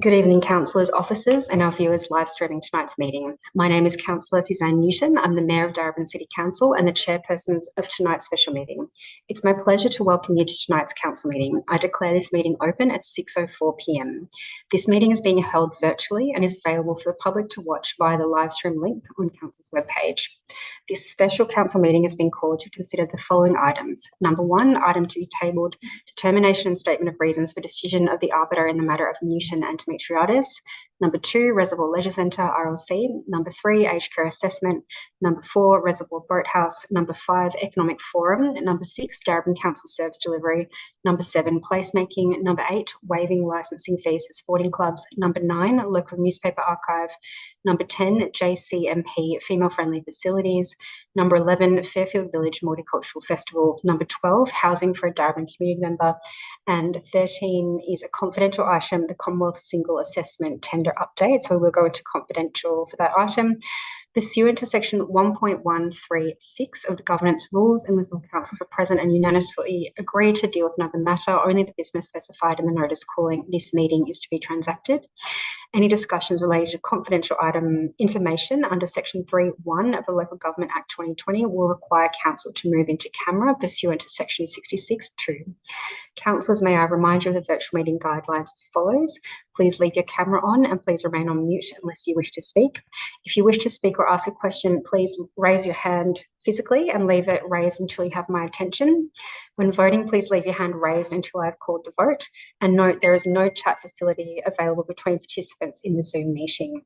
Good evening, councillors, officers and our viewers live streaming tonight's meeting. My name is Councillor Suzanne Newton. I'm the Mayor of Darebin City Council and the chairperson of tonight's special meeting. It's my pleasure to welcome you to tonight's council meeting. I declare this meeting open at 6:04 p.m. This meeting is being held virtually and is available for the public to watch via the live stream link on council's webpage. This special council meeting has been called to consider the following items. Number one, item to be tabled, determination and statement of reasons for decision of the arbiter in the matter of Newton and Demetriadis. Number two, Reservoir Leisure Center, RLC. Number three, aged care assessment. Number four, Reservoir Boat House. Number five, Economic Forum. Number six, Darebin Council Service Delivery. Number seven, Placemaking. Number eight, waiving licensing fees for sporting clubs. Number nine, Local Newspaper Archive. Number 10, JCMP Female Friendly Facilities. Number 11, Fairfield Village Multicultural Festival. Number 12, Housing for a Darebin Community Member. And 13 is a confidential item, the Commonwealth Single Assessment Tender Update. So we'll go into confidential for that item. Pursuant to section 1.136 of the governance rules, and with the council for present and unanimously agreed to deal with another matter, only the business specified in the notice calling this meeting is to be transacted. Any discussions related to confidential item information under section 3.1 of the Local Government Act 2020 will require council to move into camera pursuant to section 66(2). Councillors, may I remind you of the virtual meeting guidelines as follows. Please leave your camera on and please remain on mute unless you wish to speak. If you wish to speak or ask a question, please raise your hand physically and leave it raised until you have my attention. When voting, please leave your hand raised until I've called the vote. And note, there is no chat facility available between participants in the Zoom meeting.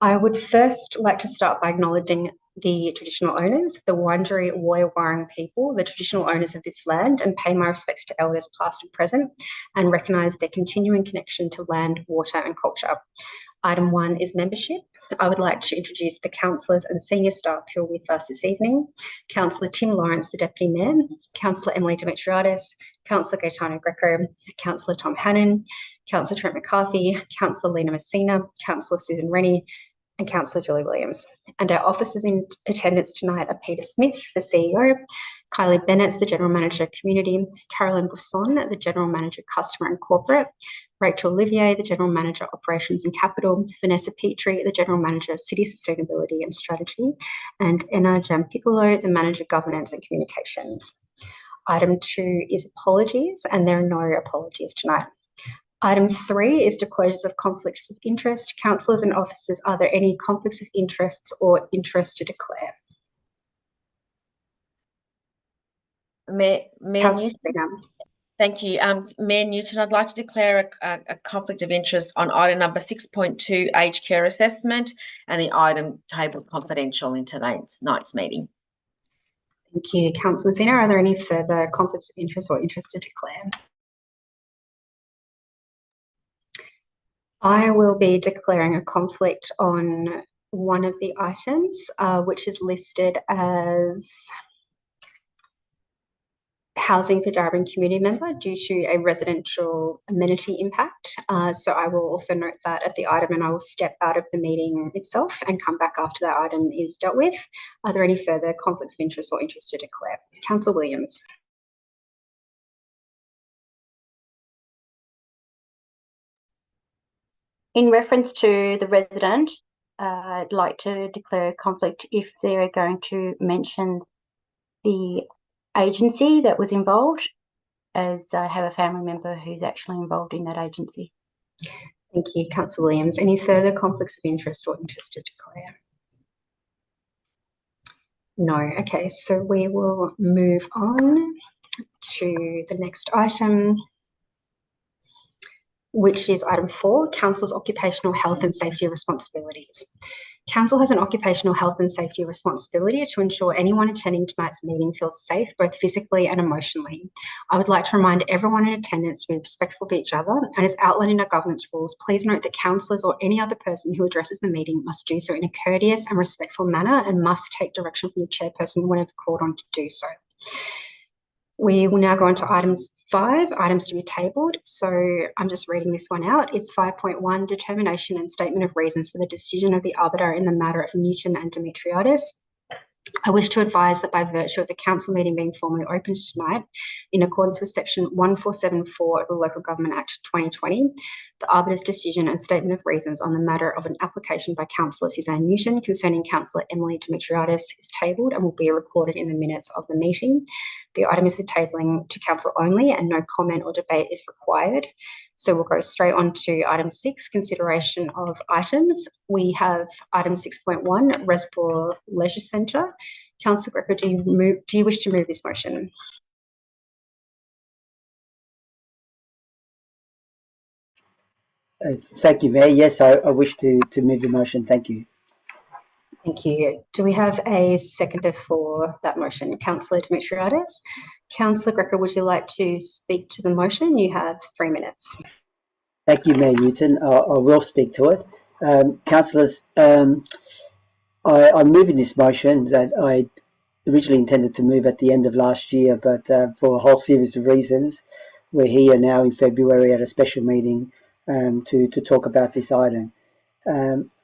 I would first like to start by acknowledging the traditional owners, the Wurundjeri Woi-wurrung people, the traditional owners of this land, and pay my respects to elders past and present and recognise their continuing connection to land, water and culture. Item one is membership. I would like to introduce the councillors and senior staff who are with us this evening. Councillor Tim Lawrence, the Deputy Mayor, Councillor Emily Demetriadis, Councillor Gaetano Greco, Councillor Tom Hannon, Councillor Trent McCarthy, Councillor Lena Messina, Councillor Susan Rennie, and Councillor Julie Williams. And our officers in attendance tonight are Peter Smith, the CEO, Kylie Bennett, the General Manager of Community, Carolyn Busson, the General Manager Customer and Corporate, Rachel Olivier, the General Manager Operations and Capital, Vanessa Petrie, the General Manager City Sustainability and Strategy, and Enna Jampiccolo, the Manager Governance and Communications. Item two is apologies, and there are no apologies tonight. Item three is disclosures of conflicts of interest. Councillors and officers, are there any conflicts of interests or interest to declare? Mayor Newton, thank you. Mayor Newton, I'd like to declare a conflict of interest on item number 6.2, aged care assessment, and the item tabled confidential in tonight's meeting. Thank you. Councillor Messina, are there any further conflicts of interest or interest to declare? I will be declaring a conflict on one of the items, which is listed as housing for Darebin community member due to a residential amenity impact. So I will also note that at the item, and I will step out of the meeting itself and come back after that item is dealt with. Are there any further conflicts of interest or interest to declare? Councillor Williams. In reference to the resident, I'd like to declare a conflict if they're going to mention the agency that was involved, as I have a family member who's actually involved in that agency. Thank you, Councillor Williams. Any further conflicts of interest or interest to declare? No. Okay, so we will move on to the next item, which is item 4, Council's occupational health and safety responsibilities. Council has an occupational health and safety responsibility to ensure anyone attending tonight's meeting feels safe, both physically and emotionally. I would like to remind everyone in attendance to be respectful of each other, and as outlined in our governance rules, please note that councillors or any other person who addresses the meeting must do so in a courteous and respectful manner and must take direction from the chairperson whenever called on to do so. We will now go on to items 5, items to be tabled. So I'm just reading this one out. It's 5.1, determination and statement of reasons for the decision of the arbiter in the matter of Newton and Demetriadis. I wish to advise that by virtue of the council meeting being formally opened tonight, in accordance with section 1474 of the Local Government Act 2020, the Arbiter's decision and statement of reasons on the matter of an application by Councillor Suzanne Newton concerning Councillor Emily Dimitriadis is tabled and will be recorded in the minutes of the meeting. The item is for tabling to council only and no comment or debate is required. So we'll go straight on to item 6, consideration of items. We have item 6.1, Reservoir Leisure Center. Councillor Greco, do you wish to move this motion? Thank you, Mayor. Yes, I wish to move the motion. Thank you. Thank you. Do we have a seconder for that motion? Councillor Dimitriadis. Councillor Greco, would you like to speak to the motion? You have 3 minutes. Thank you, Mayor Newton. I will speak to it. Councillors, I'm moving this motion that I originally intended to move at the end of last year, but for a whole series of reasons, we're here now in February at a special meeting to talk about this item.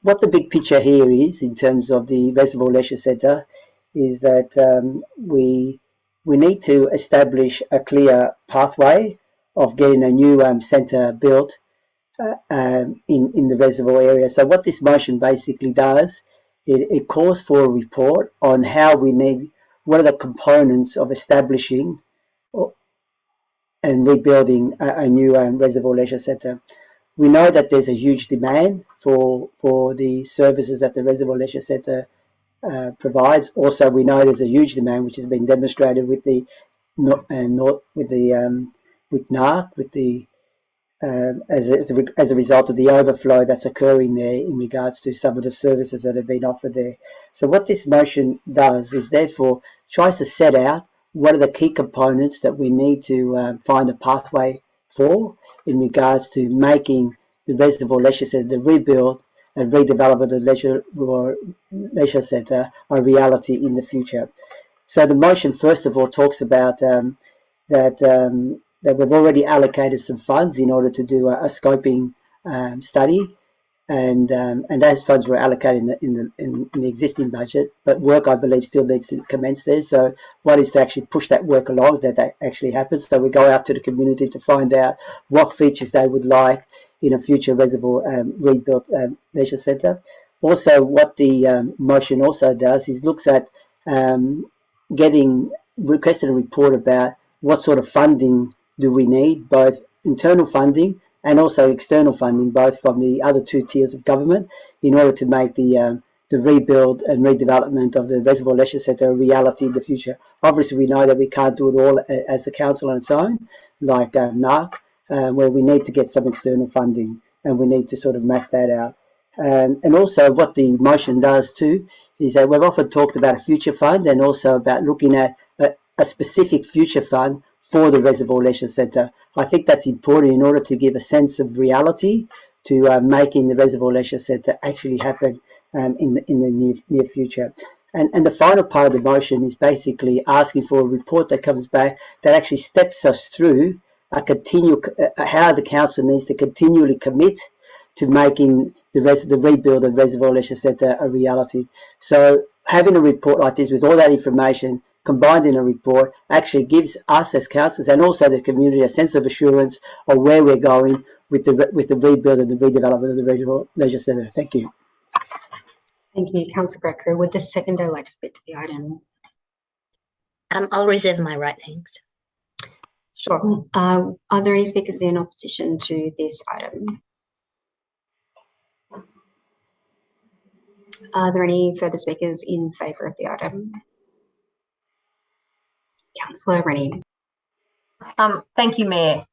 What the big picture here is in terms of the Reservoir Leisure Centre is that we need to establish a clear pathway of getting a new centre built in the reservoir area. So what this motion basically does, it calls for a report on how we need, what are the components of establishing and rebuilding a new Reservoir Leisure Centre. We know that there's a huge demand for the services that the Reservoir Leisure Centre provides. Also, we know there's a huge demand which has been demonstrated with the with NARC, with the as a result of the overflow that's occurring there in regards to some of the services that have been offered there. So what this motion does is therefore tries to set out what are the key components that we need to find a pathway for in regards to making the Reservoir Leisure Centre, the rebuild and redevelopment of the Leisure Centre a reality in the future. So the motion, first of all, talks about that we've already allocated some funds in order to do a scoping study, and those funds were allocated in the existing budget, but work, I believe, still needs to commence there. So one is to actually push that work along, that actually happens. So we go out to the community to find out what features they would like in a future reservoir rebuilt leisure centre. Also, what the motion also does is looks at requesting a report about what sort of funding do we need, both internal funding and also external funding, both from the other two tiers of government, in order to make the rebuild and redevelopment of the Reservoir Leisure Centre a reality in the future. Obviously, we know that we can't do it all as the council on its own, like NARC, where we need to get some external funding and we need to sort of map that out. And also what the motion does too is that we've often talked about a future fund and also about looking at a specific future fund for the Reservoir Leisure Centre. I think that's important in order to give a sense of reality to making the Reservoir Leisure Centre actually happen in the near future. And the final part of the motion is basically asking for a report that comes back that actually steps us through how the council needs to continually commit to making the rebuild of Reservoir Leisure Centre a reality. So having a report like this with all that information combined in a report actually gives us as councillors and also the community a sense of assurance of where we're going with the rebuild and the redevelopment of the Reservoir Leisure Centre. Thank you. Thank you, Councillor Greco. Would the seconder like to speak to the item? I'll reserve my right, thanks. Sure. Are there any speakers in opposition to this item? Are there any further speakers in favour of the item? Councillor Rennie. Thank you, Mayor.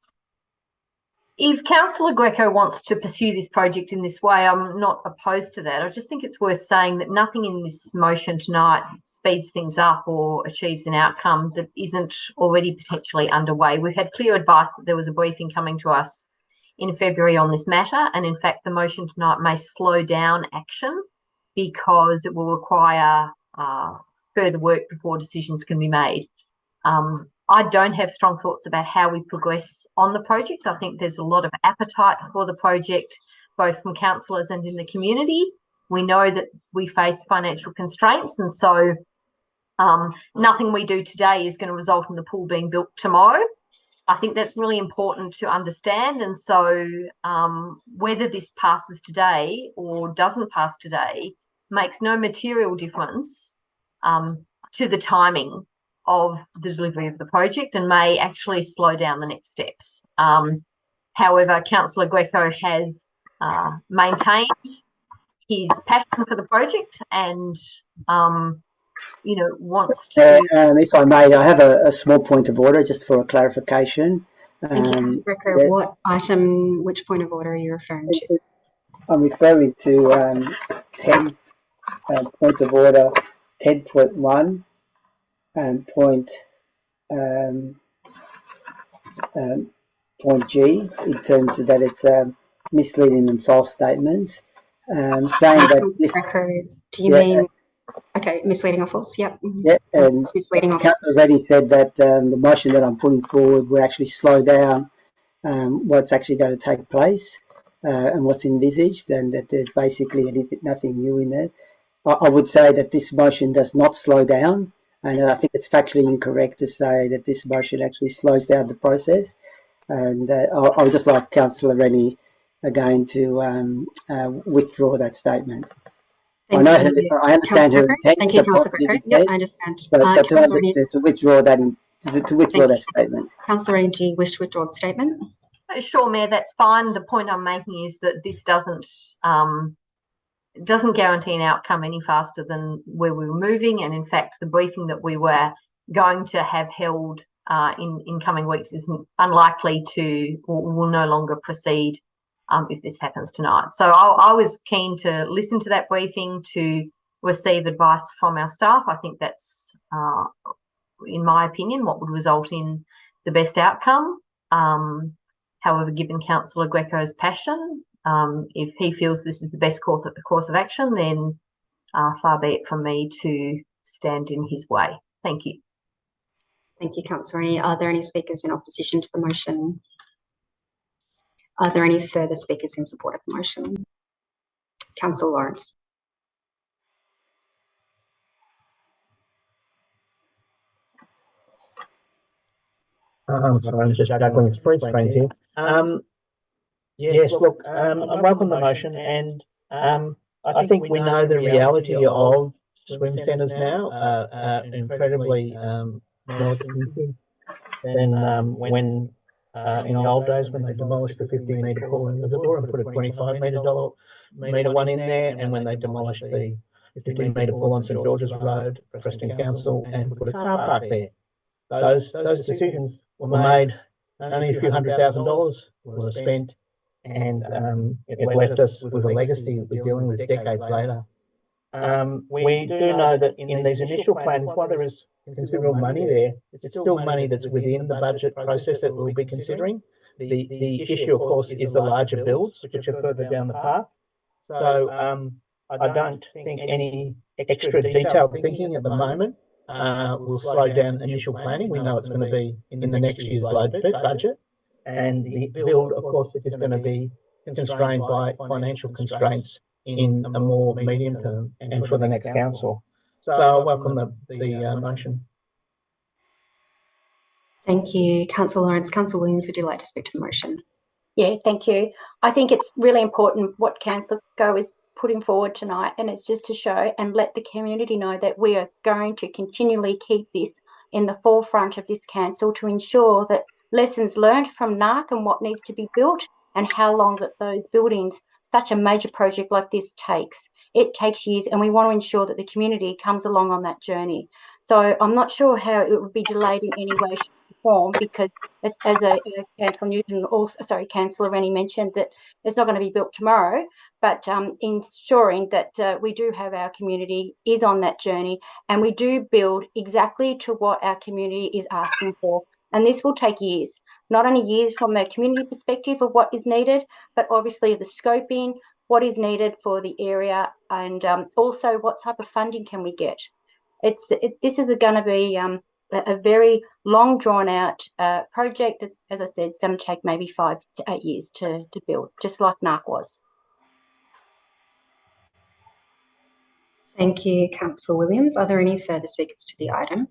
If Councillor Greco wants to pursue this project in this way, I'm not opposed to that. I just think it's worth saying that nothing in this motion tonight speeds things up or achieves an outcome that isn't already potentially underway. We've had clear advice that there was a briefing coming to us in February on this matter, and in fact, the motion tonight may slow down action because it will require further work before decisions can be made. I don't have strong thoughts about how we progress on the project. I think there's a lot of appetite for the project, both from councillors and in the community. We know that we face financial constraints, and so Nothing we do today is going to result in the pool being built tomorrow. I think that's really important to understand. And so whether this passes today or doesn't pass today makes no material difference to the timing of the delivery of the project and may actually slow down the next steps. However, Councillor Greco has maintained his passion for the project and wants to. If I may, I have a small point of order just for a clarification. Thank you, Councillor Greco. What item, which point of order are you referring to? I'm referring to 10 point of order 10.1 and point G, in terms of that it's misleading and false statements. Saying that this. Greco, do you mean? Okay, misleading or false? Yep. Yeah, and misleading or false. Councillor already said that the motion that I'm putting forward will actually slow down what's actually going to take place and what's envisaged, and that there's basically nothing new in there. I would say that this motion does not slow down, and I think it's factually incorrect to say that this motion actually slows down the process. And I would just like Councillor Rennie again to withdraw that statement. I understand her intent. Thank you, Councillor Greco. Yep, I understand. But to withdraw that that statement. Councillor Rennie, do you wish to withdraw the statement? Sure, Mayor, that's fine. The point I'm making is that this doesn't guarantee an outcome any faster than where we were moving, and in fact, the briefing that we were going to have held in coming weeks is unlikely to or will no longer proceed if this happens tonight. So I was keen to listen to that briefing, to receive advice from our staff. I think that's, in my opinion, what would result in the best outcome. However, given Councillor Greco's passion, if he feels this is the best course of action, then far be it from me to stand in his way. Thank you. Thank you, Councillor Rennie. Are there any speakers in opposition to the motion? Are there any further speakers in support of the motion? Councillor Lawrence. Sorry, I'm just juggling three screens here. Yes, look, I welcome the motion, and I think we know the reality of swim centres now are incredibly more expensive than when in the old days when they demolished the 15-metre pool in Reservoir and put a 25-metre one in there, and when they demolished the 15-metre pool on St George's Road, Preston Council, and put a car park there. Those decisions were made. Only a few $100,000 was spent, and it left us with a legacy that we're dealing with decades later. We do know that in these initial plans, while there is considerable money there, it's still money that's within the budget process that we'll be considering. The issue, of course, is the larger builds, which are further down the path. So I don't think any extra detailed thinking at the moment will slow down initial planning. We know it's going to be in the next year's budget, and the build, of course, is going to be constrained by financial constraints in a more medium term and for the next council. So I welcome the motion. Thank you, Councillor Lawrence. Councillor Williams, would you like to speak to the motion? Yeah, thank you. I think it's really important what Councillor Go is putting forward tonight, and it's just to show and let the community know that we are going to continually keep this in the forefront of this council to ensure that lessons learned from NARC and what needs to be built and how long that those buildings, such a major project like this takes. It takes years, and we want to ensure that the community comes along on that journey. So I'm not sure how it would be delayed in any way, shape, or form, because as Councillor Newton, Councillor Rennie mentioned that it's not going to be built tomorrow, but ensuring that we do have our community is on that journey, and we do build exactly to what our community is asking for. And this will take years, not only years from a community perspective of what is needed, but obviously the scoping, what is needed for the area, and also what type of funding can we get. This is going to be a very long, drawn-out project that's, as I said, it's going to take maybe 5 to 8 years to build, just like NARC was. Thank you, Councillor Williams. Are there any further speakers to the item?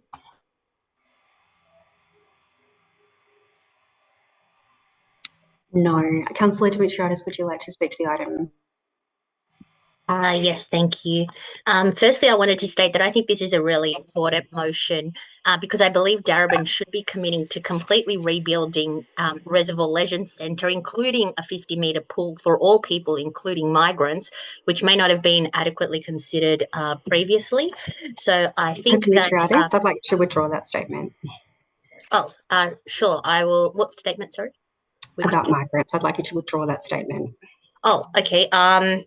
No. Councillor Dimitriadis, would you like to speak to the item? Yes, thank you. Firstly, I wanted to state that I think this is a really important motion because I believe Darebin should be committing to completely rebuilding Reservoir Leisure Center, including a 50-metre pool for all people, including migrants, which may not have been adequately considered previously. So I think that... I'd like to withdraw that statement. Oh, sure. I will... What statement, sorry? About migrants. I'd like you to withdraw that statement. Oh, okay. I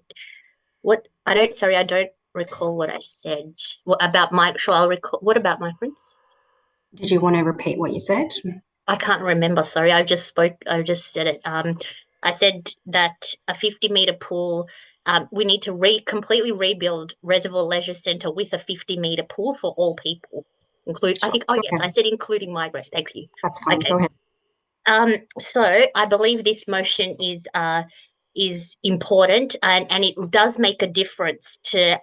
don't recall what I said. What about I'll recall. What about migrants? Did you want to repeat what you said? I can't remember. Sorry, I just said it. I said that a 50-metre pool. We need to completely rebuild Reservoir Leisure Center with a 50-metre pool for all people. Sure. I think. Oh, yes, I said including migrant. Thank you. That's fine. Okay. Go ahead. So I believe this motion is important and it does make a difference to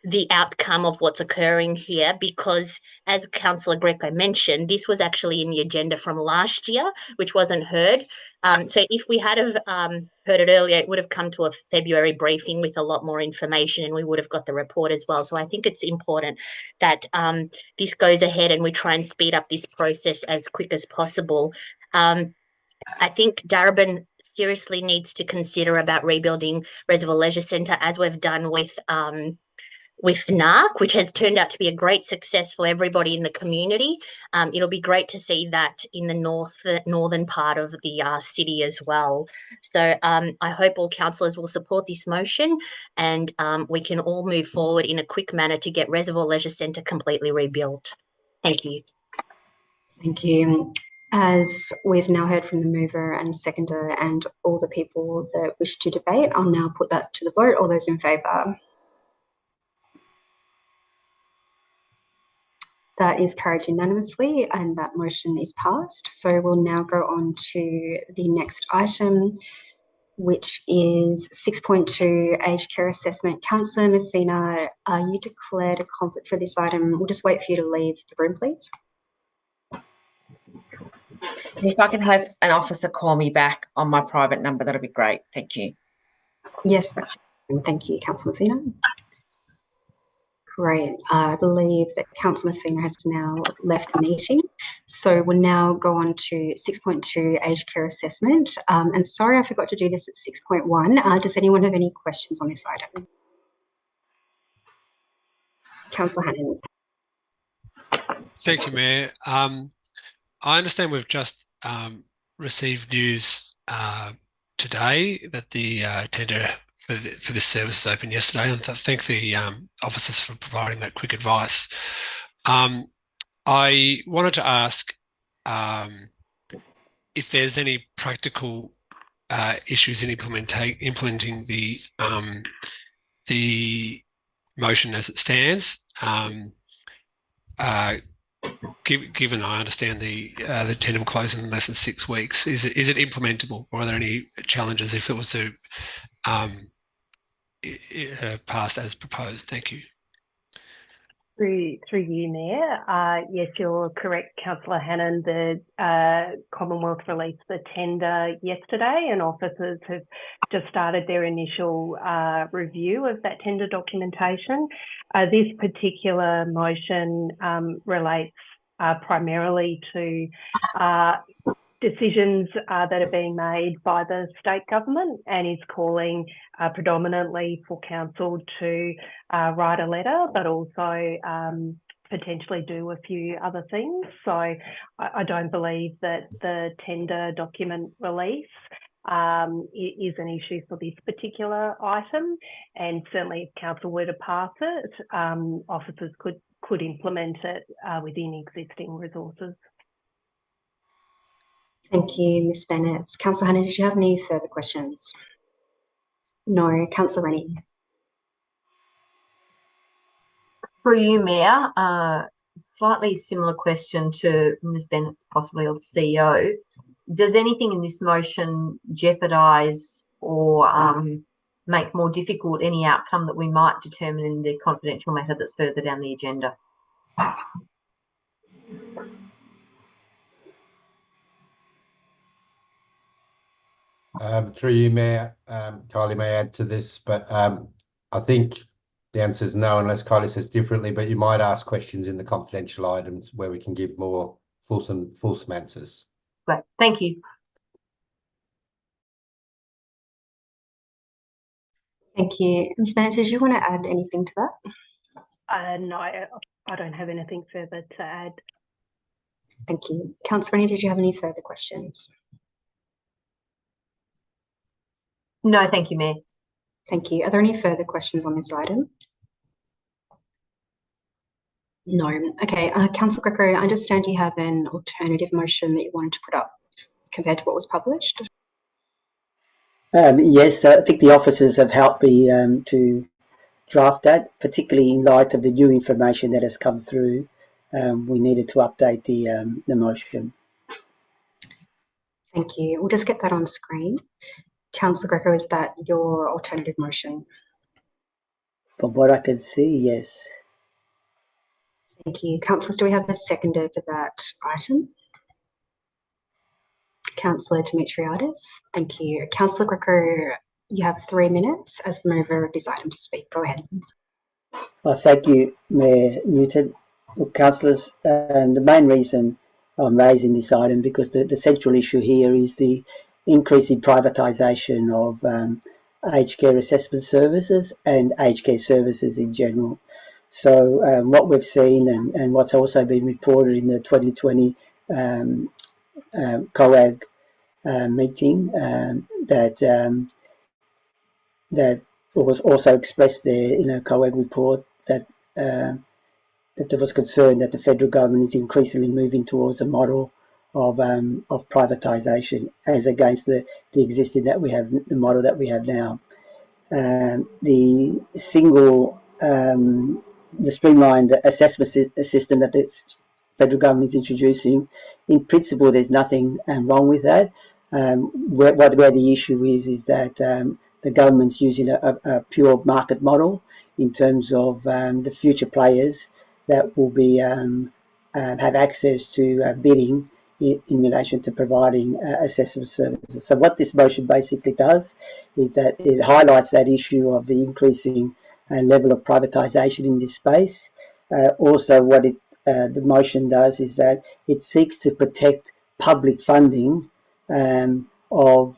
the outcome of what's occurring here because, as Councillor Greco mentioned, this was actually in the agenda from last year, which wasn't heard. So if we had heard it earlier, it would have come to a February briefing with a lot more information and we would have got the report as well. So I think it's important that this goes ahead and we try and speed up this process as quick as possible. I think Darebin seriously needs to consider about rebuilding Reservoir Leisure Centre as we've done with NARC, which has turned out to be a great success for everybody in the community. It'll be great to see that in the northern part of the city as well. So I hope all councillors will support this motion and we can all move forward in a quick manner to get Reservoir Leisure Centre completely rebuilt. Thank you. Thank you. As we've now heard from the mover and seconder and all the people that wish to debate, I'll now put that to the vote. All those in favour? That is carried unanimously and that motion is passed. So we'll now go on to the next item, which is 6.2 aged care assessment. Councillor Messina, you declared a conflict for this item. We'll just wait for you to leave the room, please. If I can have an officer call me back on my private number, that'll be great. Thank you. Yes, thank you, Councillor Messina. Great. I believe that Councillor Messina has now left the meeting. So we'll now go on to 6.2 aged care assessment. And sorry, I forgot to do this at 6.1. Does anyone have any questions on this item? Councillor Hannan. Thank you, Mayor. I understand we've just received news today that the tender for this service is open yesterday, and thank the officers for providing that quick advice. I wanted to ask if there's any practical issues in implementing the motion as it stands. Given I understand the tender will close in less than 6 weeks, is it implementable, or are there any challenges if it was to pass as proposed? Thank you. Through you, Mayor. Yes, you're correct, Councillor Hannan. The Commonwealth released the tender yesterday and officers have just started their initial review of that tender documentation. This particular motion relates primarily to decisions that are being made by the state government and is calling predominantly for council to write a letter, but also potentially do a few other things. So I don't believe that the tender document release is an issue for this particular item, and certainly if council were to pass it, officers could implement it within existing resources. Thank you, Ms Bennett. Councillor Hannan, did you have any further questions? No. Councillor Rennie. Through you, Mayor, slightly similar question to Ms Bennett's, possibly, of the CEO. Does anything in this motion jeopardise or make more difficult any outcome that we might determine in the confidential matter that's further down the agenda. Through you, Mayor, Kylie may add to this, but I think the answer is no, unless Kylie says differently, but you might ask questions in the confidential items where we can give more fulsome answers. Great, thank you. Thank you. Ms. Bennett, did you want to add anything to that? No, I don't have anything further to add. Thank you. Councillor Rennie, did you have any further questions? No, thank you, Mayor. Thank you. Are there any further questions on this item? No. Okay. Councillor Greco, I understand you have an alternative motion that you wanted to put up compared to what was published. Yes, I think the officers have helped me to draft that, particularly in light of the new information that has come through. We needed to update the motion. Thank you. We'll just get that on screen. Councillor Greco, is that your alternative motion? From what I can see, yes. Thank you. Councillors, do we have a seconder for that item? Councillor Dimitriadis. Thank you. Councillor Greco, you have 3 minutes as the mover of this item to speak. Go ahead. Well, thank you, Mayor Newton. Well, councillors, the main reason I'm raising this item because the central issue here is the increase in privatisation of aged care assessment services and aged care services in general. So what we've seen and what's also been reported in the 2020 COAG meeting that was also expressed there in a COAG report that there was concern that the federal government is increasingly moving towards a model of privatisation as against the existing that we have, the model that we have now. The streamlined assessment system that the federal government is introducing, in principle, there's nothing wrong with that. Where the issue is that the government's using a pure market model in terms of the future players that will be have access to bidding in relation to providing assessment services. So what this motion basically does is that it highlights that issue of the increasing level of privatisation in this space. Also, what the motion does is that it seeks to protect public funding for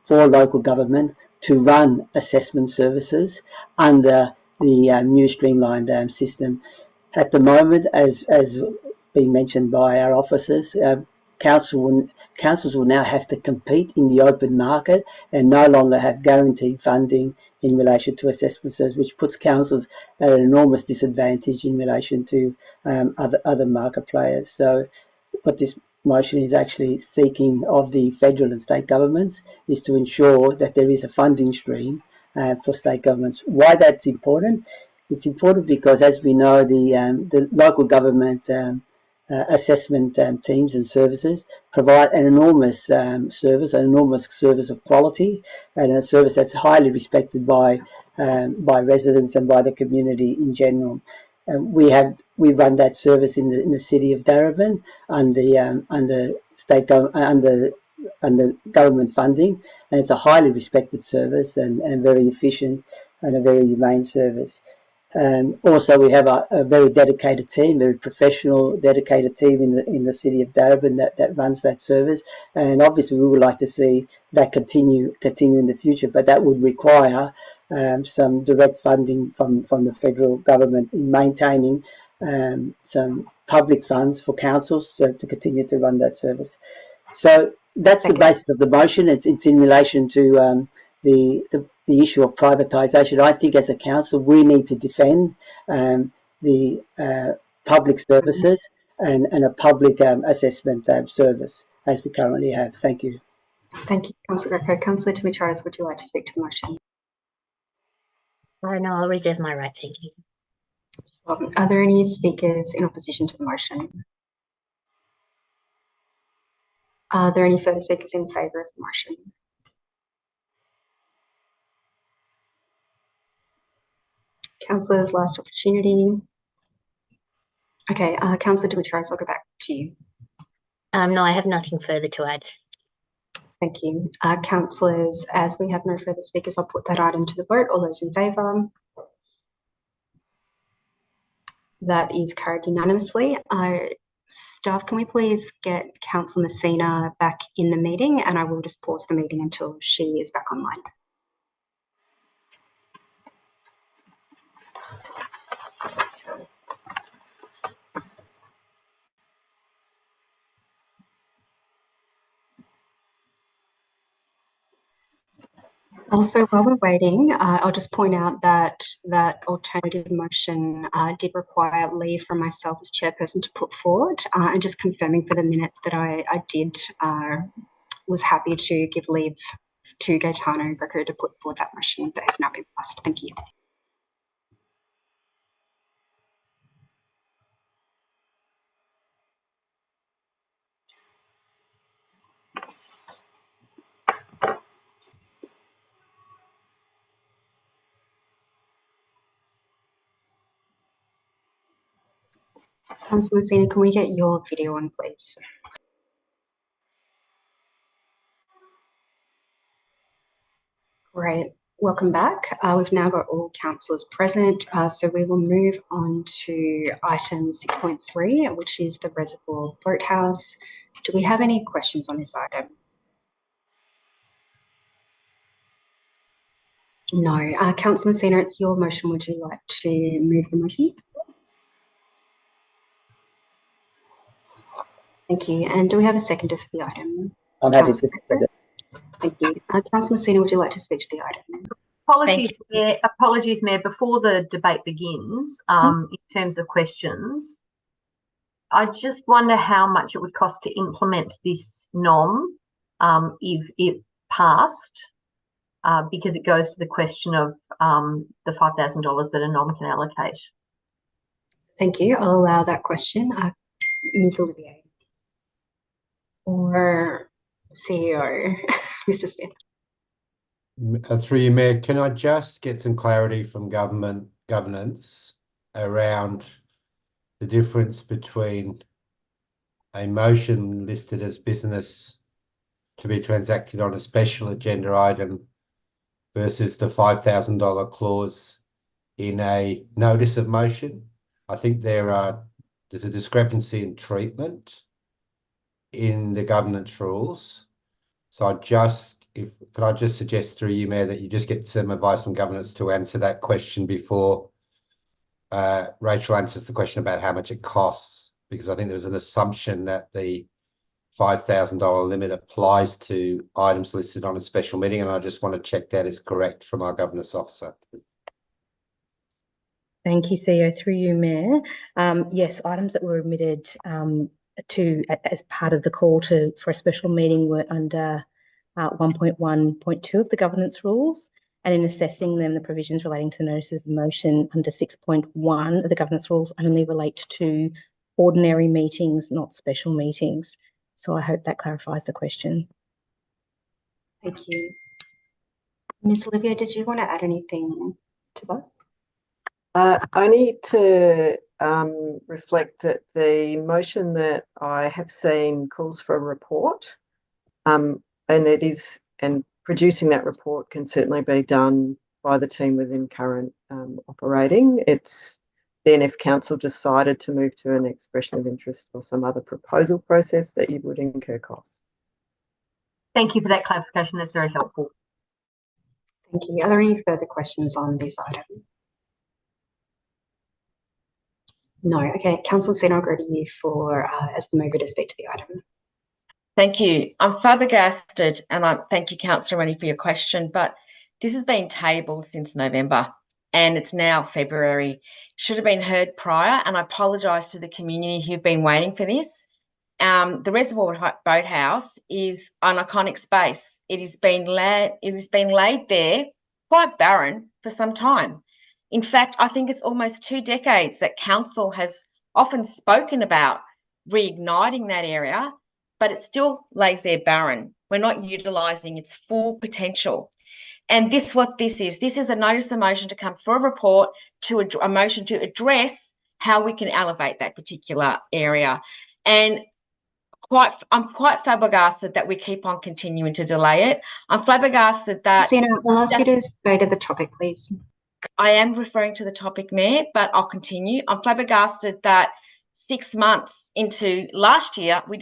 local government to run assessment services under the new streamlined system. At the moment, as been mentioned by our officers, councils will now have to compete in the open market and no longer have guaranteed funding in relation to assessment services, which puts councils at an enormous disadvantage in relation to other market players. So what this motion is actually seeking of the federal and state governments is to ensure that there is a funding stream for state governments. Why that's important? It's important because, as we know, the local government assessment teams and services provide an enormous service of quality, and a service that's highly respected by residents and by the community in general. We run that service in the city of Darebin under government funding, and it's a highly respected service and very efficient and a very humane service. Also, we have a very dedicated team, very professional, dedicated team in the city of Darebin that runs that service. And obviously, we would like to see that continue in the future, but that would require some direct funding from the federal government in maintaining some public funds for councils to continue to run that service. So that's the basis of the motion. It's in relation to the issue of privatisation. I think as a council we need to defend the public services and a public assessment service as we currently have. Thank you. Thank you, Councillor Greco. Councillor Dimitriadis, would you like to speak to the motion? No, I'll reserve my right. Thank you. Are there any speakers in opposition to the motion? Are there any further speakers in favour of the motion? Councillors, last opportunity. Okay, Councillor Dimitris, I'll go back to you. No, I have nothing further to add. Thank you. Councillors, as we have no further speakers, I'll put that item to the vote. All those in favour? That is carried unanimously. Staff, can we please get Councillor Messina back in the meeting, and I will just pause the meeting until she is back online. Also, while we're waiting, I'll just point out that that alternative motion did require leave from myself as chairperson to put forward, and just confirming for the minutes that I was happy to give leave to Gaetano Greco to put forward that motion that has now been passed. Thank you. Councillor Messina, can we get your video on, please? Great. Welcome back. We've now got all councillors present, so we will move on to item 6.3, which is the Reservoir Boat House. Do we have any questions on this item? No. Councillor Messina, it's your motion. Would you like to move the motion? Thank you. And do we have a seconder for the item? I'm happy to second it. Thank you. Councillor Messina, would you like to speak to the item? Apologies, Mayor. Before the debate begins, in terms of questions, I just wonder how much it would cost to implement this NOM if it passed, because it goes to the question of the $5,000 that a NOM can allocate. Thank you. I'll allow that question. Ms. Olivier. Or CEO, Mr. Smith. Through you, Mayor, can I just get some clarity from governance around the difference between a motion listed as business to be transacted on a special agenda item versus the $5,000 clause in a notice of motion? I think there's a discrepancy in treatment in the governance rules. So could I just suggest through you, Mayor, that you just get some advice from governance to answer that question before Rachel answers the question about how much it costs, because I think there's an assumption that the $5,000 limit applies to items listed on a special meeting, and I just want to check that is correct from our governance officer. Thank you, CEO. Through you, Mayor. Yes, items that were admitted as part of the call for a special meeting were under 1.1.2 of the governance rules, and in assessing them, the provisions relating to the notices of motion under 6.1 of the governance rules only relate to ordinary meetings, not special meetings. So I hope that clarifies the question. Thank you. Ms. Olivia, did you want to add anything to that? Only to reflect that the motion that I have seen calls for a report, and producing that report can certainly be done by the team within current operating. It's then if council decided to move to an expression of interest or some other proposal process that you would incur costs. Thank you for that clarification. That's very helpful. Thank you. Are there any further questions on this item? No. Okay, Councillor Messina, I'll go to you as the mover to speak to the item. Thank you. I'm flabbergasted, and I thank you, Councillor Rennie, for your question, but this has been tabled since November and it's now February. Should have been heard prior, and I apologise to the community who've been waiting for this. The Reservoir Boat House is an iconic space. It has been laid there quite barren for some time. In fact, I think it's almost 2 decades that council has often spoken about reigniting that area, but it still lays there barren. We're not utilising its full potential. And what this is a notice of motion to come for a report, to a motion to address how we can elevate that particular area. And I'm quite flabbergasted that we keep on continuing to delay it. I'm flabbergasted that... Sina, I'll ask you to stay to the topic, please. I am referring to the topic, Mayor, but I'll continue. I'm flabbergasted that 6 months into last year, we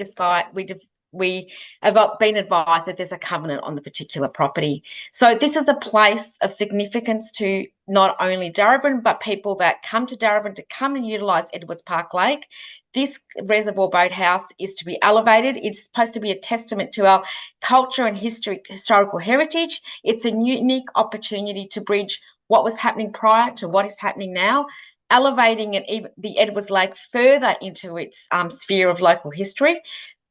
have been advised that there's a covenant on the particular property. So this is a place of significance to not only Darebin, but people that come to Darebin to come and utilise Edwards Park Lake. This Reservoir Boat House is to be elevated. It's supposed to be a testament to our culture and historical heritage. It's a unique opportunity to bridge what was happening prior to what is happening now, elevating the Edwards Lake further into its sphere of local history,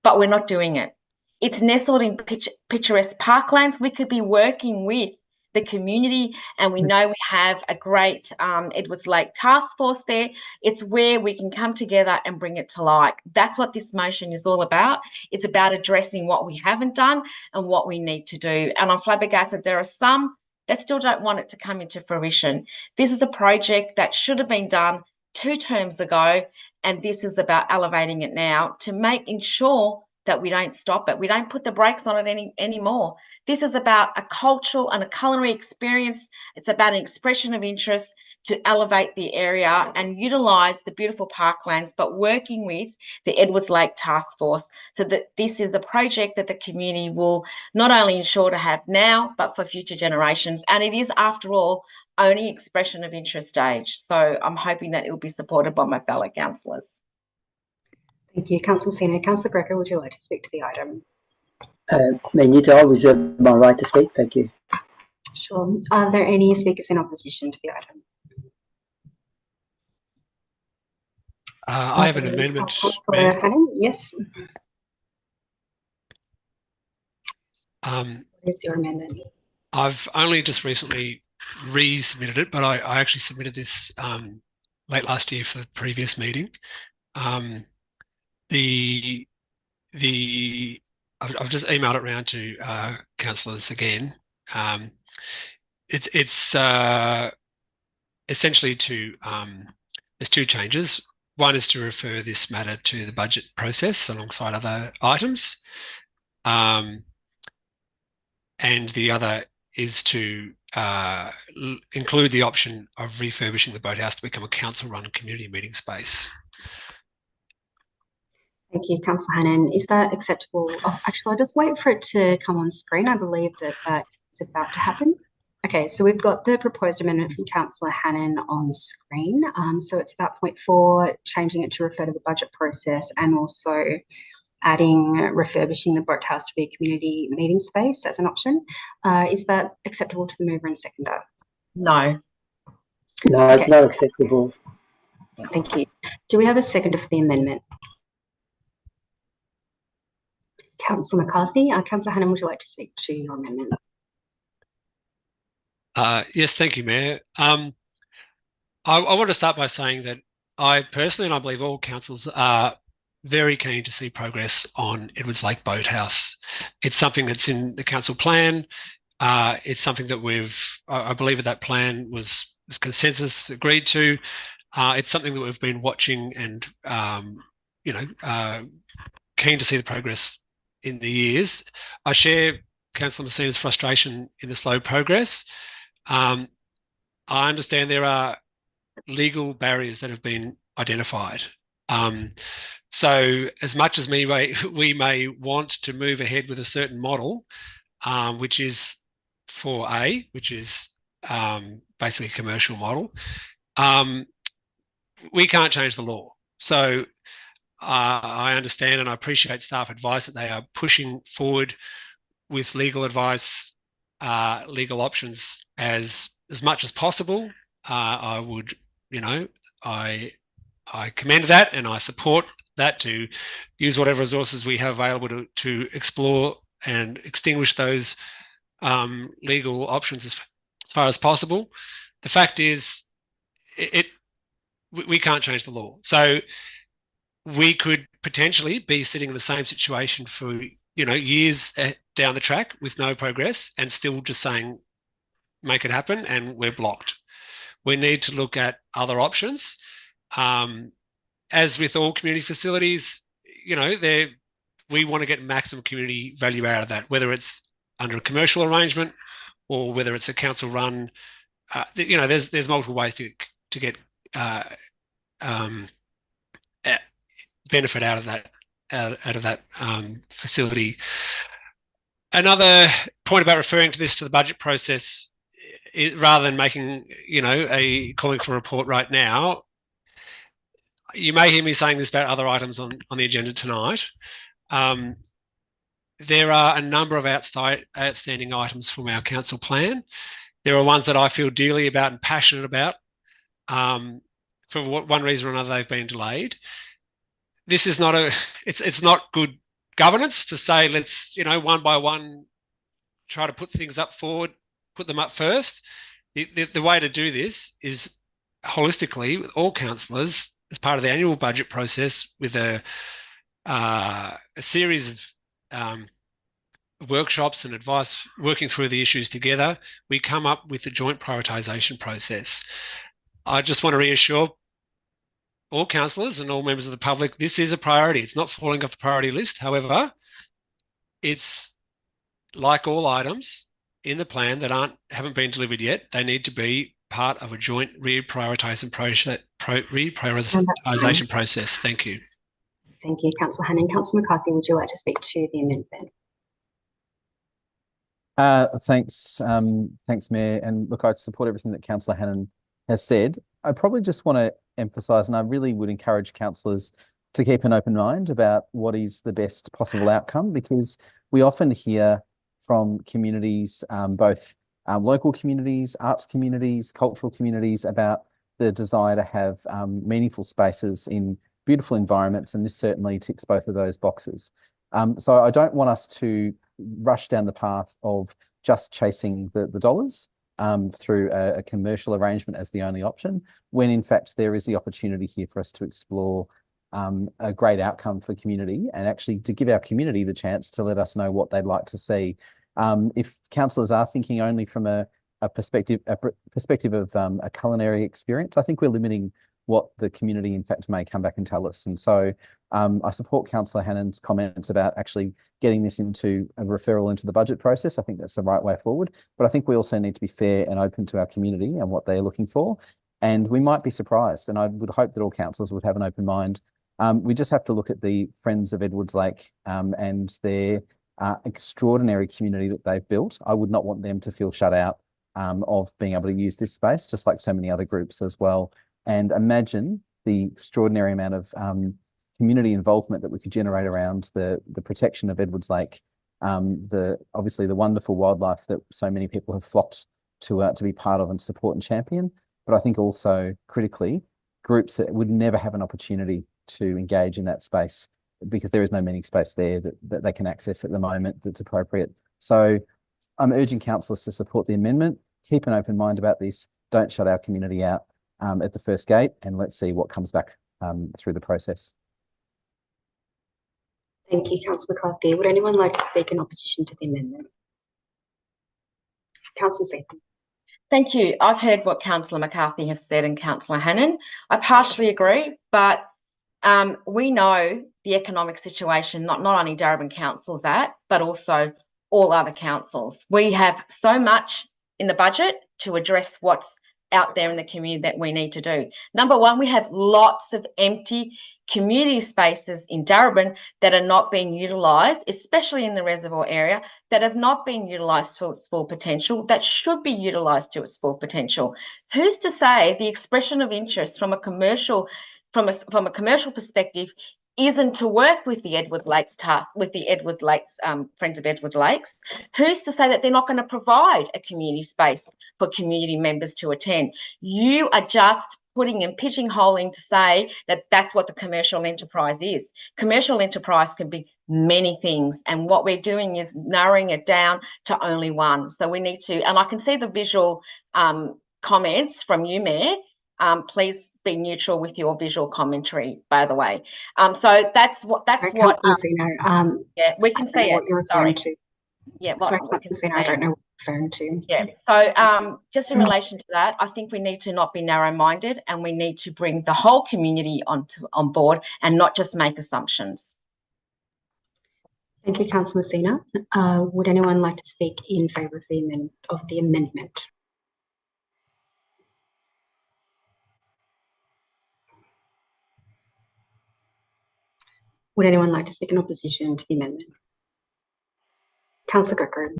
but we're not doing it. It's nestled in picturesque parklands. We could be working with the community, and we know we have a great Edwards Lake task force there. It's where we can come together and bring it to light. That's what this motion is all about. It's about addressing what we haven't done and what we need to do. And I'm flabbergasted there are some that still don't want it to come into fruition. This is a project that should have been done 2 terms ago, and this is about elevating it now to ensure that we don't stop it. We don't put the brakes on it anymore. This is about a cultural and a culinary experience. It's about an expression of interest to elevate the area and utilise the beautiful parklands, but working with the Edwards Lake Task Force, so that this is the project that the community will not only ensure to have now, but for future generations. And it is, after all, only expression of interest stage. So I'm hoping that it will be supported by my fellow councillors. Thank you, Councillor Sina. Councillor Greco, would you like to speak to the item? Nita, I reserve my right to speak. Thank you. Sure. Are there any speakers in opposition to the item? I have an amendment. Councillor Hannon, yes. What is your amendment? I've only just recently resubmitted it, but I actually submitted this late last year for the previous meeting. I've just emailed it around to councillors again. It's essentially there's 2 changes. One is to refer this matter to the budget process alongside other items. And the other is to include the option of refurbishing the boathouse to become a council-run community meeting space. Thank you, Councillor Hannon. Is that acceptable? Oh, actually, I'll just wait for it to come on screen. I believe that is about to happen. Okay, so we've got the proposed amendment from Councillor Hannon on screen. So it's about point 4, changing it to refer to the budget process, and also adding refurbishing the boathouse to be a community meeting space as an option. Is that acceptable to the mover and seconder? No. No, okay. It's not acceptable. Thank you. Do we have a seconder for the amendment? Councillor McCarthy. Councillor Hannon, would you like to speak to your amendment? Yes, thank you, Mayor. I want to start by saying that I personally, and I believe all councils, are very keen to see progress on Edwards Lake Boat House. It's something that's in the council plan. It's something that I believe that plan was consensus agreed to. It's something that we've been watching and, keen to see the progress in the years. I share Councillor Messina's frustration in the slow progress. I understand there are legal barriers that have been identified. So as much as we may want to move ahead with a certain model, which is 4A, which is basically a commercial model, we can't change the law. So I understand and I appreciate staff advice that they are pushing forward with legal advice, legal options as much as possible. I would, I commend that and I support that, to use whatever resources we have available to explore and extinguish those legal options as far as possible. The fact is, we can't change the law. So we could potentially be sitting in the same situation for years down the track with no progress, and still just saying make it happen, and we're blocked. We need to look at other options. As with all community facilities, you know, we want to get maximum community value out of that, whether it's under a commercial arrangement or whether it's a council run. You know, there's multiple ways to get benefit out of that facility. Another point about referring to this to the budget process, rather than making, you know, calling for a report right now, you may hear me saying this about other items on the agenda tonight. There are a number of outstanding items from our council plan. There are ones that I feel dearly about and passionate about. For one reason or another, they've been delayed. This is not it's not good governance to say, let's, you know, one by one, try to put things forward, put them up first. The way to do this is holistically with all councillors as part of the annual budget process, with a series of workshops and advice, working through the issues together. We come up with a joint prioritisation process. I just want to reassure all councillors and all members of the public, this is a priority. It's not falling off the priority list. However, it's like all items in the plan that haven't been delivered yet. They need to be part of a joint reprioritisation process. Thank you. Thank you, Councillor Hannan. Councillor McCarthy, would you like to speak to the amendment? Thanks, Mayor. And look, I support everything that Councillor Hannan has said. I probably just want to emphasise, and I really would encourage councillors to keep an open mind about what is the best possible outcome, because we often hear from communities, both local communities, arts communities, cultural communities, about the desire to have meaningful spaces in beautiful environments, and this certainly ticks both of those boxes. So I don't want us to rush down the path of just chasing the dollars through a commercial arrangement as the only option, when in fact there is the opportunity here for us to explore a great outcome for community, and actually to give our community the chance to let us know what they'd like to see. If councillors are thinking only from a perspective of a culinary experience, I think we're limiting what the community in fact may come back and tell us. And so I support Councillor Hannan's comments about actually getting this into a referral into the budget process. I think that's the right way forward. But I think we also need to be fair and open to our community and what they're looking for. And we might be surprised. And I would hope that all councillors would have an open mind. We just have to look at the Friends of Edwards Lake and their extraordinary community that they've built. I would not want them to feel shut out of being able to use this space, just like so many other groups as well. And imagine the extraordinary amount of community involvement that we could generate around the protection of Edwards Lake, obviously the wonderful wildlife that so many people have flocked to be part of and support and champion. But I think also critically, groups that would never have an opportunity to engage in that space because there is no meeting space there that they can access at the moment that's appropriate. So I'm urging councillors to support the amendment, keep an open mind about this, don't shut our community out at the first gate, and let's see what comes back through the process. Thank you, Councillor McCarthy. Would anyone like to speak in opposition to the amendment? Councillor Seaton. Thank you. I've heard what Councillor McCarthy has said and Councillor Hannan. I partially agree, but we know the economic situation, not only Darebin Council's at, but also all other councils. We have so much in the budget to address what's out there in the community that we need to do. Number one, we have lots of empty community spaces in Darebin that are not being utilised, especially in the reservoir area, that have not been utilised to its full potential, that should be utilised to its full potential. Who's to say the expression of interest from a commercial perspective isn't to work with the Edward Lakes Friends of Edward Lakes? Who's to say that they're not going to provide a community space for community members to attend? You are just putting and pigeonholing to say that that's what the commercial enterprise is. Commercial enterprise can be many things, and what we're doing is narrowing it down to only one. So we need to, and I can see the visual comments from you, Mayor. Please be neutral with your visual commentary, by the way. So that's what yeah, we can see it. What you're referring to. Yeah, sorry, I don't know referring to. Yeah. So just in relation to that, I think we need to not be narrow-minded, and we need to bring the whole community on board and not just make assumptions. Thank you, Councillor Messina. Would anyone like to speak in favour of the amendment? Would anyone like to speak in opposition to the amendment? Councillor Greco.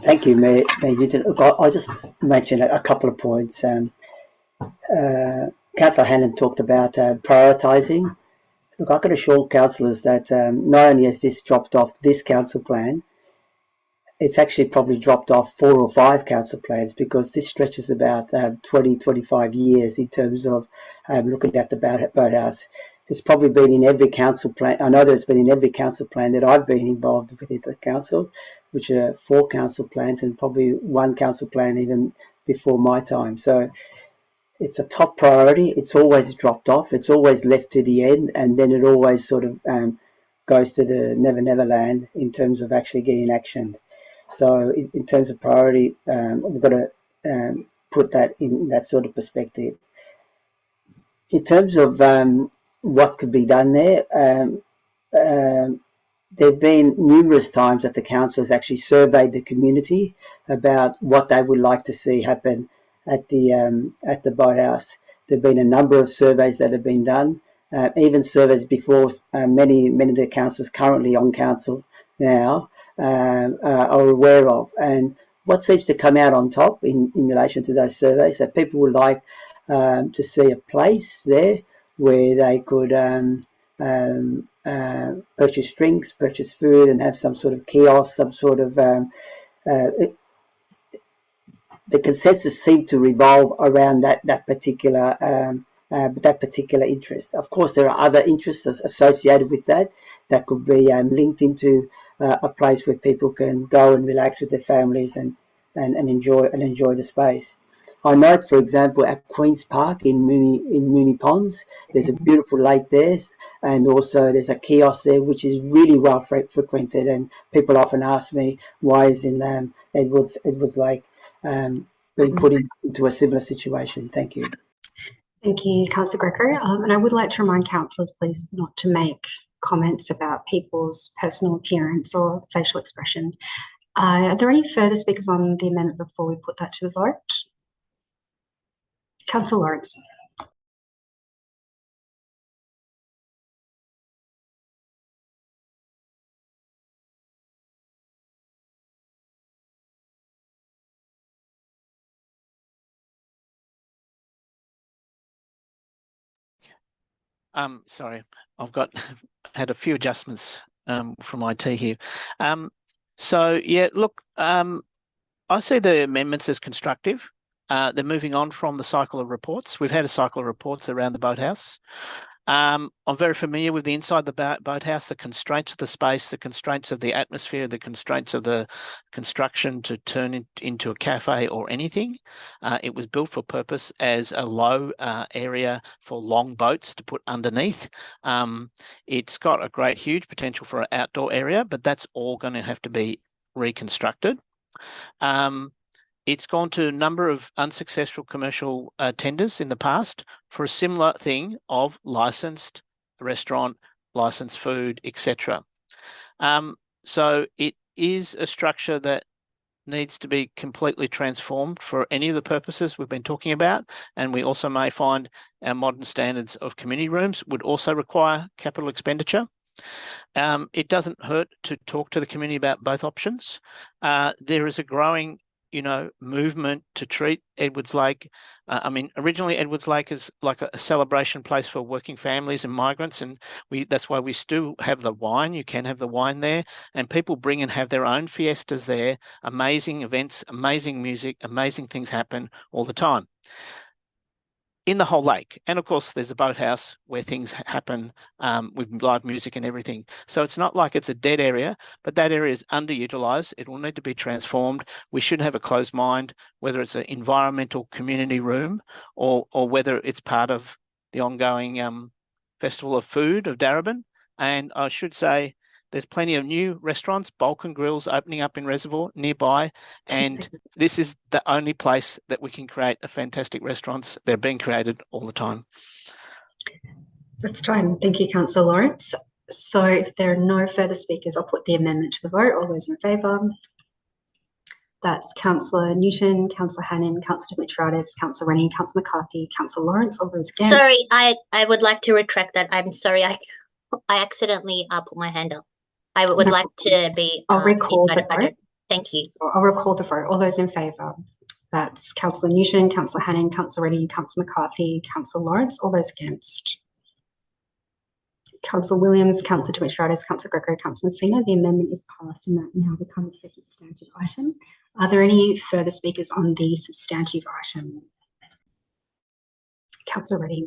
Thank you, Mayor Newton. Look, I'll just mention a couple of points. Councillor Hannon talked about prioritising. Look, I can assure councillors that not only has this dropped off this council plan, it's actually probably dropped off 4 or 5 council plans, because this stretches about 20, 25 years in terms of looking at the boathouse. It's probably been in every council plan. I know that it's been in every council plan that I've been involved with at the council, which are 4 council plans and probably 1 council plan even before my time. So it's a top priority. It's always dropped off. It's always left to the end, and then it always sort of goes to the never land in terms of actually getting actioned. So in terms of priority, we've got to put that in that sort of perspective. In terms of what could be done there, there have been numerous times that the council has actually surveyed the community about what they would like to see happen at the boathouse. There have been a number of surveys that have been done, even surveys before many of the councillors currently on council now are aware of. And what seems to come out on top in relation to those surveys, that people would like to see a place there where they could purchase drinks, purchase food, and have some sort of kiosk, some sort of the consensus seemed to revolve around that particular interest. Of course, there are other interests associated with that could be linked into a place where people can go and relax with their families and enjoy the space. I note, for example, at Queen's Park in Mooney Ponds, there's a beautiful lake there, and also there's a kiosk there which is really well frequented, and people often ask me why is in Edwards Lake being put into a similar situation. Thank you. Thank you, Councillor Greco. And I would like to remind councillors, please, not to make comments about people's personal appearance or facial expression. Are there any further speakers on the amendment before we put that to the vote? Councillor Lawrence. Sorry, I've had a few adjustments from IT here. So yeah, look, I see the amendments as constructive. They're moving on from the cycle of reports. We've had a cycle of reports around the boathouse. I'm very familiar with the inside the boathouse, the constraints of the space, the constraints of the atmosphere, the constraints of the construction to turn it into a cafe or anything. It was built for purpose as a low area for long boats to put underneath. It's got a huge potential for an outdoor area, but that's all going to have to be reconstructed. It's gone to a number of unsuccessful commercial tenders in the past for a similar thing of licensed restaurant, licensed food, etc. So it is a structure that needs to be completely transformed for any of the purposes we've been talking about. And we also may find our modern standards of community rooms would also require capital expenditure. It doesn't hurt to talk to the community about both options. There is a growing movement to treat Edwards Lake. Originally Edwards Lake is like a celebration place for working families and migrants, and that's why we still have the wine. You can have the wine there, and people bring and have their own fiestas there. Amazing events, amazing music, amazing things happen all the time in the whole lake. And of course, there's a boathouse where things happen with live music and everything. So it's not like it's a dead area, but that area is underutilized. It will need to be transformed. We should have a closed mind, whether it's an environmental community room or whether it's part of the ongoing Festival of Food of Darebin. And I should say There's plenty of new restaurants, Balkan Grills opening up in Reservoir nearby, and this is the only place that we can create a fantastic restaurants. They're being created all the time. That's time. Thank you, Councillor Lawrence. So if there are no further speakers, I'll put the amendment to the vote. All those in favour? That's Councillor Newton, Councillor Hannan, Councillor Dimitriadis, Councillor Rennie, Councillor McCarthy, Councillor Lawrence. All those against? Sorry, I would like to retract that. I'm sorry, I accidentally put my hand up. I would like to be. I'll recall the vote. Thank you. I'll recall the vote. All those in favour? That's Councillor Newton, Councillor Hannan, Councillor Rennie, Councillor McCarthy, Councillor Lawrence. All those against? Councillor Williams, Councillor Dimitriadis, Councillor Greco, Councillor Messina. The amendment is passed and that now becomes a substantive item. Are there any further speakers on the substantive item? Councillor Reddy.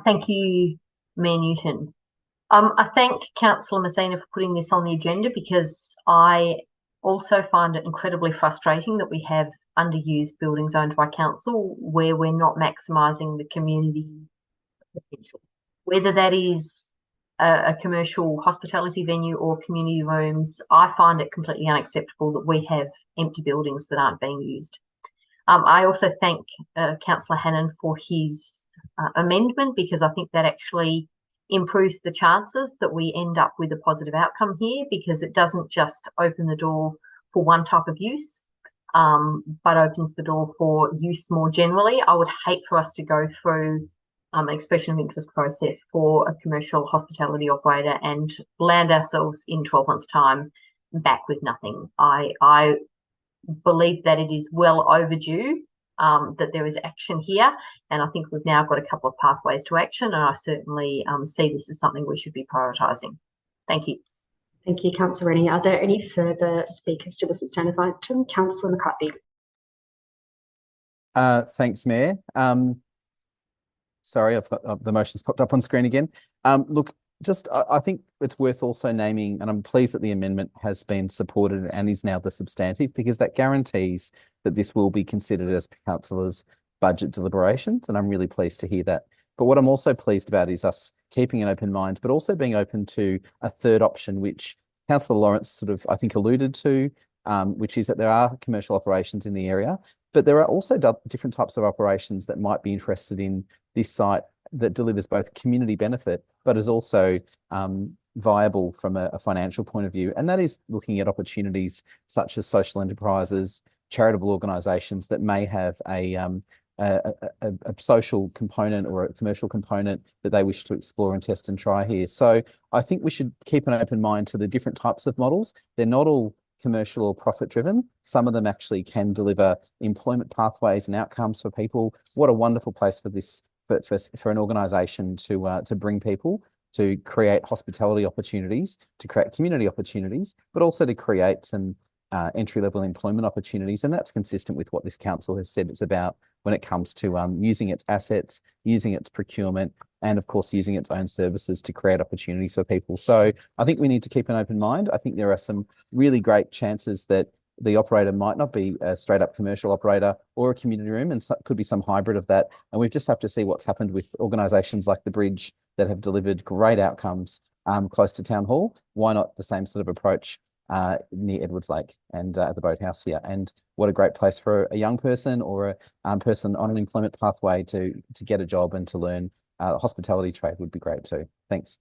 Thank you, Mayor Newton. I thank Councillor Messina for putting this on the agenda because I also find it incredibly frustrating that we have underused buildings owned by council where we're not maximising the community potential. Whether that is a commercial hospitality venue or community rooms, I find it completely unacceptable that we have empty buildings that aren't being used. I also thank Councillor Hannan for his amendment because I think that actually improves the chances that we end up with a positive outcome here because it doesn't just open the door for one type of use, but opens the door for use more generally. I would hate for us to go through an expression of interest process for a commercial hospitality operator and land ourselves in 12 months' time back with nothing. I believe that it is well overdue that there is action here, and I think we've now got a couple of pathways to action, and I certainly see this as something we should be prioritising. Thank you. Thank you, Councillor Rennie. Are there any further speakers to the substantive item? Councillor McCarthy. Thanks, Mayor. Sorry, I've got the motion's popped up on screen again. Look, I think it's worth also naming, and I'm pleased that the amendment has been supported and is now the substantive because that guarantees that this will be considered as councillors' budget deliberations, and I'm really pleased to hear that. But what I'm also pleased about is us keeping an open mind, but also being open to a third option, which Councillor Lawrence sort of, I think, alluded to, which is that there are commercial operations in the area, but there are also different types of operations that might be interested in this site that delivers both community benefit, but is also viable from a financial point of view. And that is looking at opportunities such as social enterprises, charitable organisations that may have a social component or a commercial component that they wish to explore and test and try here. So I think we should keep an open mind to the different types of models. They're not all commercial or profit driven. Some of them actually can deliver employment pathways and outcomes for people. What a wonderful place for this for an organisation to bring people, to create hospitality opportunities, to create community opportunities, but also to create some entry-level employment opportunities. And that's consistent with what this council has said it's about when it comes to using its assets, using its procurement, and of course using its own services to create opportunities for people. So I think we need to keep an open mind. I think there are some really great chances that the operator might not be a straight up commercial operator or a community room, and so could be some hybrid of that. And we just have to see what's happened with organisations like the Bridge that have delivered great outcomes close to Town Hall. Why not the same sort of approach near Edwards Lake and at the Boat House here? And what a great place for a young person or a person on an employment pathway to get a job and to learn hospitality trade would be great too. Thanks.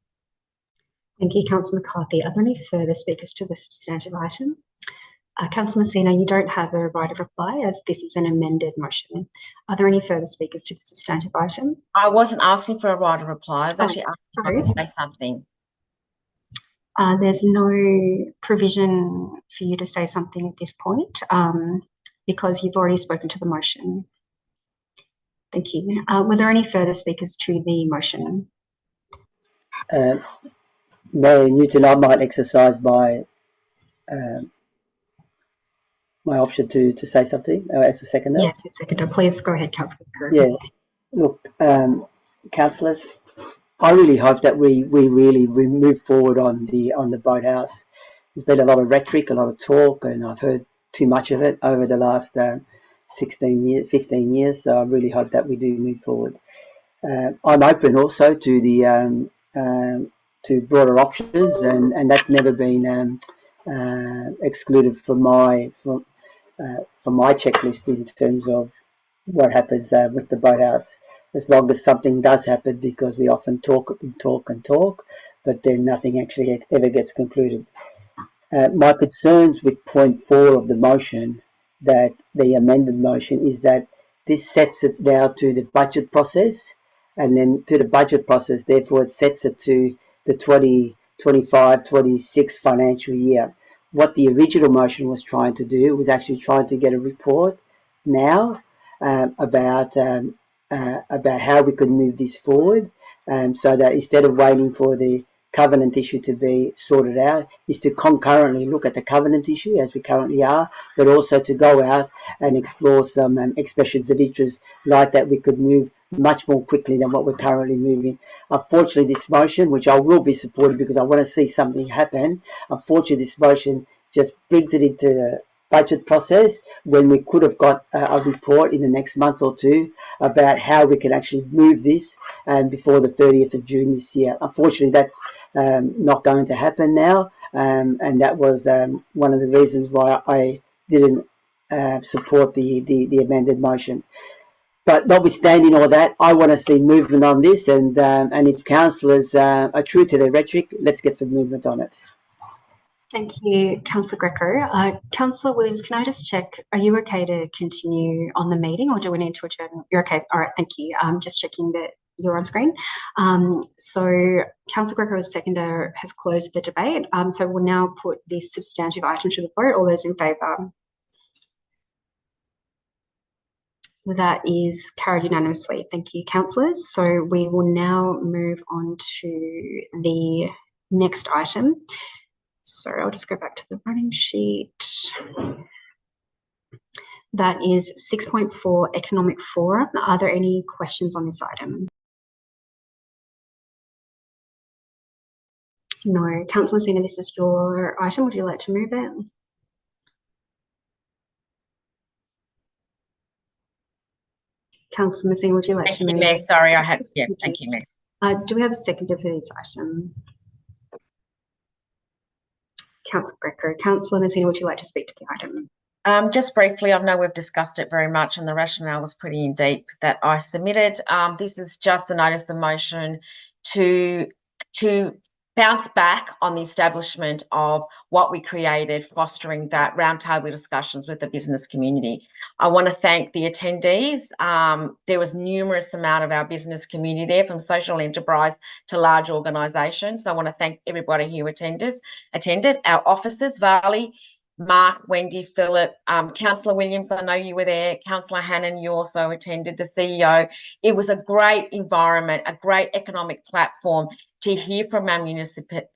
Thank you, Councillor McCarthy. Are there any further speakers to the substantive item? Councillor Messina, you don't have a right of reply as this is an amended motion. Are there any further speakers to the substantive item? I wasn't asking for a right of reply. I was actually asking if I could say something. There's no provision for you to say something at this point because you've already spoken to the motion. Thank you. Were there any further speakers to the motion? Mayor Newton, I might exercise my my option to say something as a seconder. Yes, a seconder. Please go ahead, Councillor. Yeah. Look, councillors, I really hope that we really move forward on the boat house. There's been a lot of rhetoric, a lot of talk, and I've heard too much of it over the last 15 years. So I really hope that we do move forward. I'm open also to the broader options, and that's never been excluded from my checklist in terms of what happens with the boathouse. As long as something does happen, because we often talk and talk and talk, but then nothing actually ever gets concluded. My concerns with point 4 of the motion, that the amended motion, is that this sets it now to the budget process, and then to the budget process, therefore it sets it to the 2025-26 financial year. What the original motion was trying to do was actually trying to get a report now about how we could move this forward, so that instead of waiting for the covenant issue to be sorted out, is to concurrently look at the covenant issue as we currently are, but also to go out and explore some expressions of interest like that we could move much more quickly than what we're currently moving. Unfortunately, this motion, which I will be supporting because I want to see something happen, unfortunately this motion just brings it into the budget process when we could have got a report in the next month or two about how we can actually move this before the 30th of June this year. Unfortunately, that's not going to happen now, and that was one of the reasons why I didn't support the amended motion. But notwithstanding all that, I want to see movement on this, and if councillors are true to their rhetoric, let's get some movement on it. Thank you, Councillor Greco. Councillor Williams, can I just check, are you okay to continue on the meeting, or do we need to adjourn? You're okay. All right, thank you. Just checking that you're on screen. So Councillor Greco as seconder has closed the debate. So we'll now put this substantive item to the vote. All those in favour? That is carried unanimously. Thank you, councillors. So we will now move on to the next item. So I'll just go back to the running sheet. That is 6.4 Economic Forum. Are there any questions on this item? No. Councillor Zena, this is your item. Would you like to move it? Councillor Messina, would you like to move Mayor, it? sorry, I had, yeah, thank you, Mayor. Do we have a seconder for this item? Councillor Greco. Councillor Messina, would you like to speak to the item? Just briefly, I know we've discussed it very much and the rationale was pretty in deep that I submitted. This is just a notice of motion to bounce back on the establishment of what we created, fostering that roundtable discussions with the business community. I want to thank the attendees. There was numerous amount of our business community there, from social enterprise to large organisations. So I want to thank everybody who attended. Our officers, Varley, Mark, Wendy, Philip, Councillor Williams, I know you were there, Councillor Hannon, you also attended, the CEO. It was a great environment, a great economic platform to hear from our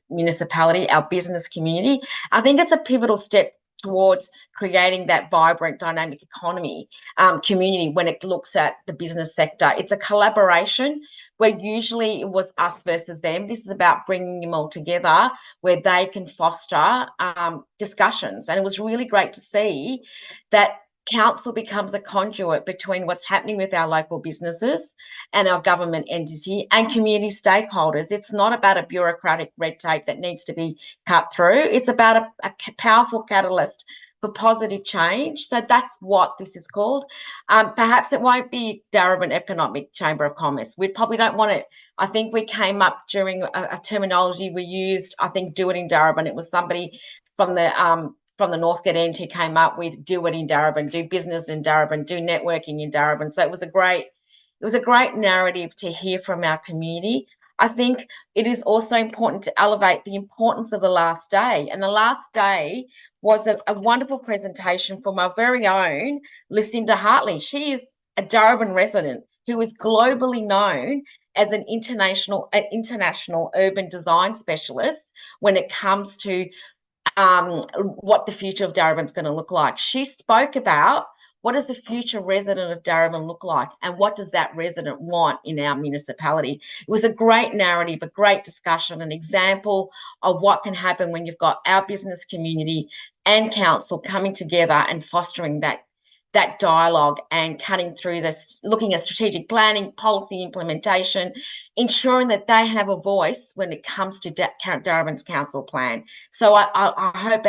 municipality, our business community. I think it's a pivotal step towards creating that vibrant, dynamic economy community when it looks at the business sector. It's a collaboration where usually it was us versus them. This is about bringing them all together where they can foster discussions. And it was really great to see that council becomes a conduit between what's happening with our local businesses and our government entity and community stakeholders. It's not about a bureaucratic red tape that needs to be cut through. It's about a powerful catalyst for positive change. So that's what this is called. Perhaps it won't be Darebin Economic Chamber of Commerce. We probably don't want it. I think we came up during a terminology we used, I think, do it in Darebin. It was somebody from the Northgate end who came up with do it in Darebin, do business in Darebin, do networking in Darebin. So it was a great narrative to hear from our community. I think it is also important to elevate the importance of the last day. And the last day was a wonderful presentation from our very own Lucinda Hartley. She is a Darebin resident who is globally known as an international urban design specialist when it comes to what the future of Darebin is going to look like. She spoke about what does the future resident of Darebin look like and what does that resident want in our municipality. It was a great narrative, a great discussion, an example of what can happen when you've got our business community and council coming together and fostering that that dialogue and cutting through this, looking at strategic planning, policy implementation, ensuring that they have a voice when it comes to Darebin's council plan. So I hope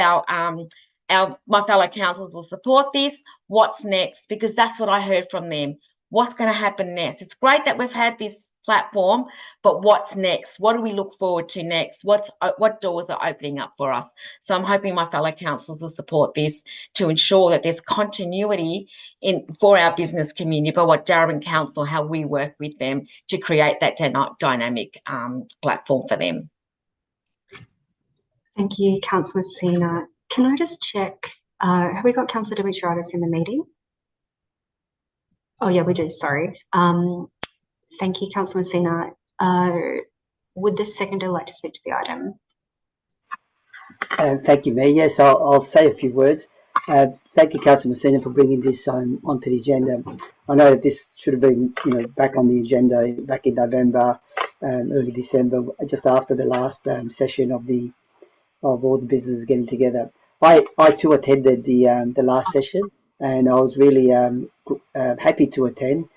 my fellow councillors will support this. What's next? Because that's what I heard from them. What's going to happen next? It's great that we've had this platform, but what's next? What do we look forward to next? What doors are opening up for us? So I'm hoping my fellow councillors will support this to ensure that there's continuity for our business community, but what Darebin Council, how we work with them to create that dynamic platform for them. Thank you, Councillor Messina. Can I just check, have we got Councillor Dimitriadis in the meeting? Oh yeah, we do, sorry. Thank you, Councillor Messina. Would the seconder like to speak to the item? Thank you, Mayor. Yes, I'll say a few words. Thank you, Councillor Messina, for bringing this onto the agenda. I know that this should have been, back on the agenda back in November, early December, just after the last session of all the businesses getting together. I too attended the last session, and I was really happy to attend.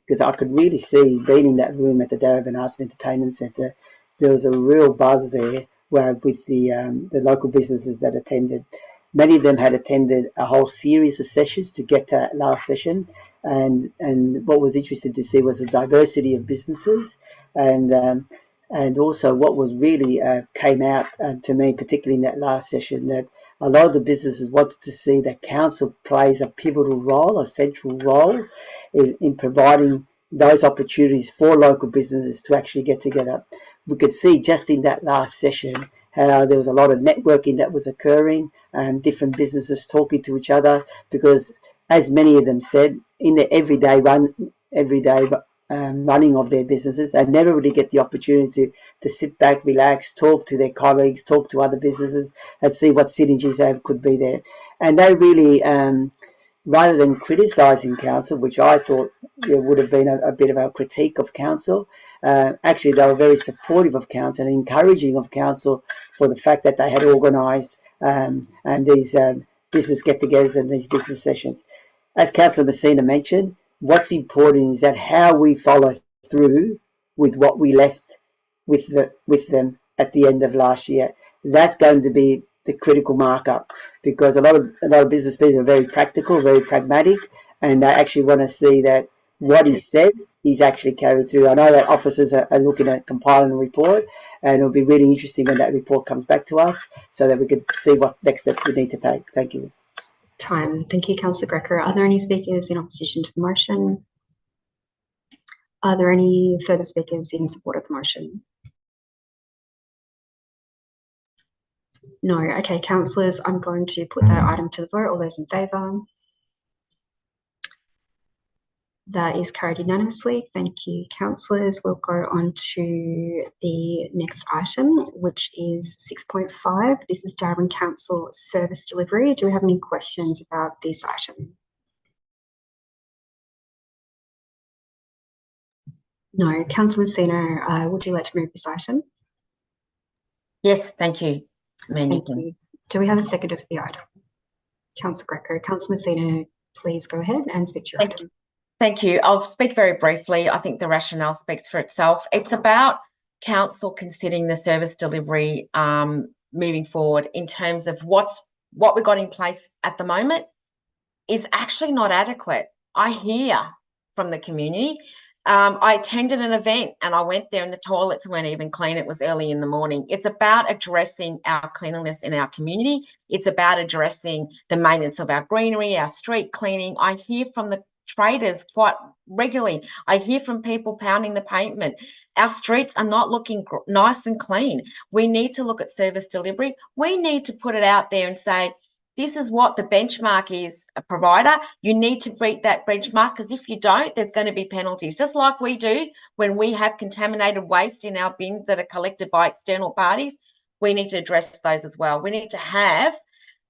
Because I could really see, being in that room at the Darebin Arts and Entertainment Centre, there was a real buzz there with the local businesses that attended. Many of them had attended a whole series of sessions to get to that last session, and what was interesting to see was the diversity of businesses, and also what was really came out to me, particularly in that last session, that a lot of the businesses wanted to see that council plays a pivotal role, a central role in providing those opportunities for local businesses to actually get together. We could see just in that last session how there was a lot of networking that was occurring and different businesses talking to each other, because as many of them said, in the everyday running of their businesses, they never really get the opportunity to sit back, relax, talk to their colleagues, talk to other businesses and see what synergies there could be there. And they really, rather than criticising council, which I thought would have been a bit of a critique of council, actually they were very supportive of council and encouraging of council for the fact that they had organised and these business get-togethers and these business sessions. As Councillor Messina mentioned, what's important is that how we follow through with what we left with them at the end of last year. That's going to be the critical marker, because a lot of business people are very practical, very pragmatic, and they actually want to see that what is said is actually carried through. I know that officers are looking at compiling a report, and it'll be really interesting when that report comes back to us so that we can see what next steps we need to take. Thank you. Thank you, Councillor Greco. Are there any speakers in opposition to the motion? Are there any further speakers in support of the motion? No. Okay, councillors, I'm going to put that item to the vote. All those in favour? That is carried unanimously. Thank you, councillors. We'll go on to the next item, which is 6.5. This is Darebin Council service delivery. Do we have any questions about this item? No. Councillor Messina, would you like to move this item? Yes, thank you. Thank you. Do we have a seconder for the item? Councillor Greco. Councillor Messina, please go ahead and speak to your item. Thank you. I'll speak very briefly. I think the rationale speaks for itself. It's about council considering the service delivery moving forward in terms of what we've got in place at the moment is actually not adequate. I hear from the community. I attended an event and I went there and the toilets weren't even clean. It was early in the morning. It's about addressing our cleanliness in our community. It's about addressing the maintenance of our greenery, our street cleaning. I hear from the traders quite regularly. I hear from people pounding the pavement. Our streets are not looking nice and clean. We need to look at service delivery. We need to put it out there and say, this is what the benchmark is, a provider. You need to beat that benchmark, because if you don't, there's going to be penalties, just like we do when we have contaminated waste in our bins that are collected by external parties. We need to address those as well. We need to have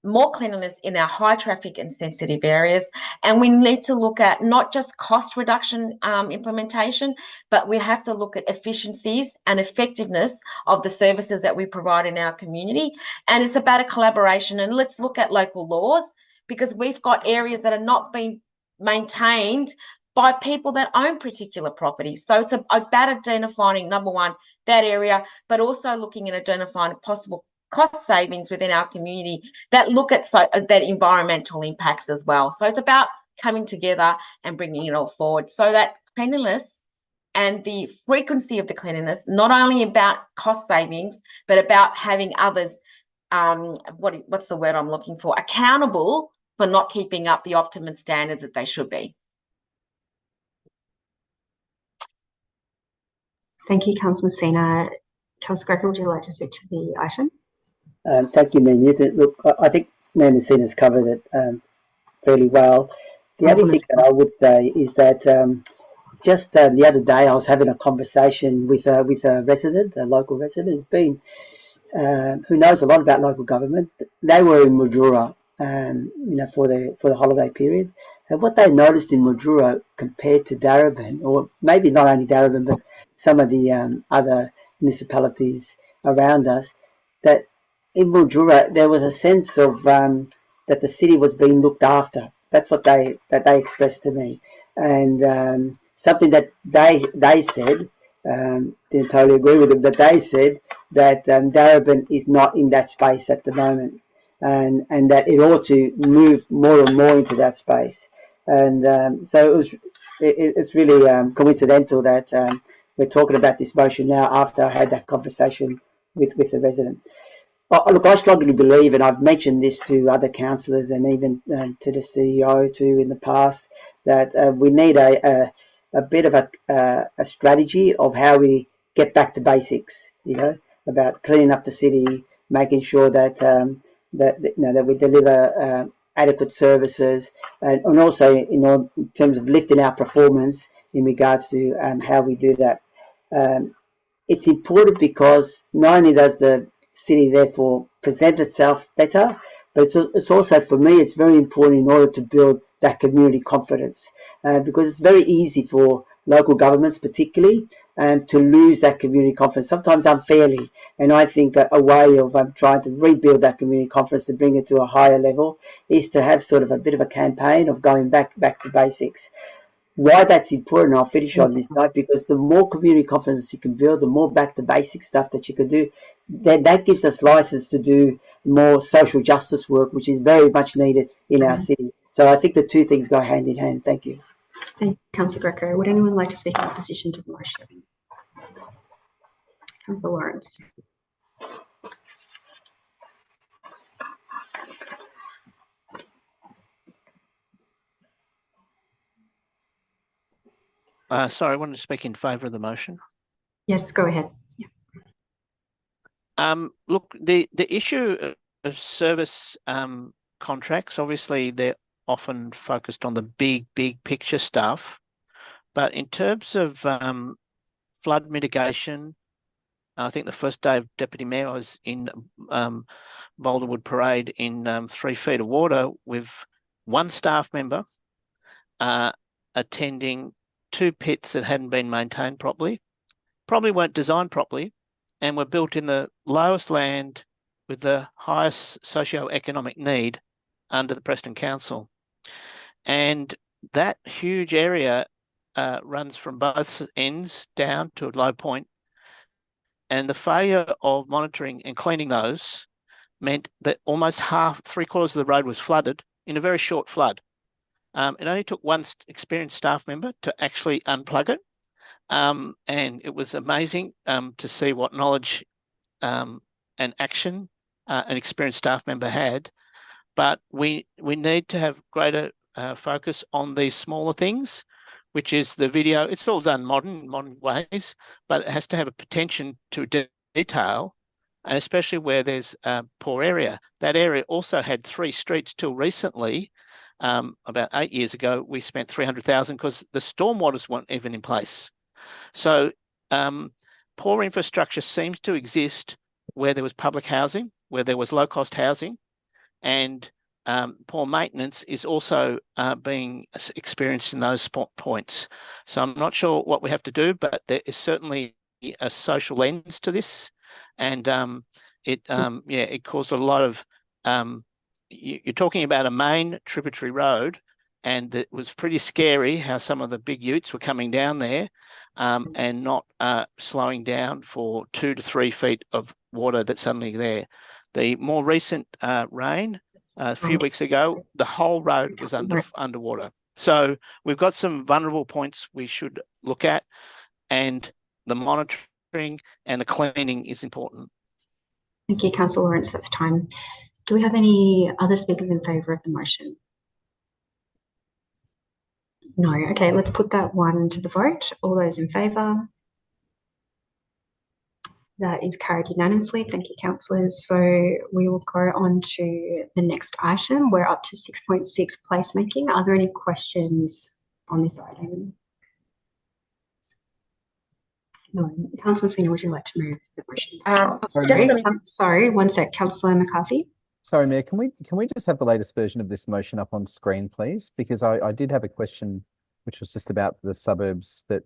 more cleanliness in our high traffic and sensitive areas. And we need to look at not just cost reduction implementation, but we have to look at efficiencies and effectiveness of the services that we provide in our community. And it's about a collaboration. And let's look at local laws, because we've got areas that are not being maintained by people that own particular properties. So it's about identifying, number one, that area, but also looking at identifying possible cost savings within our community that look at that environmental impacts as well. So it's about coming together and bringing it all forward so that cleanliness and the frequency of the cleanliness, not only about cost savings, but about having others, what's the word I'm looking for, accountable for not keeping up the optimum standards that they should be. Thank you, Councillor Messina. Councillor Greco, would you like to speak to the item? Thank you, Mayor Newton. Look, I think Mayor Messina's covered it fairly well. The only thing that I would say is that just the other day I was having a conversation with a resident, a local resident who's been, who knows a lot about local government. They were in Mildura, for the holiday period, and what they noticed in Mildura compared to Darebin, or maybe not only Darebin, but some of the other municipalities around us, that in Mildura there was a sense of that the city was being looked after. That's what they expressed to me, and something that they said, didn't totally agree with them, but they said that Darebin is not in that space at the moment, and that it ought to move more and more into that space. And so it's really coincidental that we're talking about this motion now after I had that conversation with the resident. Look, I strongly believe, and I've mentioned this to other councillors and even to the CEO too in the past, that we need a bit of a strategy of how we get back to basics. About cleaning up the city, making sure that that we deliver adequate services, and also in terms of lifting our performance in regards to how we do that. It's important because not only does the city therefore present itself better, but it's also, for me, it's very important in order to build that community confidence, because it's very easy for local governments particularly to lose that community confidence, sometimes unfairly. And I think a way of trying to rebuild that community confidence to bring it to a higher level is to have sort of a bit of a campaign of going back to basics. Why that's important, I'll finish on this note, because the more community confidence you can build, the more back to basic stuff that you can do, that gives us license to do more social justice work, which is very much needed in our city. So I think the two things go hand in hand. Thank you. Thank you, Councillor Greco. Would anyone like to speak in opposition to the motion? Councillor Lawrence. Sorry, I wanted to speak in favour of the motion. Yes, go ahead. Yeah. Look, the issue of service contracts, obviously they're often focused on the big picture stuff, but in terms of flood mitigation, I think the first day of Deputy Mayor I was in Boulderwood Parade in 3 feet of water with one staff member attending 2 pits that hadn't been maintained properly, probably weren't designed properly, and were built in the lowest land with the highest socio-economic need under the Preston Council. And that huge area runs from both ends down to a low point, and the failure of monitoring and cleaning those meant that almost 3/4 of the road was flooded in a very short flood. It only took one experienced staff member to actually unplug it, and it was amazing to see what knowledge and action an experienced staff member had. But we need to have greater focus on these smaller things, which is the video. It's all done modern ways, but it has to have a attention to detail, and especially where there's a poor area. That area also had 3 streets till recently. About 8 years ago, we spent $300,000 because the stormwaters weren't even in place. So poor infrastructure seems to exist where there was public housing, where there was low-cost housing, and poor maintenance is also being experienced in those points. So I'm not sure what we have to do, but there is certainly a social lens to this, and it caused a lot of you're talking about a main tributary road, and it was pretty scary how some of the big utes were coming down there and not slowing down for 2 to 3 feet of water that's suddenly there. The more recent rain a few weeks ago, the whole road was underwater. So we've got some vulnerable points we should look at, and the monitoring and the cleaning is important. Thank you, Councillor Lawrence. That's time. Do we have any other speakers in favour of the motion? No. Okay, let's put that one to the vote. All those in favour? That is carried unanimously. Thank you, councillors. So we will go on to the next item. We're up to 6.6 placemaking. Are there any questions on this item? No. Councillor Messina, would you like to move the motion? Sorry, one sec. Councillor McCarthy. Sorry, Mayor, can we just have the latest version of this motion up on screen, please? Because I did have a question, which was just about the suburbs that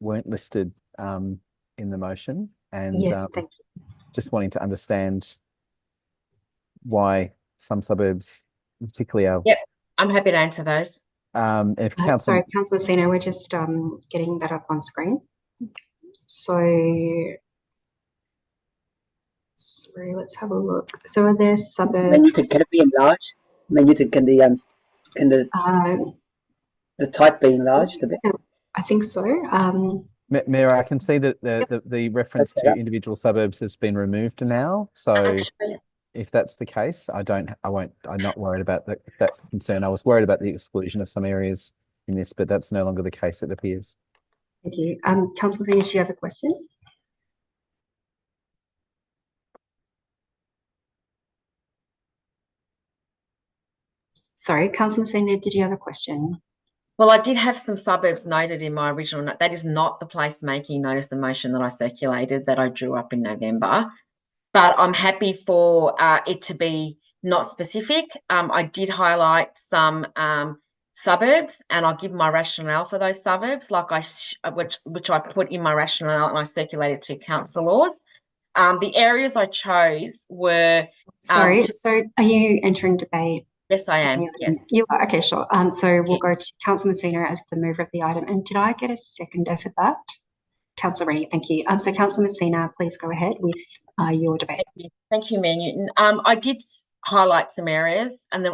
weren't listed in the motion, and yes, thank you. Just wanting to understand why some suburbs, particularly our. Yep, I'm happy to answer those. If sorry, Councillor Messina, we're just getting that up on screen. So. Sorry, let's have a look. So are there suburbs? Can it be enlarged? Can the type be enlarged a bit? I think so. Mayor, I can see that the reference to individual suburbs has been removed now. So if that's the case, I'm not worried about that concern. I was worried about the exclusion of some areas in this, but that's no longer the case, it appears. Thank you. Councillor Messina, do you have a question? Sorry, Councillor Messina, did you have a question? Well, I did have some suburbs noted in my original note. That is not the placemaking notice of motion that I circulated, that I drew up in November. But I'm happy for it to be not specific. I did highlight some suburbs, and I'll give my rationale for those suburbs, like which I put in my rationale and I circulated to councillors. The areas I chose were. Sorry. So, are you entering debate? Yes, I am. Yes. You are? Okay, sure. So we'll go to Councillor Messina as the mover of the item. And did I get a seconder for that? Councillor Rennie, thank you. So Councillor Messina, please go ahead with your debate. Thank you, Mayor Newton. I did highlight some areas and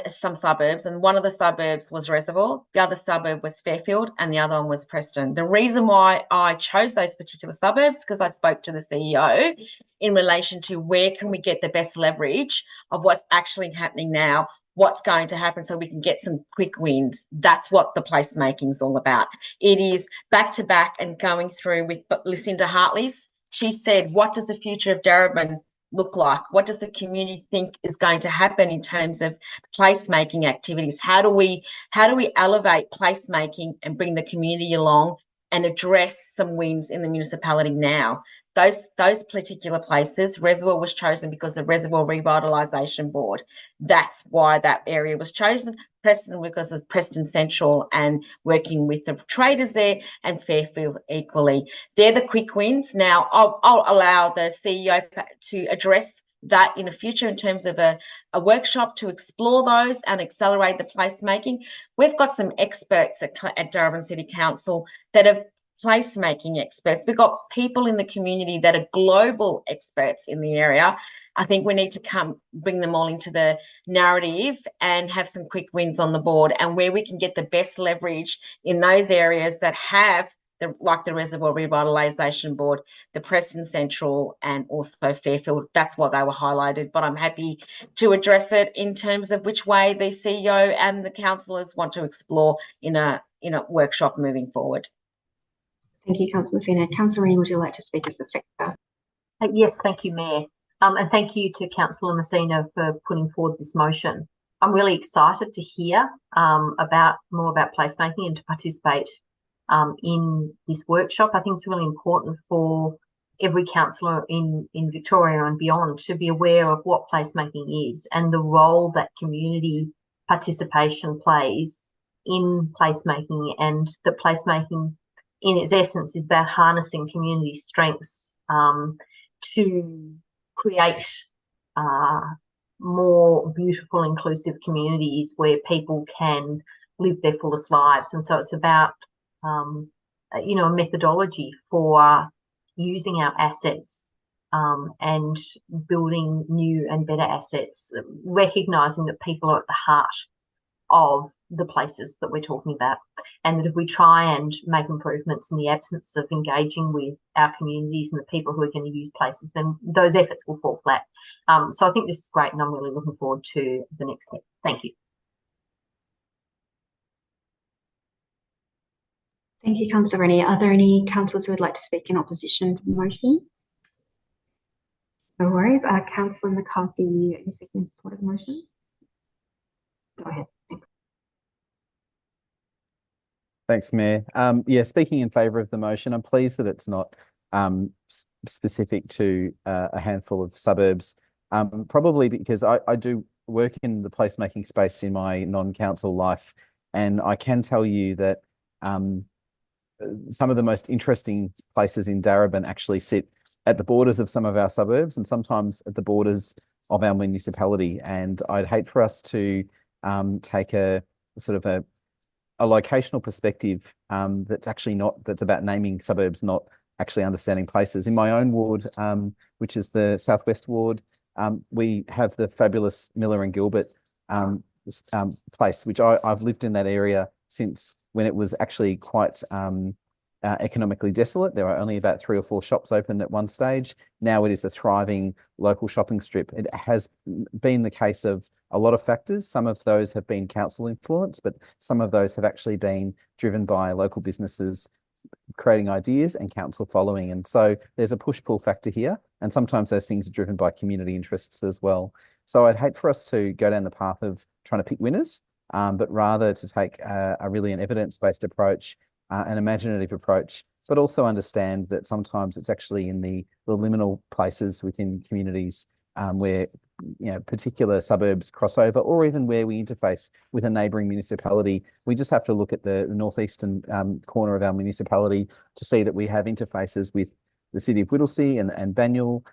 some suburbs, and one of the suburbs was Reservoir, the other suburb was Fairfield, and the other one was Preston. The reason why I chose those particular suburbs, because I spoke to the CEO in relation to where can we get the best leverage of what's actually happening now, what's going to happen, so we can get some quick wins. That's what the placemaking is all about. It is back to back and going through with Lucinda Hartley's. She said, what does the future of Darebin look like? What does the community think is going to happen in terms of placemaking activities? How do we elevate placemaking and bring the community along and address some wins in the municipality now? Those particular places, Reservoir was chosen because the Reservoir Revitalisation Board. That's why that area was chosen. Preston because of Preston Central and working with the traders there, and Fairfield equally. They're the quick wins. Now, I'll allow the CEO to address that in the future in terms of a workshop to explore those and accelerate the placemaking. We've got some experts at Darebin City Council that have placemaking experts. We've got people in the community that are global experts in the area. I think we need to bring them all into the narrative and have some quick wins on the board, and where we can get the best leverage in those areas that have like the Reservoir Revitalisation Board, the Preston Central, and also Fairfield. That's what they were highlighted, but I'm happy to address it in terms of which way the CEO and the councillors want to explore in a workshop moving forward. Thank you, Councillor Messina. Councillor Rennie, would you like to speak as the secretary? Yes, thank you, Mayor. And thank you to Councillor Messina for putting forward this motion. I'm really excited to hear more about placemaking and to participate in this workshop. I think it's really important for every councillor in Victoria and beyond to be aware of what placemaking is and the role that community participation plays in placemaking, and that placemaking in its essence is about harnessing community strengths to create more beautiful, inclusive communities where people can live their fullest lives. And so it's about, you know, a methodology for using our assets and building new and better assets, recognising that people are at the heart of the places that we're talking about, and that if we try and make improvements in the absence of engaging with our communities and the people who are going to use places, then those efforts will fall flat. So I think this is great, and I'm really looking forward to the next step. Thank you. Thank you, Councillor Rennie. Are there any councillors who would like to speak in opposition to the motion? No worries. Councillor McCarthy, are you speaking in support of the motion? Go ahead. Thanks, Mayor. Yeah, speaking in favour of the motion, I'm pleased that it's not specific to a handful of suburbs, probably because I do work in the placemaking space in my non-council life, and I can tell you that some of the most interesting places in Darebin actually sit at the borders of some of our suburbs and sometimes at the borders of our municipality. And I'd hate for us to take a sort of a locational perspective that's actually not, that's about naming suburbs, not actually understanding places. In my own ward, which is the Southwest Ward, we have the fabulous Miller and Gilbert place, which I've lived in that area since when it was actually quite economically desolate. There were only about 3 or 4 shops open at one stage. Now it is a thriving local shopping strip. It has been the case of a lot of factors. Some of those have been council influence, but some of those have actually been driven by local businesses creating ideas and council following. And so there's a push-pull factor here. And sometimes those things are driven by community interests as well. So I'd hate for us to go down the path of trying to pick winners, but rather to take a really an evidence-based approach, an imaginative approach, but also understand that sometimes it's actually in the liminal places within communities where, you know, particular suburbs cross over, or even where we interface with a neighbouring municipality. We just have to look at the northeastern corner of our municipality to see that we have interfaces with the city of Whittlesea and Banyule,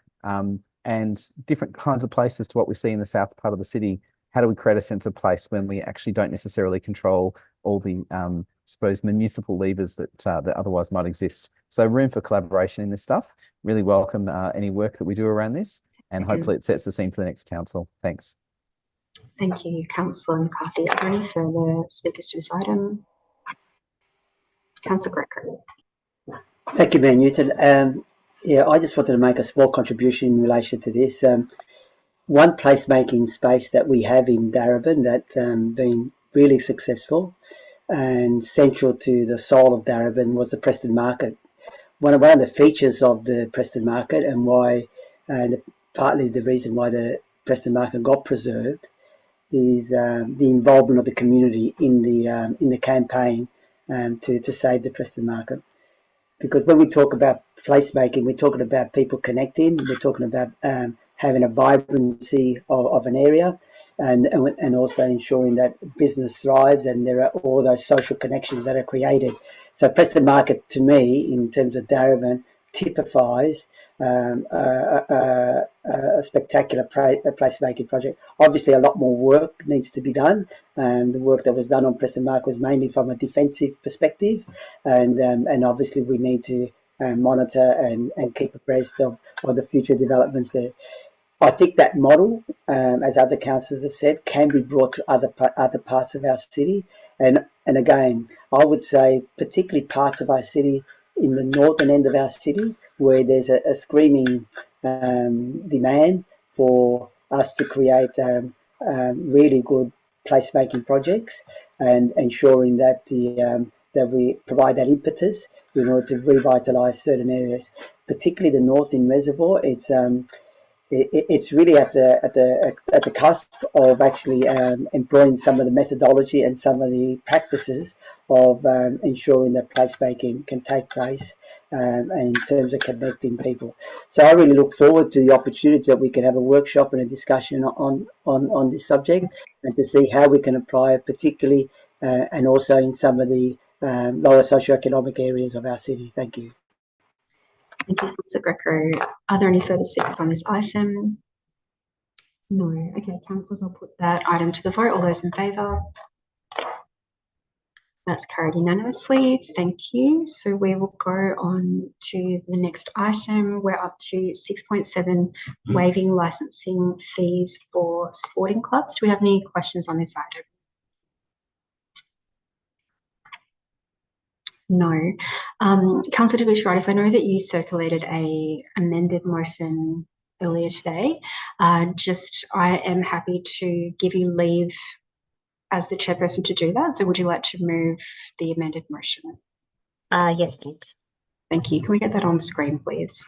and different kinds of places to what we see in the south part of the city. How do we create a sense of place when we actually don't necessarily control all the, I suppose, municipal levers that otherwise might exist? So room for collaboration in this stuff. Really welcome any work that we do around this, and hopefully it sets the scene for the next council. Thanks. Thank you, Councillor McCarthy. Are there any further speakers to this item? Councillor Greco. Thank you, Mayor Newton. Yeah, I just wanted to make a small contribution in relation to this. One placemaking space that we have in Darebin that's been really successful and central to the soul of Darebin was the Preston Market. One of the features of the Preston Market, and why partly the reason why the Preston Market got preserved, is the involvement of the community in the campaign to save the Preston Market. Because when we talk about placemaking, we're talking about people connecting. We're talking about having a vibrancy of an area, and also ensuring that business thrives and there are all those social connections that are created. So Preston Market, to me, in terms of Darebin, typifies a spectacular placemaking project. Obviously, a lot more work needs to be done. The work that was done on Preston Market was mainly from a defensive perspective, and obviously we need to monitor and keep abreast of the future developments there. I think that model, as other councillors have said, can be brought to other parts of our city, and again, I would say particularly parts of our city in the northern end of our city, where there's a screaming demand for us to create really good placemaking projects, and ensuring that that we provide that impetus in order to revitalise certain areas, particularly the north in Reservoir. It's really at the cusp of actually employing some of the methodology and some of the practices of ensuring that placemaking can take place, and in terms of connecting people. So I really look forward to the opportunity that we can have a workshop and a discussion on this subject, and to see how we can apply it, particularly and also in some of the lower socioeconomic areas of our city. Thank you. Thank you, Councillor Greco. Are there any further speakers on this item? No. Okay, councillors, I'll put that item to the vote. All those in favour? That's carried unanimously. Thank you. So we will go on to the next item. We're up to 6.7, waiving licensing fees for sporting clubs. Do we have any questions on this item? No. Councillor Dimitriadis, I know that you circulated a amended motion earlier today. I am happy to give you leave as the chairperson to do that. So would you like to move the amended motion? Yes, please. Thank you. Can we get that on screen, please?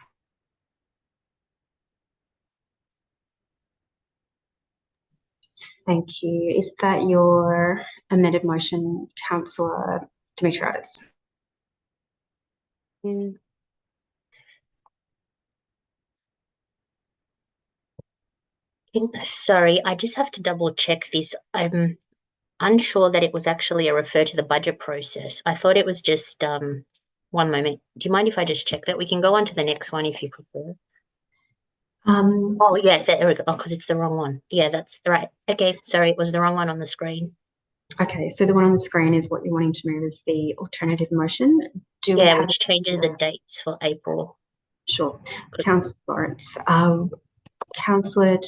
Thank you. Is that your amended motion, Councillor Dimitriadis? Sorry, I just have to double check this. I'm unsure that it was actually a refer to the budget process. I thought it was just one moment. Do you mind if I just check that? We can go on to the next one if you prefer. Oh yeah, there we go. Oh, because it's the wrong one. Yeah, that's right. Okay, sorry, it was the wrong one on the screen. Okay, so the one on the screen is what you're wanting to move as the alternative motion. Which changes the dates for April. Sure. Councillor Lawrence. Councillor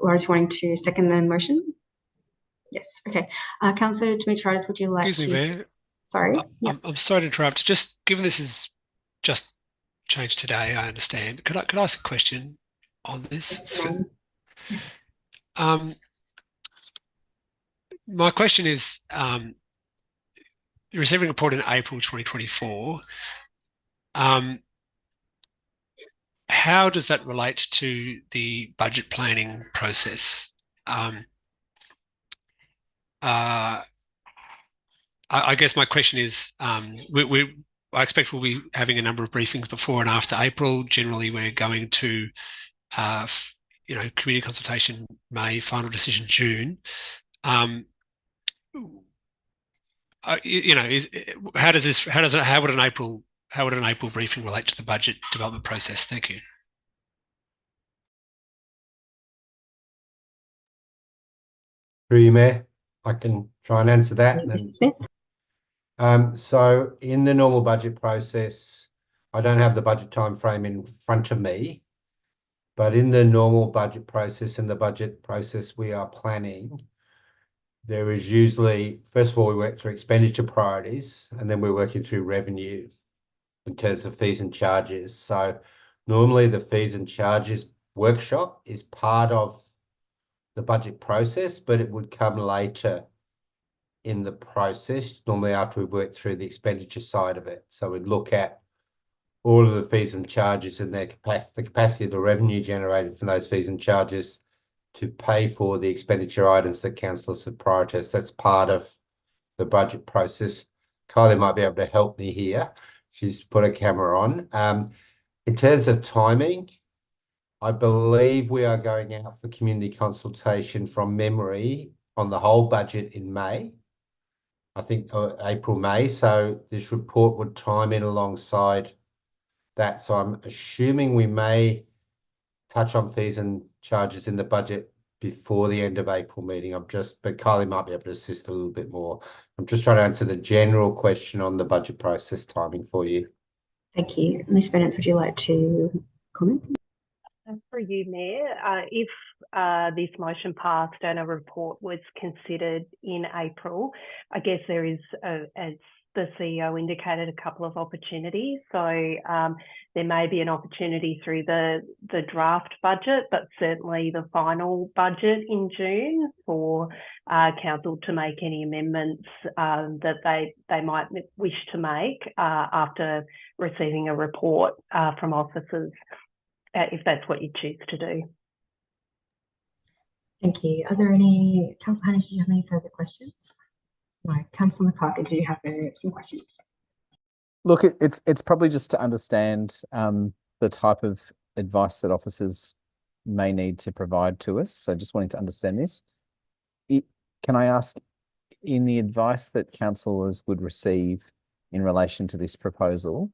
Lawrence wanting to second the motion? Yes. Okay. Councillor Dimitriadis, would you like Excuse me, Mayor. Sorry. I'm sorry to interrupt. Just given this is just changed today, I understand. Could I ask a question on this? Yes, my question is, receiving a report in April 2024. How does that relate to the budget planning process? I guess my question is, I expect we'll be having a number of briefings before and after April. Generally, we're going to, community consultation May, final decision June. How would an April briefing relate to the budget development process? Thank you. Through you, Mayor, I can try and answer that. So in the normal budget process, I don't have the budget time frame in front of me, but in the normal budget process and the budget process we are planning, there is usually, first of all, we work through expenditure priorities, and then we're working through revenue in terms of fees and charges. So normally the fees and charges workshop is part of the budget process, but it would come later in the process, normally after we've worked through the expenditure side of it. So we'd look at all of the fees and charges and the capacity of the revenue generated from those fees and charges to pay for the expenditure items that councillors have prioritised. That's part of the budget process. Kylie might be able to help me here. She's put a camera on. In terms of timing, I believe we are going out for community consultation from memory on the whole budget in May. I think April, May. So this report would time in alongside that. So I'm assuming we may touch on fees and charges in the budget before the end of April meeting. But Kylie might be able to assist a little bit more. I'm just trying to answer the general question on the budget process timing for you. Thank you. Ms. Bennett, would you like to comment? For you, Mayor, if this motion passed and a report was considered in April, I guess there is, as the CEO indicated, a couple of opportunities. So there may be an opportunity through the draft budget, but certainly the final budget in June for council to make any amendments that they might wish to make after receiving a report from officers, if that's what you choose to do. Thank you. Are there any, Councillor Hannon, do you have any further questions? No. Councillor McCarthy, do you have some questions? Look, it's probably just to understand the type of advice that officers may need to provide to us. So just wanting to understand this. Can I ask, in the advice that councillors would receive in relation to this proposal,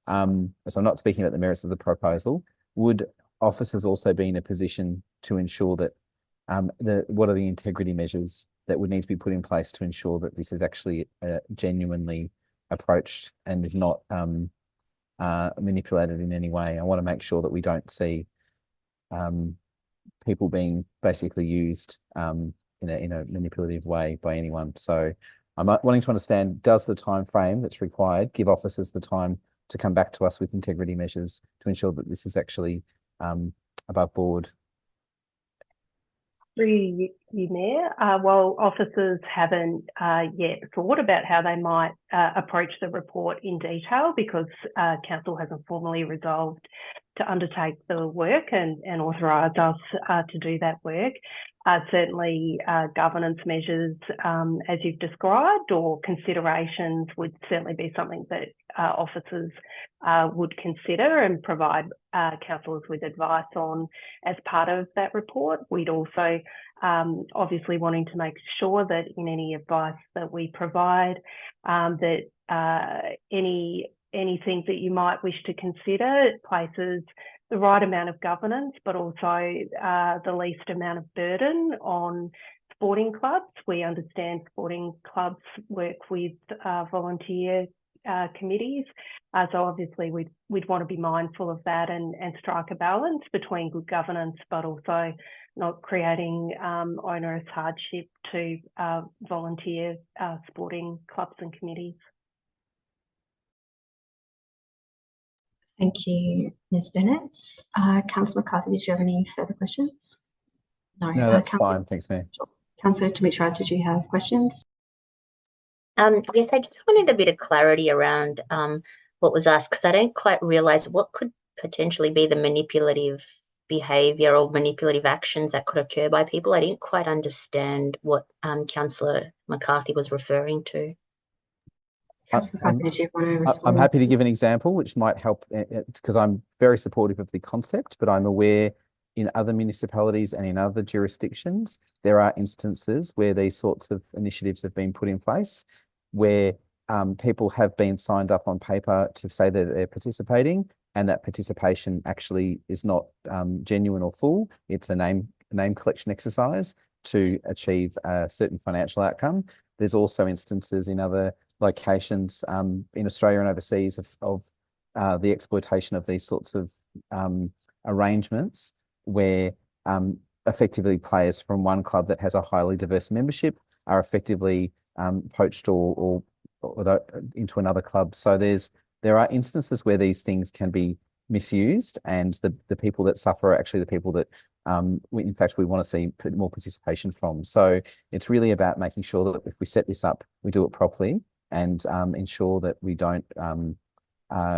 so I'm not speaking about the merits of the proposal, would officers also be in a position to ensure that what are the integrity measures that would need to be put in place to ensure that this is actually genuinely approached and is not manipulated in any way. I want to make sure that we don't see people being basically used in a manipulative way by anyone. So I'm wanting to understand, does the time frame that's required give officers the time to come back to us with integrity measures to ensure that this is actually above board? Through you, Mayor. Well, officers haven't yet thought about how they might approach the report in detail because Council hasn't formally resolved to undertake the work and authorise us to do that work. Certainly governance measures, as you've described, or considerations would certainly be something that officers would consider and provide councillors with advice on as part of that report. We'd also obviously wanting to make sure that in any advice that we provide, that anything that you might wish to consider places the right amount of governance, but also the least amount of burden on sporting clubs. We understand sporting clubs work with volunteer committees. So obviously we'd want to be mindful of that and strike a balance between good governance, but also not creating onerous hardship to volunteer sporting clubs and committees. Thank you, Ms. Bennett. Councillor McCarthy, did you have any further questions? No, that's fine. Thanks, Mayor. Councillor Dimitris, did you have questions? Yes, I just wanted a bit of clarity around what was asked, because I don't quite realise what could potentially be the manipulative behaviour or manipulative actions that could occur by people. I didn't quite understand what Councillor McCarthy was referring to. Did you want to respond? I'm happy to give an example which might help, because I'm very supportive of the concept, but I'm aware in other municipalities and in other jurisdictions, there are instances where these sorts of initiatives have been put in place where people have been signed up on paper to say that they're participating, and that participation actually is not genuine or full. It's a name collection exercise to achieve a certain financial outcome. There's also instances in other locations in Australia and overseas of the exploitation of these sorts of arrangements where effectively players from one club that has a highly diverse membership are effectively poached or into another club. So there are instances where these things can be misused, and the people that suffer are actually the people that in fact we want to see more participation from. So it's really about making sure that if we set this up, we do it properly and ensure that we don't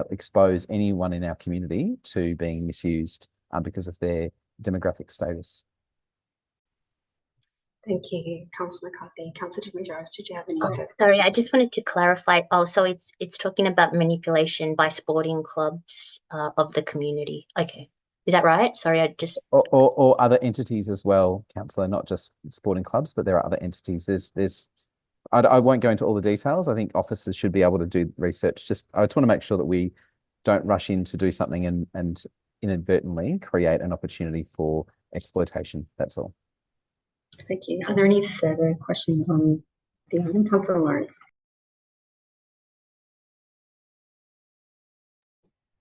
expose anyone in our community to being misused because of their demographic status. Thank you, Councillor McCarthy. Councillor Dimitris, did you have any further Sorry, I just wanted to clarify. Oh, so it's talking about manipulation by sporting clubs of the community. Okay, is that right? Sorry, I just or other entities as well, Councillor, not just sporting clubs, but there are other entities. I won't go into all the details. I think officers should be able to do research. I just want to make sure that we don't rush in to do something and inadvertently create an opportunity for exploitation. That's all. Thank you. Are there any further questions on the item? Councillor Lawrence.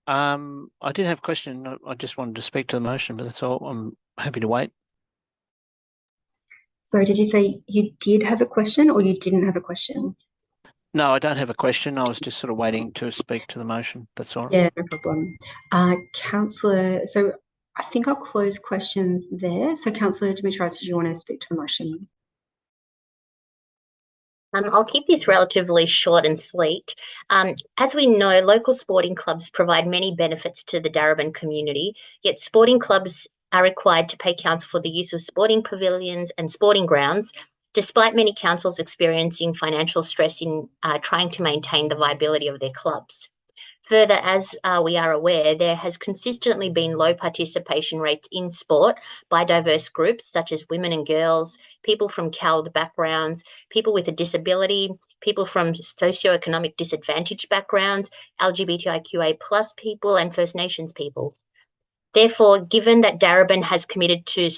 I did have a question. I just wanted to speak to the motion, but that's all. I'm happy to wait. Sorry, did you say you did have a question or you didn't have a question? No, I don't have a question. I was just sort of waiting to speak to the motion. That's all. Yeah, no problem. Councillor, so I think I'll close questions there. So Councillor Dimitris, did you want to speak to the motion? I'll keep this relatively short and sweet. As we know, local sporting clubs provide many benefits to the Darebin community, yet sporting clubs are required to pay council for the use of sporting pavilions and sporting grounds, despite many councils experiencing financial stress in trying to maintain the viability of their clubs. Further, as we are aware, there has consistently been low participation rates in sport by diverse groups such as women and girls, people from CALD backgrounds, people with a disability, people from socioeconomic disadvantaged backgrounds, LGBTIQA+ people, and First Nations peoples. Therefore, given that Darebin has committed to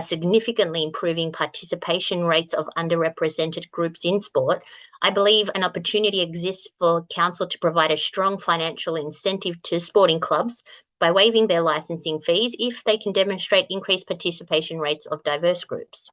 significantly improving participation rates of underrepresented groups in sport, I believe an opportunity exists for council to provide a strong financial incentive to sporting clubs by waiving their licensing fees if they can demonstrate increased participation rates of diverse groups.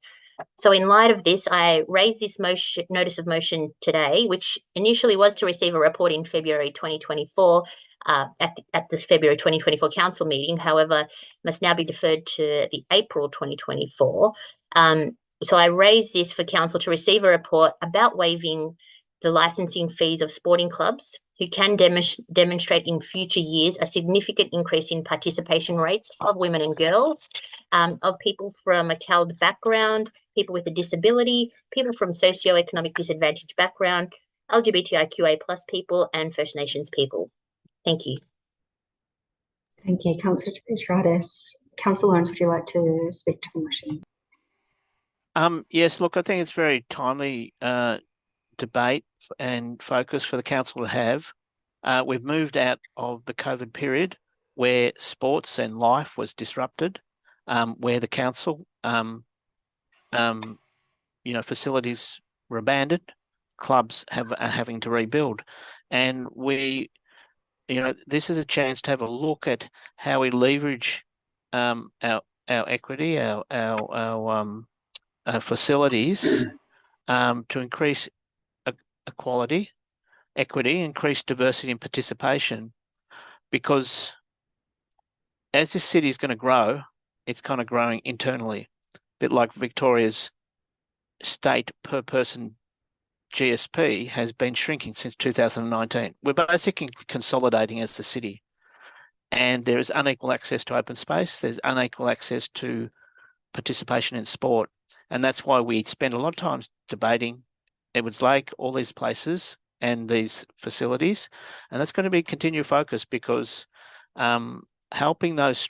So in light of this, I raised this notice of motion today, which initially was to receive a report in February 2024 at the February 2024 council meeting, however, must now be deferred to the April 2024. So I raised this for council to receive a report about waiving the licensing fees of sporting clubs who can demonstrate in future years a significant increase in participation rates of women and girls, of people from a CALD background, people with a disability, people from socioeconomic disadvantaged background, LGBTIQA+ people, and First Nations people. Thank you. Thank you, Councillor Petratis. Councillor Lawrence, would you like to speak to the motion? Yes, look, I think it's very timely debate and focus for the council to have. We've moved out of the COVID period where sports and life was disrupted, where the council, facilities were abandoned, clubs are having to rebuild, and this is a chance to have a look at how we leverage our equity, our facilities to increase equity, increase diversity and participation, because as this city is going to grow, it's kind of growing internally, a bit like Victoria's state per person GSP has been shrinking since 2019. We're basically consolidating as the city, and there is unequal access to open space. There's unequal access to participation in sport, and that's why we spend a lot of time debating Edwards Lake, all these places and these facilities, and that's going to be a continued focus, because helping those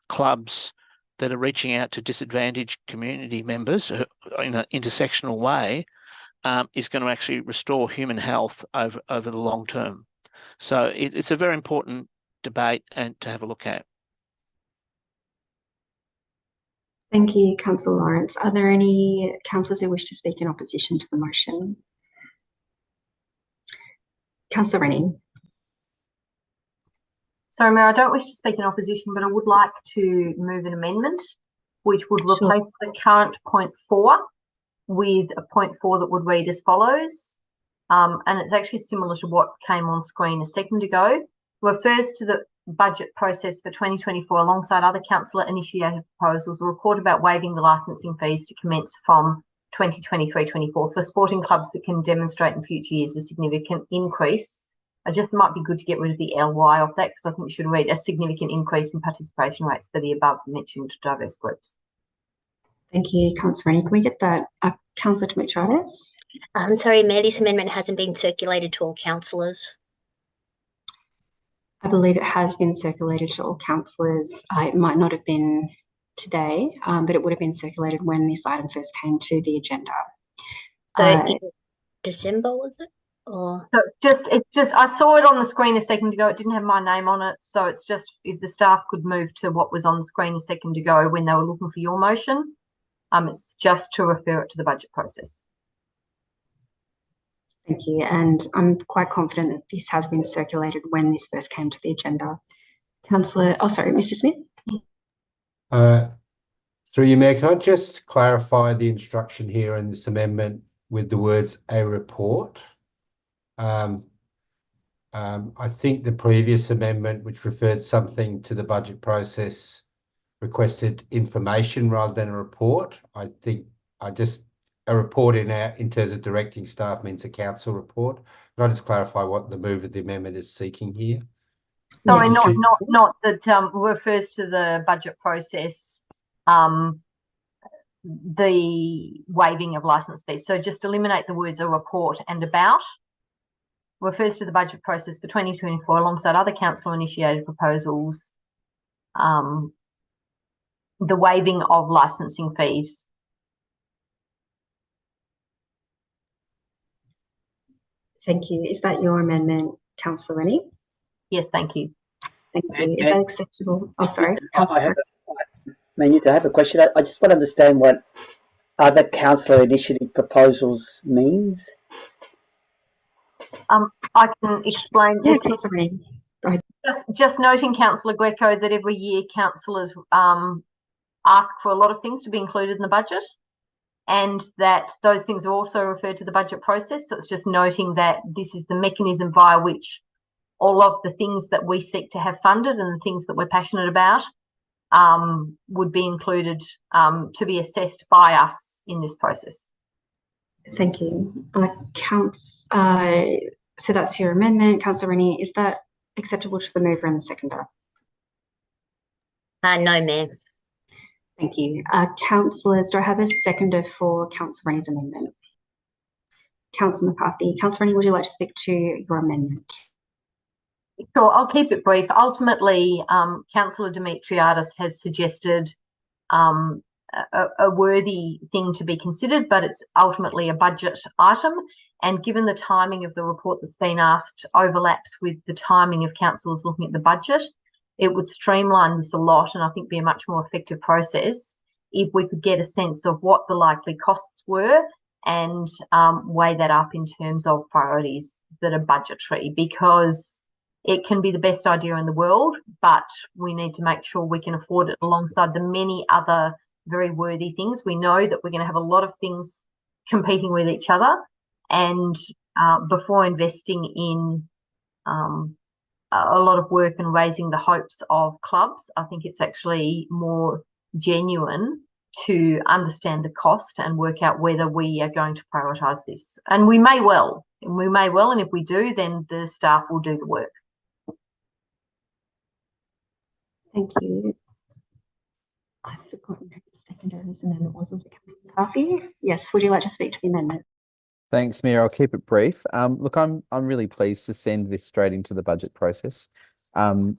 clubs that are reaching out to disadvantaged community members in an intersectional way is going to actually restore human health over the long term. So it's a very important debate and to have a look at. Thank you, Councillor Lawrence. Are there any councillors who wish to speak in opposition to the motion? Councillor Rennie. Sorry, Mayor, I don't wish to speak in opposition, but I would like to move an amendment which would replace the current point 4 with a point 4 that would read as follows. And it's actually similar to what came on screen a second ago. Refers to the budget process for 2024 alongside other councillor-initiated proposals, a report about waiving the licensing fees to commence from 2023-24 for sporting clubs that can demonstrate in future years a significant increase. It just might be good to get rid of the LY off that, because I think it should read a significant increase in participation rates for the above mentioned diverse groups. Thank you, Councillor Rennie. Can we get that Councillor Demetriadis? I'm sorry, Mayor, this amendment hasn't been circulated to all councillors. I believe it has been circulated to all councillors. It might not have been today, but it would have been circulated when this item first came to the agenda. So in December, was it? Or so it's just I saw it on the screen a second ago. It didn't have my name on it, so it's just if the staff could move to what was on the screen a second ago when they were looking for your motion. It's just to refer it to the budget process. Thank you, and I'm quite confident that this has been circulated when this first came to the agenda. Councillor, Mr. Smith. Through you, Mayor, can I just clarify the instruction here in this amendment with the words "a report"? I think the previous amendment, which referred something to the budget process, requested information rather than a report. I think a report in terms of directing staff means a council report. Can I just clarify what the move of the amendment is seeking here? Sorry, yes. not that refers to the budget process, the waiving of licence fees. So just eliminate the words "a report" and "about." Refers to the budget process for 2024 alongside other council-initiated proposals, the waiving of licensing fees. Thank you. Is that your amendment, Councillor Rennie? Yes, thank you. Thank you. Is that acceptable? Oh, sorry, Councillor. Manu, I have a question. I just want to understand what other councillor initiative proposals means. I can explain. Yeah, Councillor Rennie. Go ahead. Just noting, Councillor Greco, that every year councillors ask for a lot of things to be included in the budget, and that those things are also referred to the budget process. So it's just noting that this is the mechanism via which all of the things that we seek to have funded and the things that we're passionate about would be included to be assessed by us in this process. Thank you. So that's your amendment, Councillor Rennie. Is that acceptable to the mover and the seconder? No, Mayor. Thank you. Councillors, do I have a seconder for Councillor Rennie's amendment? Councillor McCarthy. Councillor Rennie, would you like to speak to your amendment? Sure, I'll keep it brief. Ultimately, Councillor Demetriadis has suggested a worthy thing to be considered, but it's ultimately a budget item. And given the timing of the report that's been asked overlaps with the timing of councillors looking at the budget, it would streamline this a lot and I think be a much more effective process if we could get a sense of what the likely costs were and weigh that up in terms of priorities that are budgetary, because it can be the best idea in the world, but we need to make sure we can afford it alongside the many other very worthy things. We know that we're going to have a lot of things competing with each other, and before investing in a lot of work and raising the hopes of clubs, I think it's actually more genuine to understand the cost and work out whether we are going to prioritise this. And we may well, and if we do, then the staff will do the work. Thank you. I've forgotten who the seconder of this amendment was. Was it Councillor McCarthy? Yes, would you like to speak to the amendment? Thanks, Mayor. I'll keep it brief. Look, I'm really pleased to send this straight into the budget process. And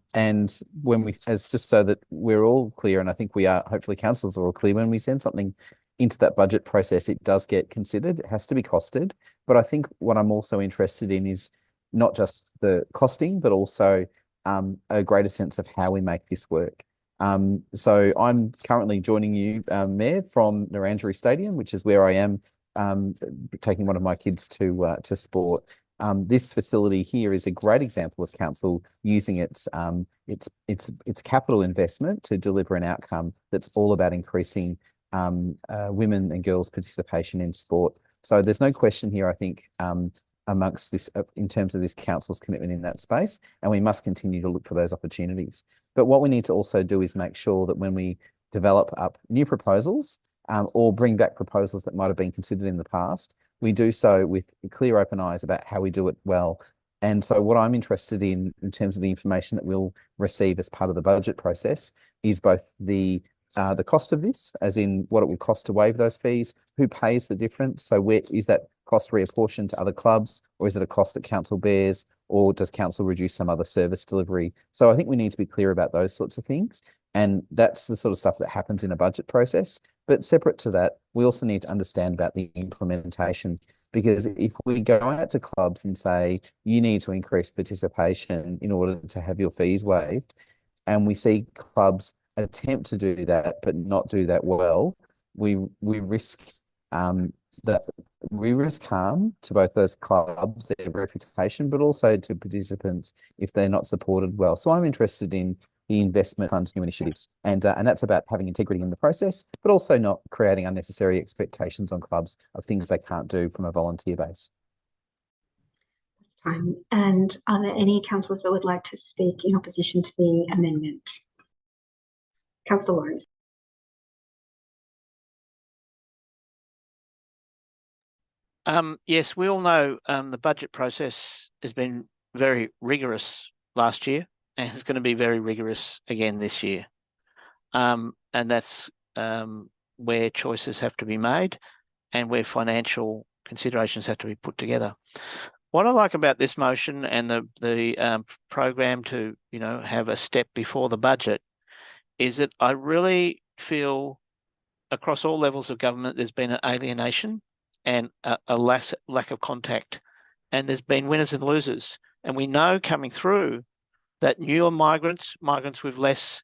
when as just so that we're all clear, and I think we are, hopefully councillors are all clear, when we send something into that budget process, it does get considered. It has to be costed. But I think what I'm also interested in is not just the costing, but also a greater sense of how we make this work. So I'm currently joining you, Mayor, from Naranjara Stadium, which is where I am taking one of my kids to sport. This facility here is a great example of council using its capital investment to deliver an outcome that's all about increasing women and girls' participation in sport. So there's no question here, I think, amongst this in terms of this council's commitment in that space, and we must continue to look for those opportunities. But what we need to also do is make sure that when we develop up new proposals or bring back proposals that might have been considered in the past, we do so with clear open eyes about how we do it well. And so what I'm interested in terms of the information that we'll receive as part of the budget process is both the cost of this, as in what it would cost to waive those fees, who pays the difference, so where is that cost reapportioned to other clubs, or is it a cost that council bears, or does council reduce some other service delivery? So I think we need to be clear about those sorts of things, and that's the sort of stuff that happens in a budget process. But separate to that, we also need to understand about the implementation, because if we go out to clubs and say, you need to increase participation in order to have your fees waived, and we see clubs attempt to do that but not do that well, we risk harm to both those clubs, their reputation, but also to participants if they're not supported well. So I'm interested in the investment fund new initiatives, and that's about having integrity in the process, but also not creating unnecessary expectations on clubs of things they can't do from a volunteer base. And are there any councillors that would like to speak in opposition to the amendment? Councillor Lawrence. Yes, we all know the budget process has been very rigorous last year, and it's going to be very rigorous again this year. And that's where choices have to be made and where financial considerations have to be put together. What I like about this motion and the program to have a step before the budget is that I really feel across all levels of government there's been an alienation and a lack of contact, and there's been winners and losers. And we know coming through that newer migrants with less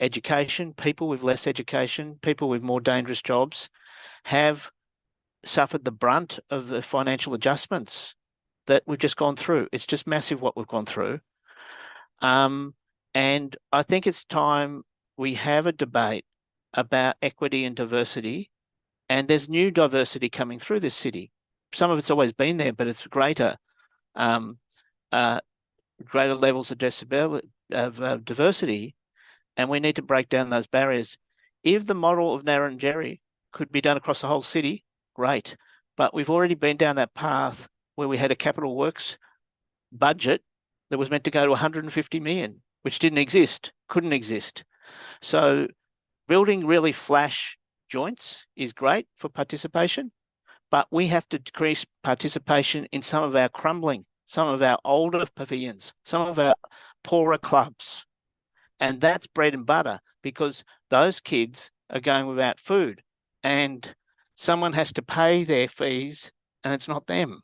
education, people with less education, people with more dangerous jobs have suffered the brunt of the financial adjustments that we've just gone through. It's just massive what we've gone through. And I think it's time we have a debate about equity and diversity. And there's new diversity coming through this city. Some of it's always been there, but it's greater levels of diversity, and we need to break down those barriers. If the model of Narrandjeri could be done across the whole city, great. But we've already been down that path where we had a capital works budget that was meant to go to 150 million, which didn't exist, couldn't exist. So building really flash joints is great for participation, but we have to decrease participation in some of our crumbling, some of our older pavilions, some of our poorer clubs. And that's bread and butter, because those kids are going without food and someone has to pay their fees and it's not them.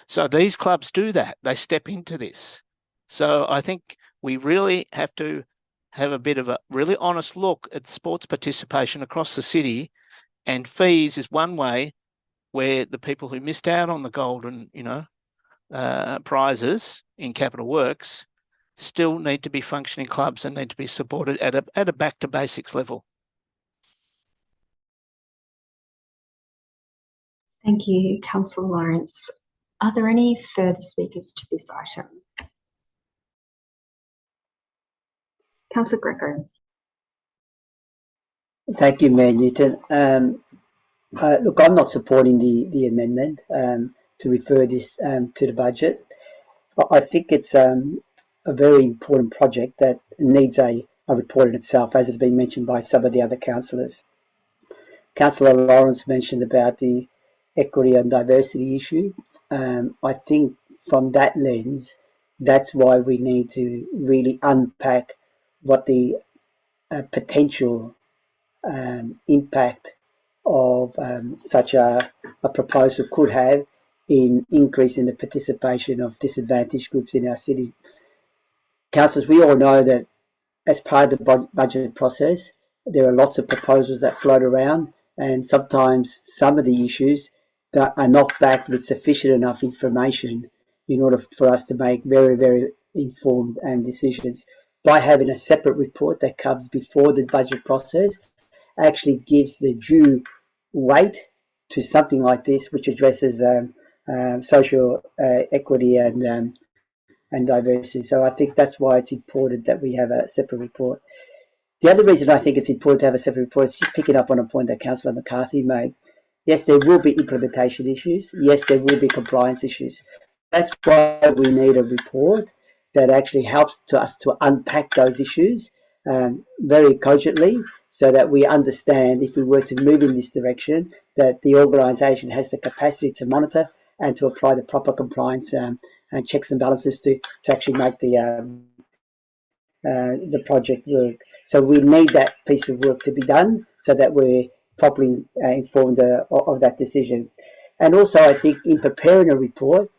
So these clubs do that. They step into this. So I think we really have to have a bit of a really honest look at sports participation across the city, and fees is one way where the people who missed out on the golden, prizes in capital works still need to be functioning clubs and need to be supported at a back to basics level. Thank you, Councillor Lawrence. Are there any further speakers to this item? Councillor Greco. Thank you, Mayor Newton. Look, I'm not supporting the amendment to refer this to the budget. I think it's a very important project that needs a report in itself, as has been mentioned by some of the other councillors. Councillor Lawrence mentioned about the equity and diversity issue. I think from that lens, that's why we need to really unpack what the potential impact of such a proposal could have in increasing the participation of disadvantaged groups in our city. Councillors, we all know that as part of the budget process, there are lots of proposals that float around, and sometimes some of the issues that are not backed with sufficient enough information in order for us to make very, very informed decisions. By having a separate report that comes before the budget process actually gives the due weight to something like this, which addresses social equity and diversity. So I think that's why it's important that we have a separate report. The other reason I think it's important to have a separate report is just picking up on a point that Councillor McCarthy made. Yes, there will be implementation issues. Yes, there will be compliance issues. That's why we need a report that actually helps us to unpack those issues very cogently, so that we understand, if we were to move in this direction, that the organisation has the capacity to monitor and to apply the proper compliance and checks and balances to actually make the project work. So we need that piece of work to be done so that we're properly informed of that decision. And also, I think in preparing a report,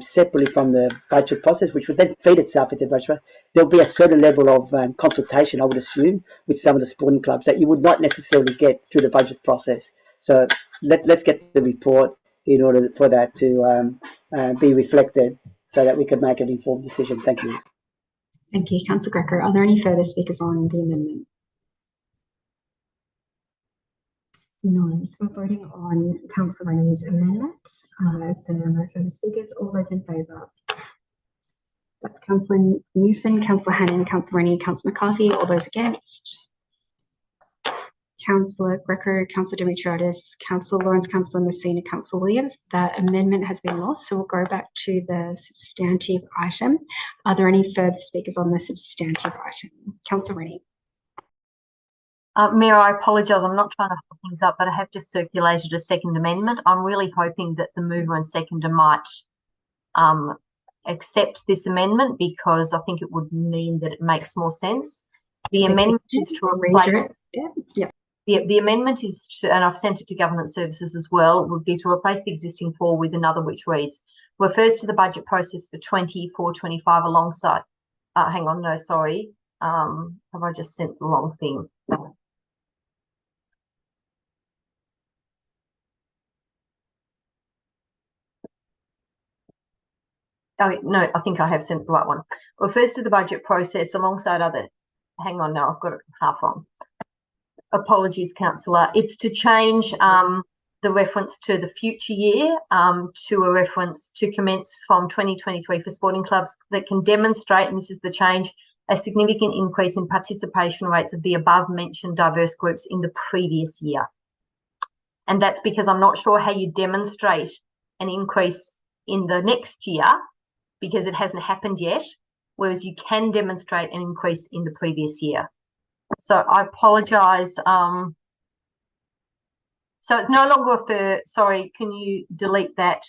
separately from the budget process, which would then feed itself into the budget, there'll be a certain level of consultation, I would assume, with some of the sporting clubs that you would not necessarily get through the budget process. So let's get the report in order for that to be reflected so that we can make an informed decision. Thank you. Thank you, Councillor Greco. Are there any further speakers on the amendment? No. So we're voting on Councillor Rainey's amendment. As there are no further speakers, all those in favour? That's Councillor Newton, Councillor Hannan, Councillor Rainey, Councillor McCarthy. All those against? Councillor Greco, Councillor Dimitriadis, Councillor Lawrence, Councillor Messina, Councillor Williams. That amendment has been lost, so we'll go back to the substantive item. Are there any further speakers on the substantive item? Councillor Rainey. Mayor, I apologise. I'm not trying to hold things up, but I have just circulated a second amendment. I'm really hoping that the mover and seconder might accept this amendment, because I think it would mean that it makes more sense. The amendment is to replace. The amendment is to, and I've sent it to Government Services as well, would be to replace the existing 4 with another which reads, refers to the budget process for 24-25 alongside, Have I just sent the wrong thing? Oh, no, I think I have sent the right one. Refers to the budget process alongside other. Hang on, no, I've got it half on. Apologies, councillor. It's to change the reference to the future year to a reference to commence from 2023 for sporting clubs that can demonstrate, and this is the change, a significant increase in participation rates of the above mentioned diverse groups in the previous year. And that's because I'm not sure how you demonstrate an increase in the next year because it hasn't happened yet, whereas you can demonstrate an increase in the previous year. So I apologise. So it's no longer sorry, can you delete that?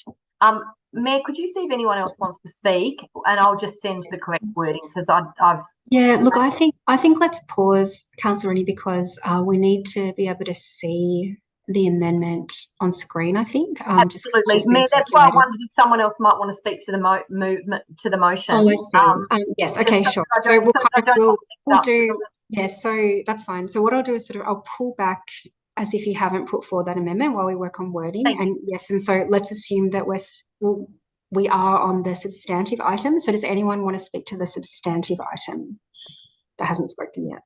Mayor, could you see if anyone else wants to speak? And I'll just send the correct wording because I've. Yeah, look, I think let's pause, Councillor Rennie, because we need to be able to see the amendment on screen, I think. Absolutely. Mayor, that's why I wondered if someone else might want to speak to the movement to the motion. Oh, I see. Yes, okay, sure. So we'll do, yes, so that's fine. So what I'll do is I'll pull back as if you haven't put forward that amendment while we work on wording. And yes, and so let's assume that we are on the substantive item. So does anyone want to speak to the substantive item that hasn't spoken yet?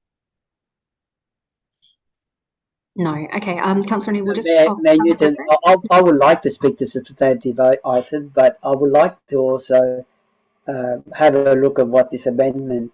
No. Okay. Councillor Rennie, we'll just. Mayor Newton, I would like to speak to substantive item, but I would like to also have a look at what this amendment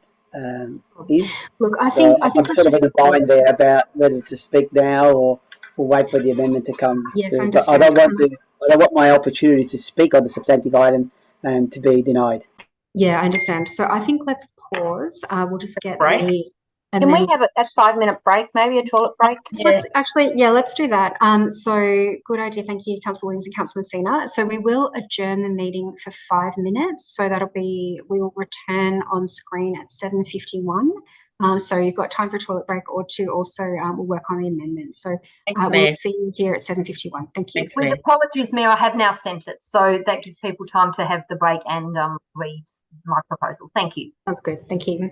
is. Look, I think I'm sort of in a bind there about whether to speak now or wait for the amendment to come. Yes, I but understand. I don't want my opportunity to speak on the substantive item to be denied. Yeah, I understand. So I think let's pause. We'll just get the. Can we have a 5-minute break, maybe a toilet break? Let's let's do that. So good idea. Thank you, Councillor Williams and Councillor Messina. So we will adjourn the meeting for 5 minutes. So we will return on screen at 7:51. So you've got time for a toilet break or two. Also, we'll work on the amendment. So we'll see you here at 7:51. Thank you. With apologies, Mayor, I have now sent it. So that gives people time to have the break and read my proposal. Thank you. Sounds good. Thank you.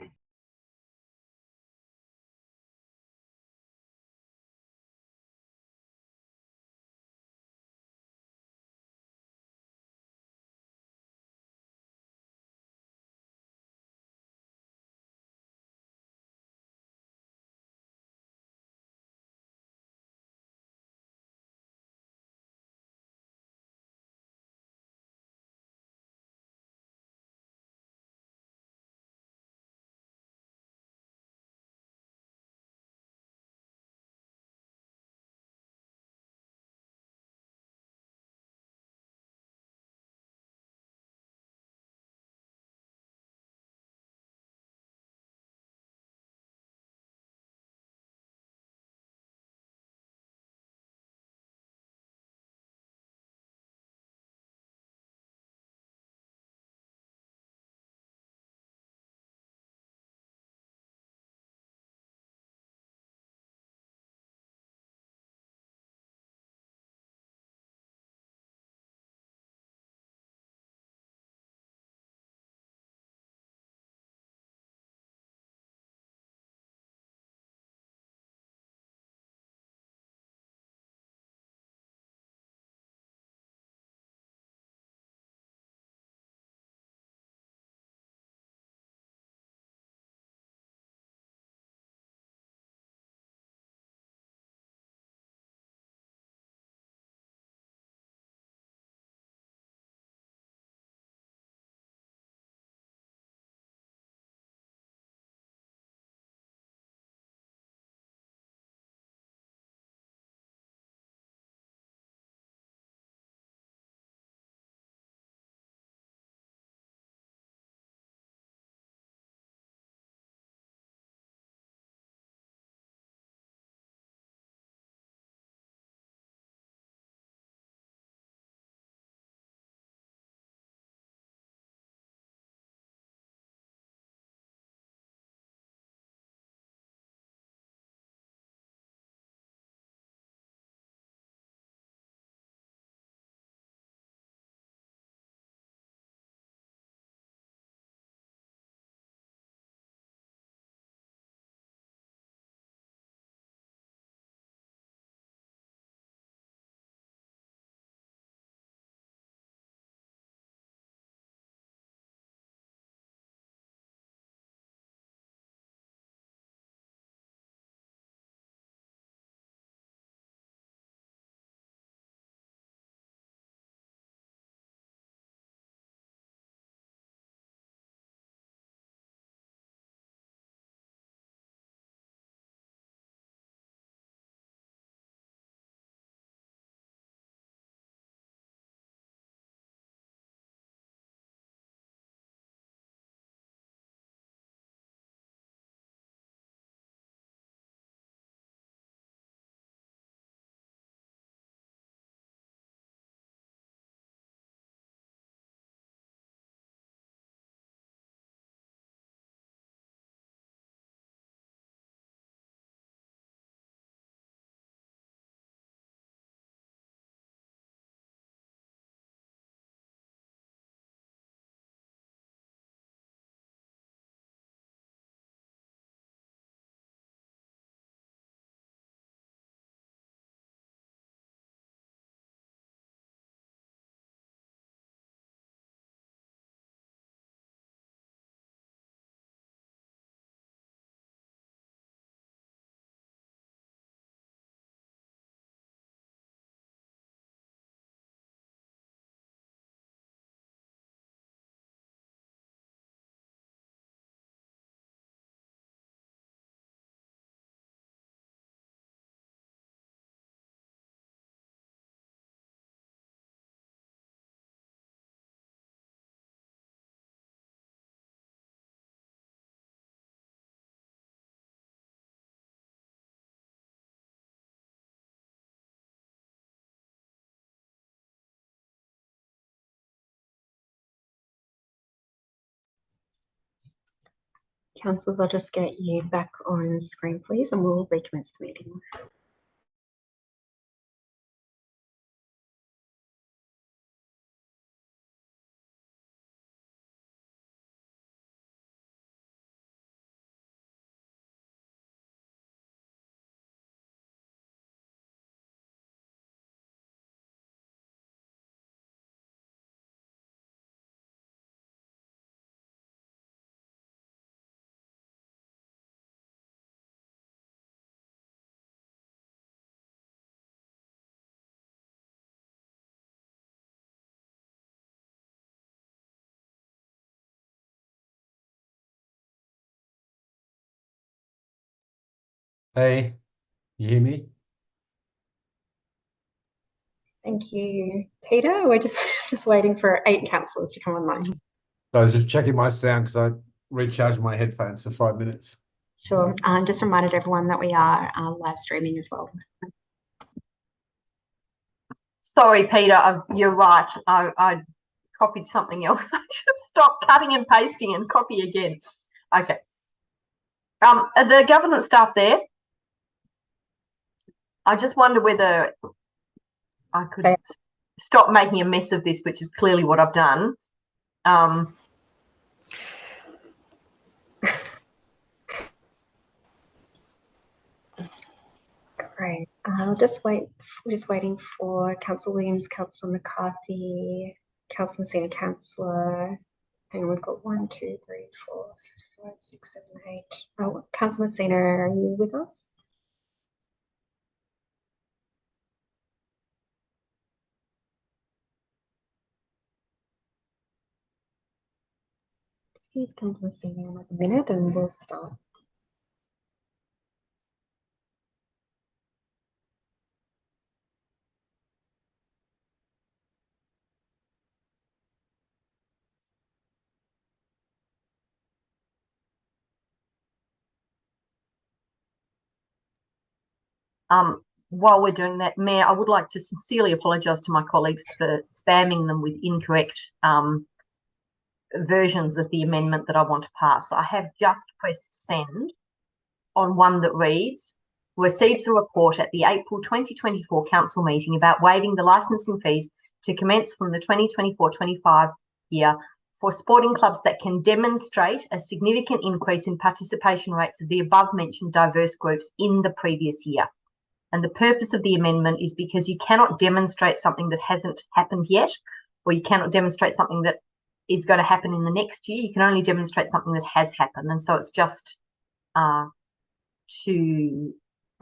Councillors, I'll just get you back on screen, please, and we'll recommence the meeting. Hey, you hear me? Thank you, Peter. We're just waiting for 8 councillors to come online. I was just checking my sound because I recharged my headphones for 5 minutes. Sure. Just reminded everyone that we are live streaming as well. Sorry, Peter, you're right. I copied something else. I should have stopped cutting and pasting and copy again. Okay. Are the governance staff there? I just wonder whether I could stop making a mess of this, which is clearly what I've done. Great. I'll just wait. We're just waiting for Councillor Williams, Councillor McCarthy, Councillor Messina, Councillor. Hang on, we've got 1, 2, 3, 4, 5, 6, 7, 8. Oh, Councillor Messina, are you with us? Please Councillor Messina in like a minute and we'll start. While we're doing that, Mayor, I would like to sincerely apologise to my colleagues for spamming them with incorrect versions of the amendment that I want to pass. I have just pressed send on one that reads, receives a report at the April 2024 council meeting about waiving the licensing fees to commence from the 2024-25 year for sporting clubs that can demonstrate a significant increase in participation rates of the above mentioned diverse groups in the previous year. And the purpose of the amendment is because you cannot demonstrate something that hasn't happened yet, or you cannot demonstrate something that is going to happen in the next year. You can only demonstrate something that has happened. And so it's just to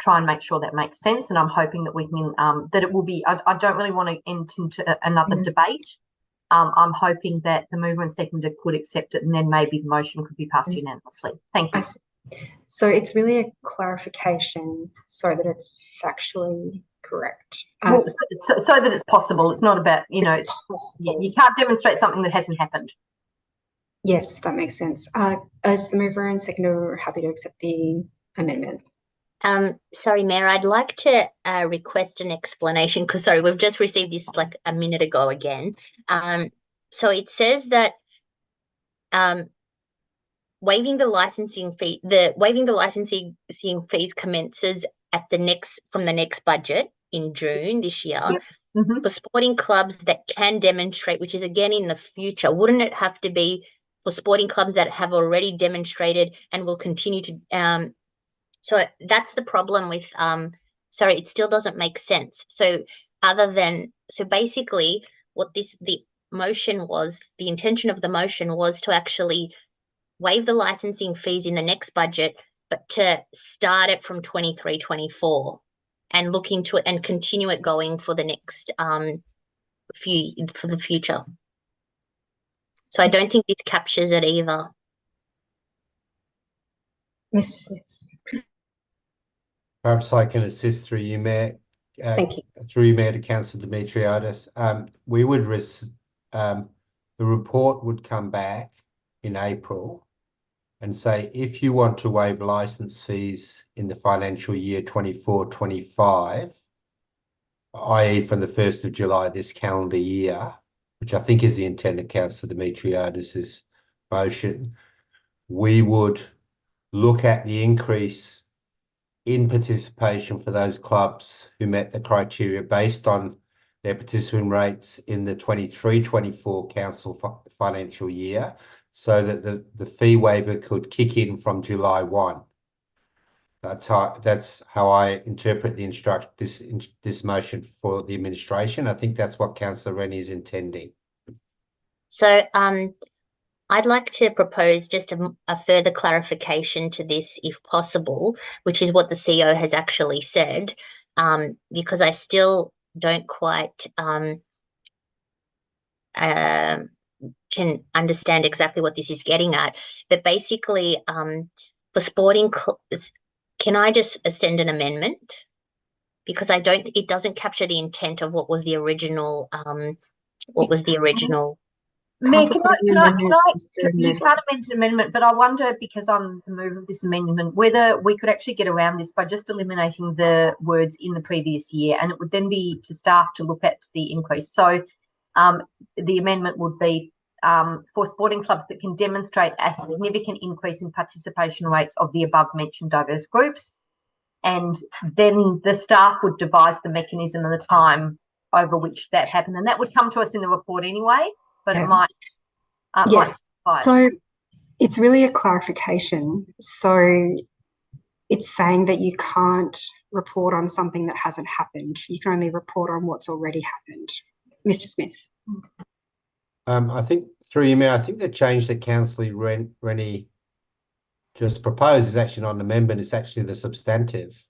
try and make sure that makes sense. And I'm hoping that we can, that it will be, I don't really want to enter into another debate. I'm hoping that the mover and seconder could accept it and then maybe the motion could be passed unanimously. Thank you. So it's really a clarification so that it's factually correct. Well, so that it's possible. It's not about, you know, you can't demonstrate something that hasn't happened. Yes, that makes sense. As the mover and seconder, we're happy to accept the amendment. Sorry, Mayor, I'd like to request an explanation because, sorry, we've just received this like a minute ago again. So it says that waiving the licensing fees commences at from the next budget in June this year. Yep. Mm-hmm. For sporting clubs that can demonstrate, which is again in the future. Wouldn't it have to be for sporting clubs that have already demonstrated and will continue to so that's the problem with sorry, it still doesn't make sense. So basically what the motion was, the intention of the motion was to actually waive the licensing fees in the next budget, but to start it from 23-24 and look into it and continue it going for the next for the future. So I don't think this captures it either. Mr. Smith. Perhaps I can assist through you, Mayor. Thank you. Through you, Mayor, to Councillor Dimitriadis. We would the report would come back in April and say, if you want to waive license fees in the financial year 24-25, i.e. from the 1st of July this calendar year, which I think is the intent of Councillor Dimitriadis's motion, we would look at the increase in participation for those clubs who met the criteria based on their participant rates in the 23-24 council financial year, so that the fee waiver could kick in from July 1. That's how I interpret this motion for the administration. I think that's what Councillor Rennie is intending. So I'd like to propose just a further clarification to this, if possible, which is what the CEO has actually said, because I still don't quite can understand exactly what this is getting at. But basically, for sporting clubs, can I just send an amendment? Because it doesn't capture the intent of what was the original, Mayor, you can't amend an amendment, but I wonder, because on the move of this amendment, whether we could actually get around this by just eliminating the words "in the previous year," and it would then be to staff to look at the increase. So the amendment would be for sporting clubs that can demonstrate a significant increase in participation rates of the above mentioned diverse groups, and then the staff would devise the mechanism and the time over which that happened, and that would come to us in the report anyway. But it might. Yes. So it's really a clarification. So it's saying that you can't report on something that hasn't happened. You can only report on what's already happened. Mr. Smith. I think through you, Mayor, I think the change that Councillor Rennie just proposed is actually not an amendment. It's actually the substantive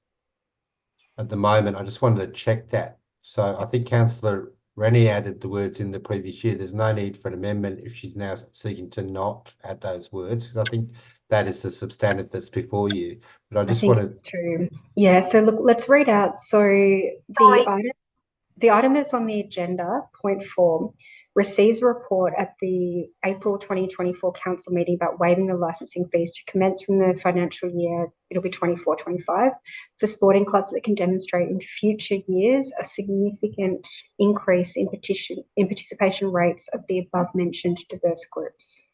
at the moment. I just wanted to check that. So I think Councillor Rennie added the words "in the previous year." There's no need for an amendment if she's now seeking to not add those words, because I think that is the substantive that's before you. But I just wanted. That's true. Yeah. So look, let's read out. So the item that's on the agenda, point 4, receives a report at the April 2024 council meeting about waiving the licensing fees to commence from the financial year, it'll be 24-25, for sporting clubs that can demonstrate in future years a significant increase in participation rates of the above mentioned diverse groups.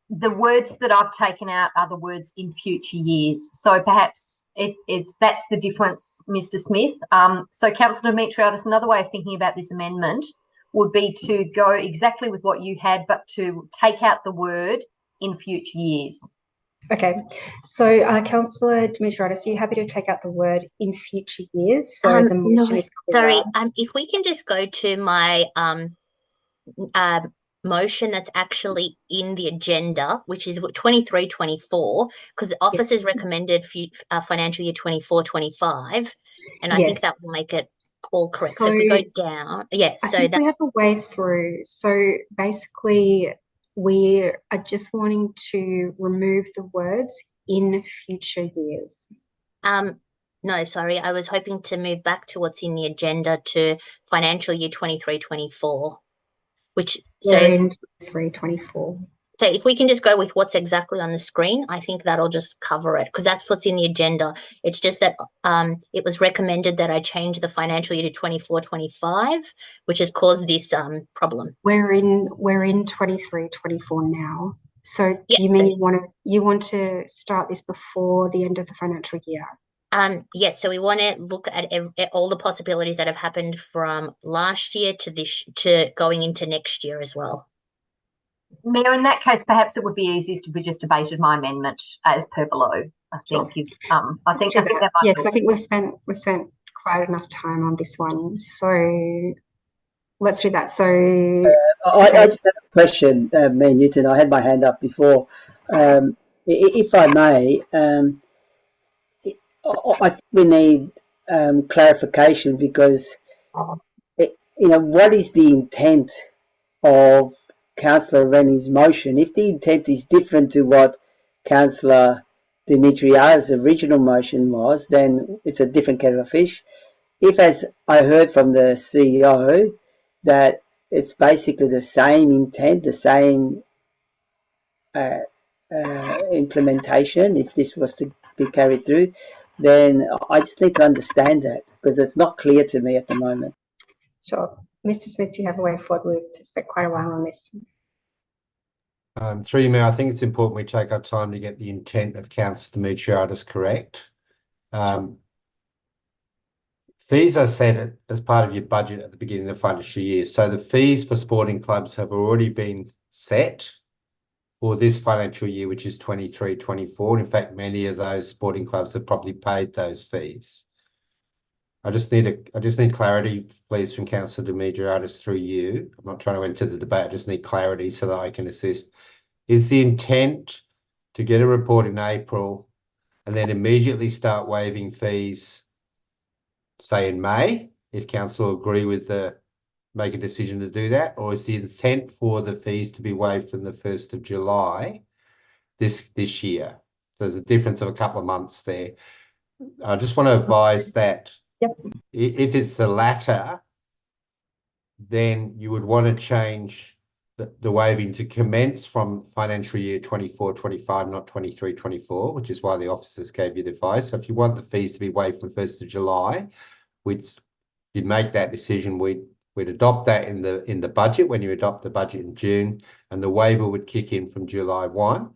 The words that I've taken out are the words "in future years." So perhaps that's the difference, Mr. Smith. So Councillor Demetriadis, another way of thinking about this amendment would be to go exactly with what you had, but to take out the word "in future years." Okay. So Councillor Demetriadis, are you happy to take out the word "in future years"? So the motion is clear. Sorry, if we can just go to my motion that's actually in the agenda, which is 23-24, because the office has recommended financial year 24-25, and I think that will make it all correct. So if we go down, I think we have a way through. So basically, we are just wanting to remove the words "in future years." No, sorry, I was hoping to move back to what's in the agenda to financial year 23-24. We're in 23-24. So if we can just go with what's exactly on the screen, I think that'll just cover it, because that's what's in the agenda. It's just that it was recommended that I change the financial year to 24-25, which has caused this problem. We're in 23-24 now. So do you mean you want to start this before the end of the financial year? Yes, so we want to look at all the possibilities that have happened from last year to going into next year as well. Mayor, in that case, perhaps it would be easiest if we just debated my amendment as per below. I think I think that might because I think we've spent quite enough time on this one. So let's do that. So I just have a question, Mayor Newton. I had my hand up before. If I may, I think we need clarification, because what is the intent of Councillor Rennie's motion? If the intent is different to what Councillor Demetriadis' original motion was, then it's a different kettle of fish. If, as I heard from the CEO, that it's basically the same intent, the same implementation, if this was to be carried through, then I just need to understand that, because it's not clear to me at the moment. Sure. Mr. Smith, do you have a way forward? We've spent quite a while on this. Through you, Mayor, I think it's important we take our time to get the intent of Councillor Dimitriadis correct. Fees are set as part of your budget at the beginning of the financial year. So the fees for sporting clubs have already been set for this financial year, which is 23-24. In fact, many of those sporting clubs have probably paid those fees. I just need clarity, please, from Councillor Dimitriadis through you. I'm not trying to enter the debate. I just need clarity so that I can assist. Is the intent to get a report in April and then immediately start waiving fees, say in May, if council agree with make a decision to do that, or is the intent for the fees to be waived from the 1st of July this year? There's a difference of a couple of months there. I just want to advise that if it's the latter, then you would want to change the waiving to commence from financial year 24-25, not 23-24, which is why the officers gave you the advice. So if you want the fees to be waived from 1st of July, you'd make that decision. We'd adopt that in the budget when you adopt the budget in June, and the waiver would kick in from July 1.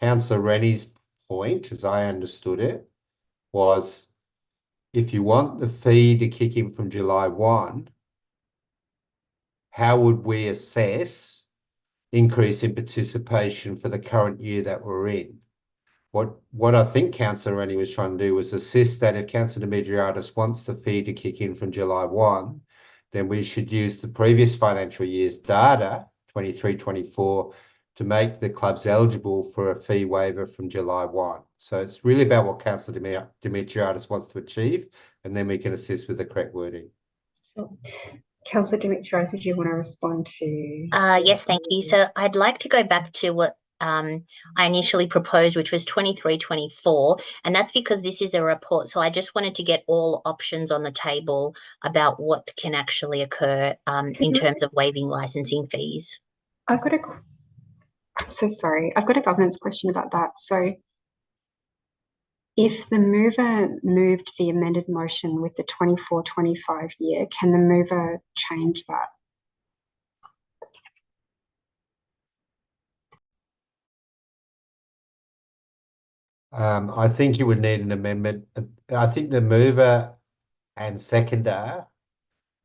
Councillor Rennie's point, as I understood it, was if you want the fee to kick in from July 1, how would we assess increase in participation for the current year that we're in? What I think Councillor Rennie was trying to do was assist that if Councillor Dimitriadis wants the fee to kick in from July 1, then we should use the previous financial year's data, 23-24, to make the clubs eligible for a fee waiver from July 1. So it's really about what Councillor Dimitriadis wants to achieve, and then we can assist with the correct wording. Sure. Councillor Dimitriadis, did you want to respond to? Yes, thank you. So I'd like to go back to what I initially proposed, which was 23-24, and that's because this is a report. So I just wanted to get all options on the table about what can actually occur in terms of waiving licensing fees. I've got a governance question about that. So if the mover moved the amended motion with the 24-25 year, can the mover change that? I think you would need an amendment. I think the mover and seconder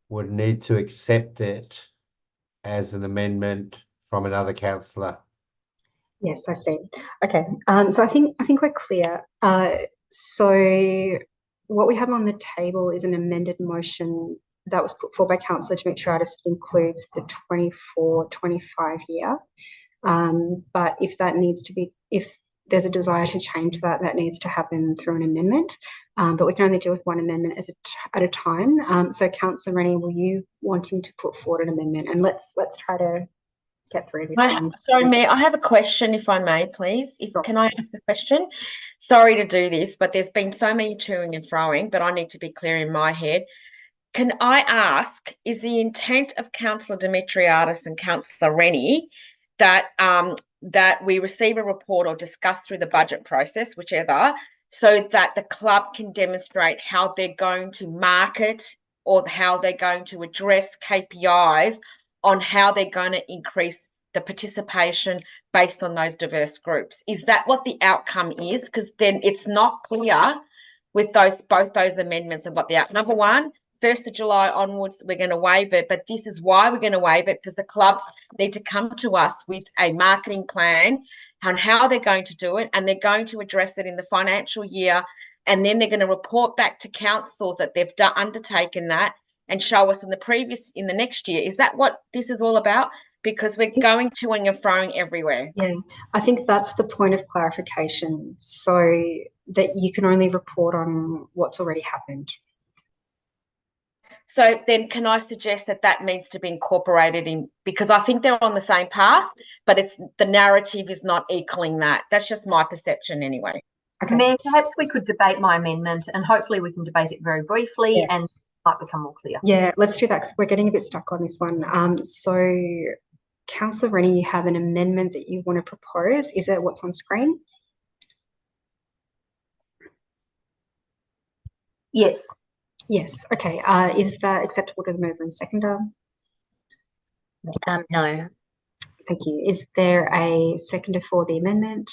would need to accept it as an amendment from another councillor. Yes, I see. Okay, so I think we're clear. So what we have on the table is an amended motion that was put forward by Councillor Dimitriadis that includes the 24-25 year. But if there's a desire to change that, that needs to happen through an amendment. But we can only deal with one amendment at a time. So Councillor Rennie, were you wanting to put forward an amendment? And let's try to get through this. Sorry, Mayor, I have a question, if I may, please. Can I ask a question? Sorry to do this, but there's been so many toing and froing, but I need to be clear in my head. Can I ask, is the intent of Councillor Dimitriadis and Councillor Rennie that we receive a report or discuss through the budget process, whichever, so that the club can demonstrate how they're going to market or how they're going to address KPIs on how they're going to increase the participation based on those diverse groups? Is that what the outcome is? Because then it's not clear with both those amendments of what the outcome. Number one, 1st of July onwards, we're going to waive it, but this is why we're going to waive it, because the clubs need to come to us with a marketing plan on how they're going to do it, and they're going to address it in the financial year, and then they're going to report back to council that they've undertaken that and show us in the next year. Is that what this is all about? Because we're going toing and froing everywhere. Yeah, I think that's the point of clarification, so that you can only report on what's already happened. So then can I suggest that needs to be incorporated in, because I think they're on the same path, but the narrative is not equaling that. That's just my perception anyway. Okay. Mayor, perhaps we could debate my amendment, and hopefully we can debate it very briefly. Yes. And might become more clear. Yeah, let's do that, because we're getting a bit stuck on this one. So Councillor Rennie, you have an amendment that you want to propose. Is it what's on screen? Yes. Yes. Okay. Is that acceptable to the mover and seconder? No. Thank you. Is there a seconder for the amendment?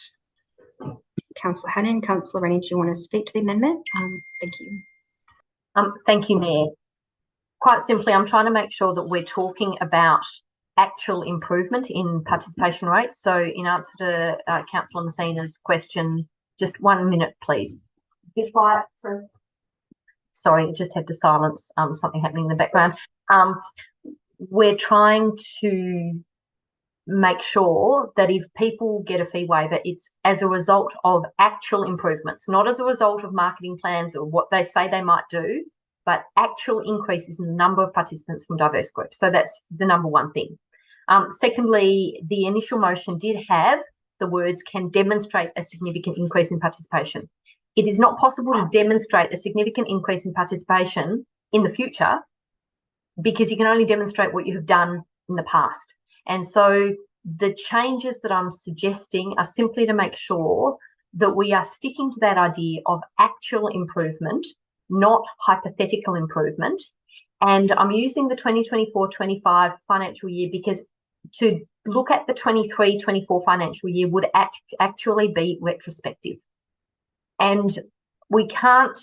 Councillor Hannan, Councillor Rennie, do you want to speak to the amendment? Thank you. Thank you, Mayor. Quite simply, I'm trying to make sure that we're talking about actual improvement in participation rates. So in answer to Councillor Messina's question, just 1 minute, please. Be quiet. Sorry, I just had to silence something happening in the background. We're trying to make sure that if people get a fee waiver, it's as a result of actual improvements, not as a result of marketing plans or what they say they might do, but actual increases in the number of participants from diverse groups. So that's the number one thing. Secondly, the initial motion did have the words "can demonstrate a significant increase in participation." It is not possible to demonstrate a significant increase in participation in the future because you can only demonstrate what you have done in the past. And so the changes that I'm suggesting are simply to make sure that we are sticking to that idea of actual improvement, not hypothetical improvement. And I'm using the 2024-25 financial year because to look at the 23-24 financial year would actually be retrospective. And we can't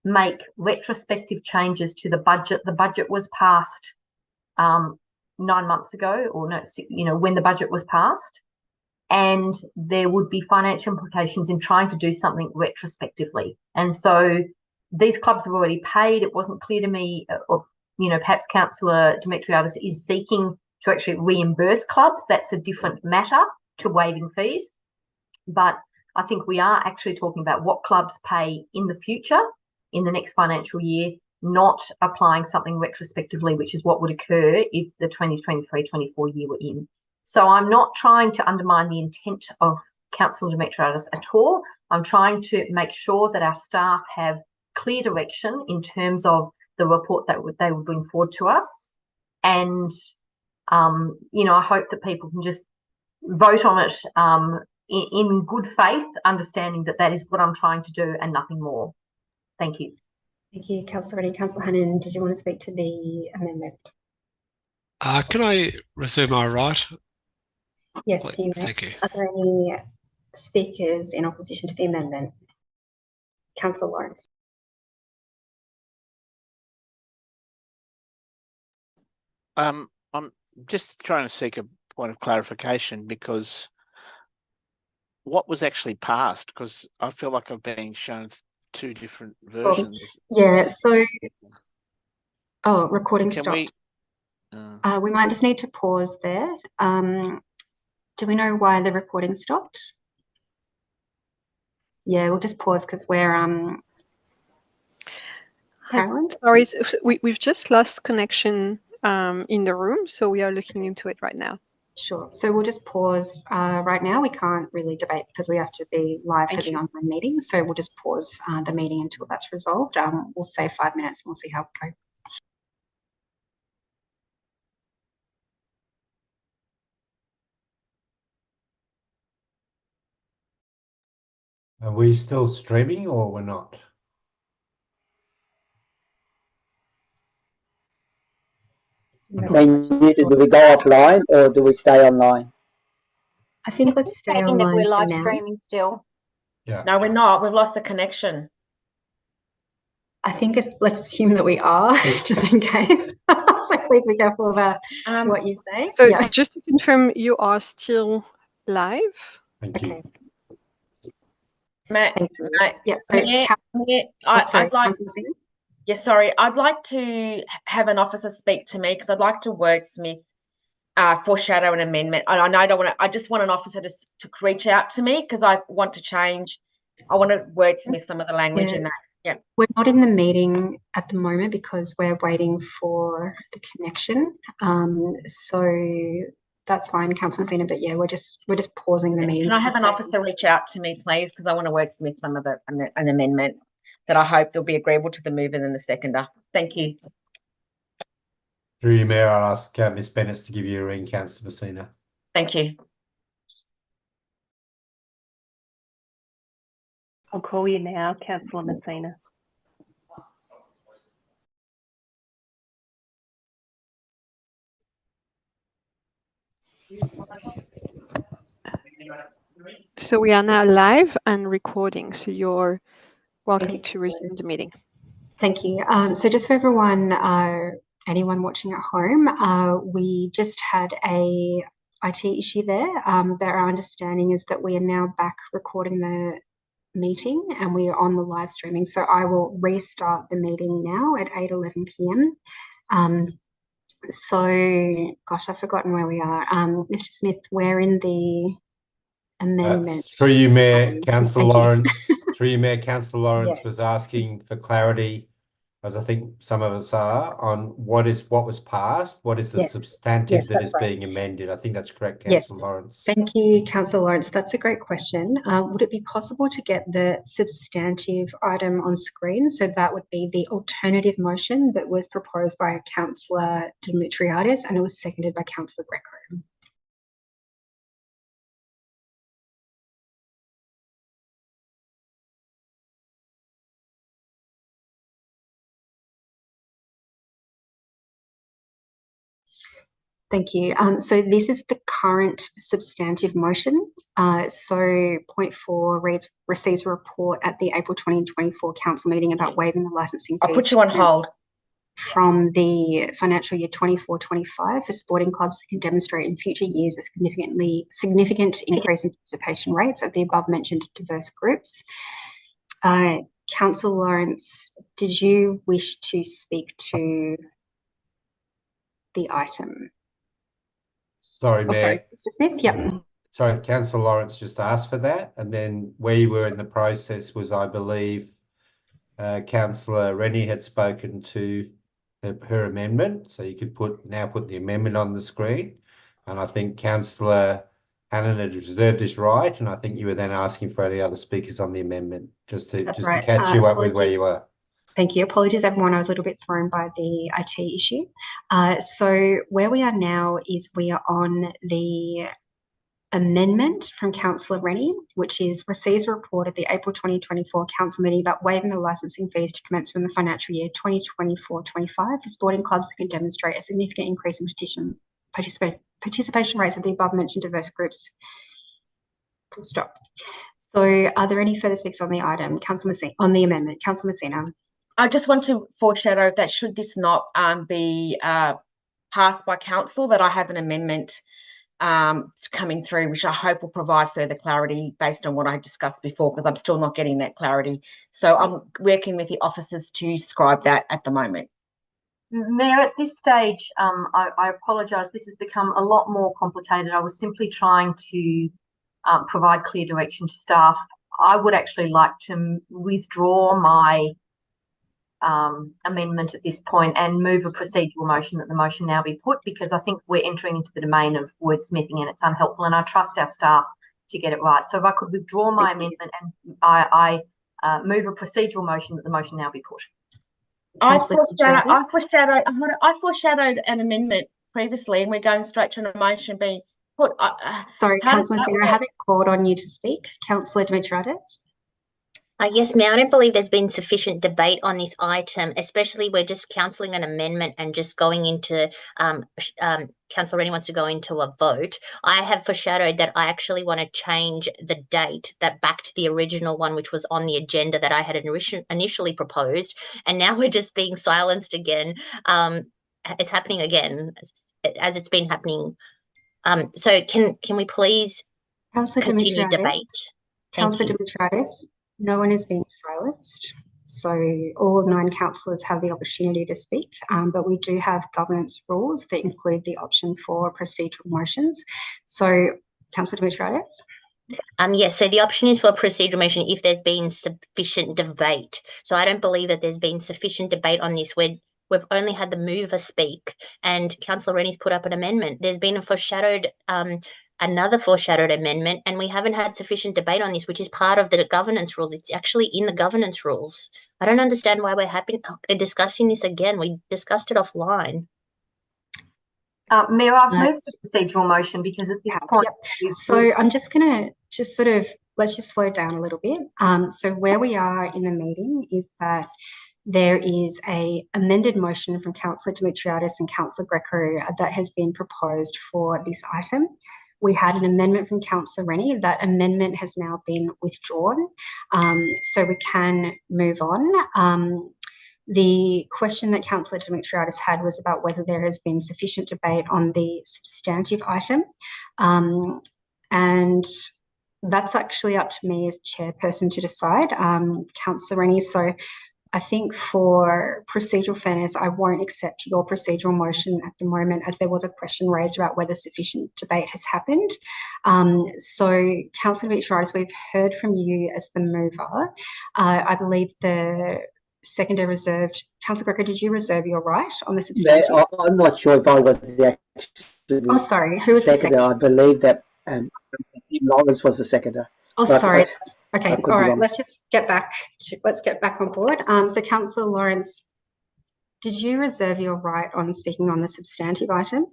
make retrospective changes to the budget. The budget was passed 9 months ago, or no, when the budget was passed, and there would be financial implications in trying to do something retrospectively. And so these clubs have already paid. It wasn't clear to me, or perhaps Councillor Demetriadis is seeking to actually reimburse clubs. That's a different matter to waiving fees. But I think we are actually talking about what clubs pay in the future, in the next financial year, not applying something retrospectively, which is what would occur if the 2023-24 year were in. So I'm not trying to undermine the intent of Councillor Demetriadis at all. I'm trying to make sure that our staff have clear direction in terms of the report that they will bring forward to us. And, I hope that people can just vote on it in good faith, understanding that that is what I'm trying to do and nothing more. Thank you. Thank you, Councillor Rennie. Councillor Hannan, did you want to speak to the amendment? Can I resume my right? Yes, Please. you may. Thank you. Are there any speakers in opposition to the amendment? Councillor Lawrence. I'm just trying to seek a point of clarification because what was actually passed? Because I feel like I've been shown two different versions. Yeah, so recording Can stopped. We might just need to pause there. Do we know why the recording stopped? Yeah, we'll just pause because we're Carolyn? Sorry, we've just lost connection in the room, so we are looking into it right now. Sure. So we'll just pause right now. We can't really debate because we have to be live for the online meeting. So we'll just pause the meeting until that's resolved. We'll say 5 minutes and we'll see how it goes. Are we still streaming or we're not? When do we go offline or do we stay online? I think let's stay online. We're live for now. streaming still. Yeah. No, we're not. We've lost the connection. I think let's assume that we are, just in case. So please be careful about what you say. So just to confirm, you are still live? Thank you. Okay. I'd like to have an officer speak to me because I'd like to wordsmith, foreshadow an amendment. I know I don't want to. I just want an officer to reach out to me because I want to change. I want to wordsmith some of the language in that. Yeah, we're not in the meeting at the moment because we're waiting for the connection. So that's fine, Councillor Messina. But yeah, we're just pausing the meeting. Can I have an officer reach out to me, please? Because I want to wordsmith some of an amendment that I hope will be agreeable to the mover and the seconder. Thank you. Through you, Mayor, I'll ask Ms Bennett to give you a ring, Councillor Messina. Thank you. I'll call you now, Councillor Messina. So we are now live and recording, so you're welcome to resume the meeting. Thank you. So just for everyone, anyone watching at home, we just had a IT issue there, but our understanding is that we are now back recording the meeting and we are on the live streaming. So I will restart the meeting now at 8:11 p.m. So, gosh, I've forgotten where we are. Mr. Smith, we're in the amendment. Through you, Mayor, Councillor thank you. Lawrence. Through you, Mayor, Councillor Lawrence was Yes. asking for clarity, as I think some of us are, on what was passed, what is the Yes. substantive Yes, that that's is right. being amended. I think that's correct, Yes. Councillor Lawrence. Thank you, Councillor Lawrence. That's a great question. Would it be possible to get the substantive item on screen? So that would be the alternative motion that was proposed by Councillor Dimitriadis and it was seconded by Councillor Greco. Thank you. So this is the current substantive motion. So point 4 reads, receives a report at the April 2024 council meeting about waiving the licensing fees. I'll put you on hold. From the financial year 24-25 for sporting clubs that can demonstrate in future years a significant increase in participation rates of the above mentioned diverse groups. Councillor Lawrence, did you wish to speak to the item? Sorry, Mayor. Sorry, Mr. Smith. Yep. Sorry, Councillor Lawrence just asked for that, and then where you were in the process was, I believe, Councillor Rennie had spoken to her amendment, so you could now put the amendment on the screen, and I think Councillor Hannon had reserved his right, and I think you were then asking for any other speakers on the amendment, just to catch you up with where you were. Thank you. Apologies, everyone. I was a little bit thrown by the IT issue. So where we are now is we are on the amendment from Councillor Rennie, which is receives a report at the April 2024 council meeting about waiving the licensing fees to commence from the financial year 2024-25 for sporting clubs that can demonstrate a significant increase in participation rates of the above mentioned diverse groups. Full stop. So are there any further speaks on the item? Councillor Messina, on the amendment. Councillor Messina. I just want to foreshadow that should this not be passed by council, that I have an amendment coming through, which I hope will provide further clarity based on what I discussed before, because I'm still not getting that clarity. So I'm working with the officers to scribe that at the moment. Mayor, at this stage, I apologise. This has become a lot more complicated. I was simply trying to provide clear direction to staff. I would actually like to withdraw my amendment at this point and move a procedural motion that the motion now be put, because I think we're entering into the domain of wordsmithing and it's unhelpful, and I trust our staff to get it right. So if I could withdraw my amendment and I move a procedural motion that the motion now be put. I foreshadowed an amendment previously, and we're going straight to a motion being put. Sorry, Councillor Messina, I haven't called on you to speak. Councillor Dimitriadis. Yes, Mayor, I don't believe there's been sufficient debate on this item, especially we're just cancelling an amendment and just going into, Councillor Rennie wants to go into a vote. I have foreshadowed that I actually want to change the date that back to the original one, which was on the agenda that I had initially proposed, and now we're just being silenced again. It's happening again, as it's been happening. So can we please continue debate? Councillor Dimitriadis. No one is being silenced, so all 9 councillors have the opportunity to speak, but we do have governance rules that include the option for procedural motions. So, Councillor Dimitriadis. Yes, so the option is for a procedural motion if there's been sufficient debate. So I don't believe that there's been sufficient debate on this. We've only had the mover speak, and Councillor Rennie's put up an amendment. There's been a foreshadowed another foreshadowed amendment, and we haven't had sufficient debate on this, which is part of the governance rules. It's actually in the governance rules. I don't understand why we're discussing this again. We discussed it offline. Mayor, I've moved the procedural motion because at this point... Yep. So I'm just going to let's just slow down a little bit. So where we are in the meeting is that there is a amended motion from Councillor Dimitriadis and Councillor Greco that has been proposed for this item. We had an amendment from Councillor Rennie. That amendment has now been withdrawn, so we can move on. The question that Councillor Dimitriadis had was about whether there has been sufficient debate on the substantive item, and that's actually up to me as chairperson to decide, Councillor Rennie. So I think for procedural fairness, I won't accept your procedural motion at the moment, as there was a question raised about whether sufficient debate has happened. So Councillor Dimitriadis, we've heard from you as the mover. I believe the seconder reserved. Councillor Greco, did you reserve your right on the substantive? No, I'm not sure if I was the actual. Oh, sorry. Who was the seconder? I believe that Tim Lawrence was the seconder. Oh, sorry. Okay. All right. Let's just get back on board. So, Councillor Lawrence, did you reserve your right on speaking on the substantive item?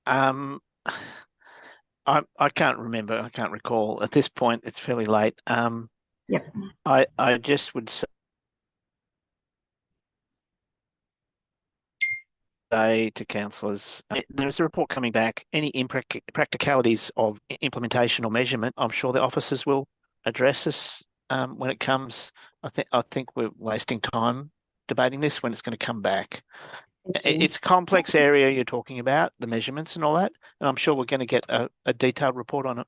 I can't remember. I can't recall at this point. It's fairly late. Yep. I just would say to councillors, there's a report coming back. Any impracticalities of implementation or measurement, I'm sure the officers will address this when it comes. I think we're wasting time debating this when it's going to come back. It's a complex area you're talking about, the measurements and all that, and I'm sure we're going to get a detailed report on it.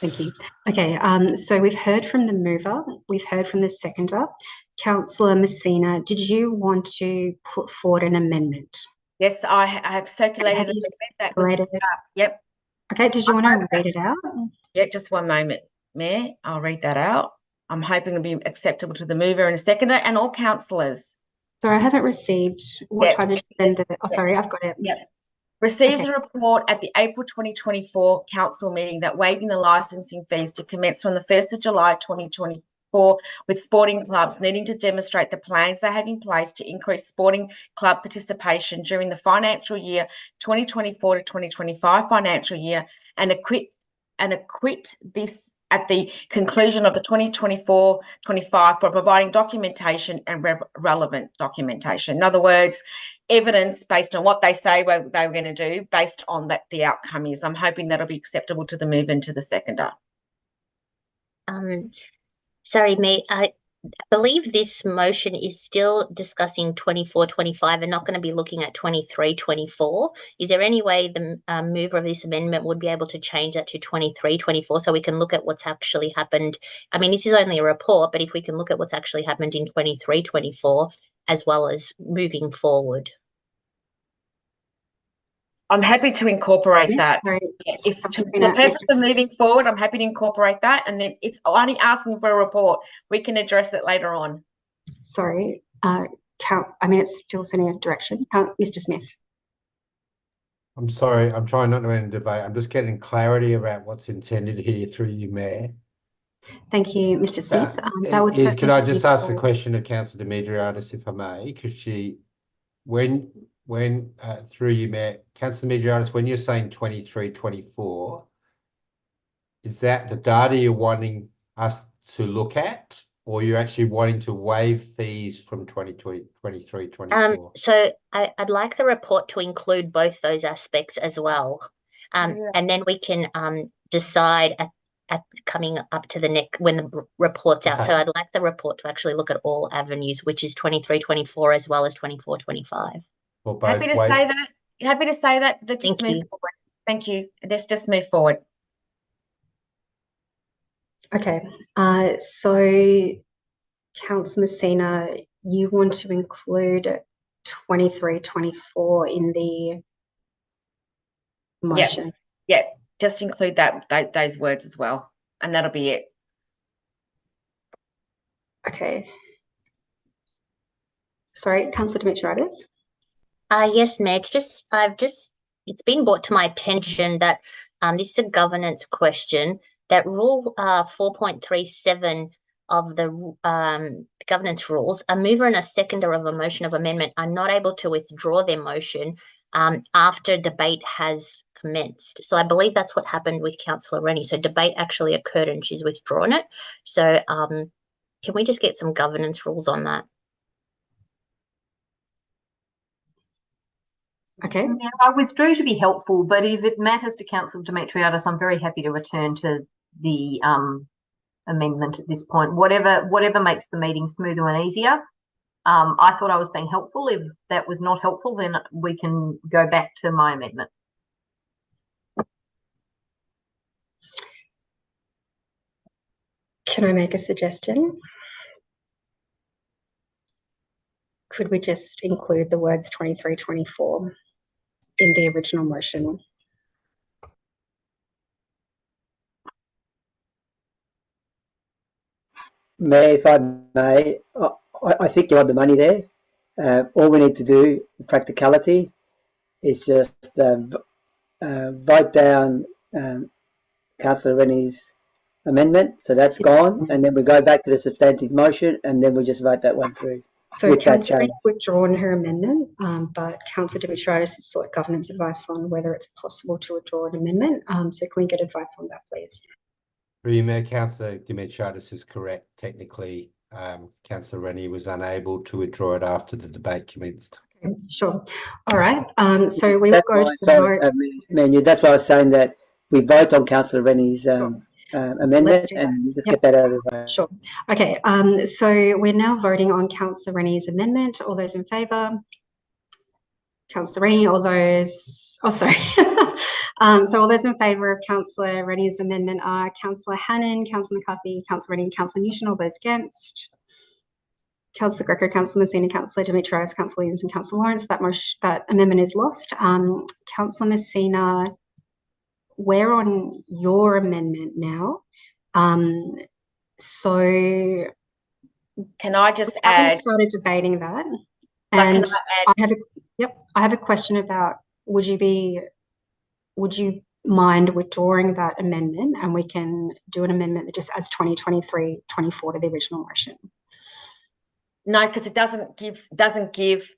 Thank you. Okay, so we've heard from the mover, we've heard from the seconder. Councillor Messina, did you want to put forward an amendment? Yes, I have circulated an amendment. Yep. Okay, did you want to read it out? Yeah, just one moment, Mayor. I'll read that out. I'm hoping it'll be acceptable to the mover and seconder and all councillors. So I haven't received. What time did you send it? Oh, sorry, I've got it. Yep. Receives a report at the April 2024 council meeting that waiving the licensing fees to commence from the 1st of July 2024 with sporting clubs needing to demonstrate the plans they have in place to increase sporting club participation during the financial year 2024 to 2025 financial year and acquit this at the conclusion of the 2024-25 for providing documentation and relevant documentation. In other words, evidence based on what they say they were going to do based on that the outcome is. I'm hoping that'll be acceptable to the mover and to the seconder. Sorry, May, I believe this motion is still discussing 24-25 and not going to be looking at 23-24. Is there any way the mover of this amendment would be able to change that to 23-24 so we can look at what's actually happened? I mean, this is only a report, but if we can look at what's actually happened in 23-24 as well as moving forward. I'm happy to incorporate that. If for the purpose of moving forward, I'm happy to incorporate that. And then it's only asking for a report. We can address it later on. Sorry, I mean, it's still sending a direction. Mr. Smith. I'm sorry, I'm trying not to end the debate. I'm just getting clarity about what's intended here through you, Mayor. Thank you, Mr. Smith. Can I just ask the question of Councillor Dimitriadis, if I may? Because she, when through you, Mayor, Councillor Dimitriadis, when you're saying 23-24, is that the data you're wanting us to look at, or you're actually wanting to waive fees from 23-24? So I'd like the report to include both those aspects as well, and then we can decide at coming up to the next when the report's out. So I'd like the report to actually look at all avenues, which is 23-24 as well as 24-25. Happy to say that. Happy to say that. Just move forward. Thank you. Let's just move forward. Okay. So, Councillor Messina, you want to include 23-24 in the motion? Yeah. Just include those words as well, and that'll be it. Okay. Sorry, Councillor Dimitriadis. Yes, Mayor. It's been brought to my attention that this is a governance question. That rule 4.37 of the governance rules, a mover and a seconder of a motion of amendment are not able to withdraw their motion after debate has commenced. So I believe that's what happened with Councillor Rennie. So debate actually occurred and she's withdrawn it. So Can we just get some governance rules on that? Okay. Now, I withdrew to be helpful, but if it matters to Councillor Demetriadis, I'm very happy to return to the amendment at this point. Whatever makes the meeting smoother and easier. I thought I was being helpful. If that was not helpful, then we can go back to my amendment. Can I make a suggestion? Could we just include the words 23, 24 in the original motion? Mayor, if I may, I think you're on the money there. All we need to do, practicality, is just vote down Councillor Rennie's amendment, so that's gone, and then we go back to the substantive motion, and then we just vote that one through. So Councillor Rennie withdrawn her amendment, but Councillor Demetriadis has sought governance advice on whether it's possible to withdraw an amendment. So can we get advice on that, please? Through you, Mayor, Councillor Demetriadis is correct. Technically, Councillor Rennie was unable to withdraw it after the debate commenced. Okay, sure. All right. So we will go to the vote. Manu, that's why I was saying that we vote on Councillor Rennie's amendment and just get that out of the way. Sure. Okay. So we're now voting on Councillor Rennie's amendment. All those in favour? Councillor Rennie, all those, oh, sorry. So all those in favour of Councillor Rennie's amendment are Councillor Hannan, Councillor McCarthy, Councillor Rennie, Councillor Newton. All those against? Councillor Greco, Councillor Messina, Councillor Demetriadis, Councillor Williams and Councillor Lawrence. That amendment is lost. Councillor Messina, we're on your amendment now. So can I just I add? haven't started debating that, and I have a question about would you mind withdrawing that amendment, and we can do an amendment that just adds 2023-24 to the original motion. No, because it doesn't give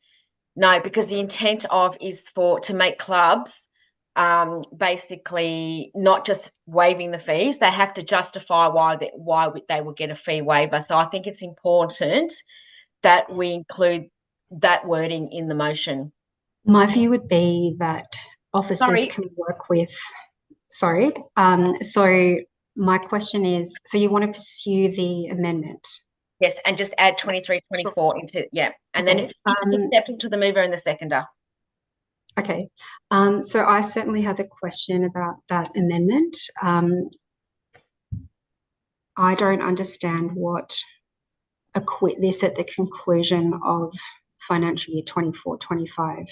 no, because the intent is to make clubs basically not just waiving the fees, they have to justify why they will get a fee waiver. So I think it's important that we include that wording in the motion. My view would be that officers can work with, so my question is, so you want to pursue the amendment? Yes, and just add 23, 24 into, and then if it's acceptable to the mover and the seconder. Okay, so I certainly have a question about that amendment. I don't understand what acquit this at the conclusion of financial year 24-25 means.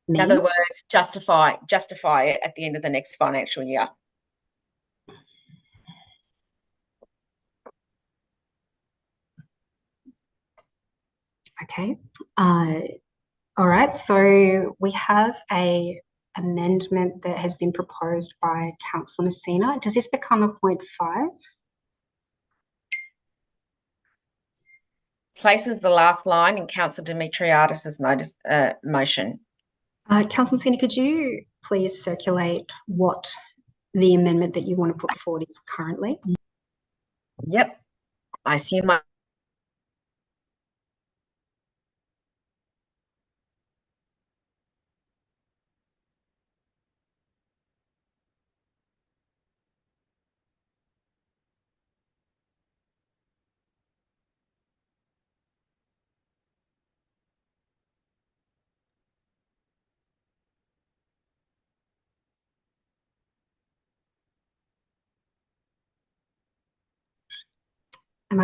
In other words, justify it at the end of the next financial year. Okay. All right. So we have a amendment that has been proposed by Councillor Messina. Does this become a point 5? Places the last line in Councillor Demetriadis's motion. Councillor Messina, could you please circulate what the amendment that you want to put forward is currently? Yep. I assume my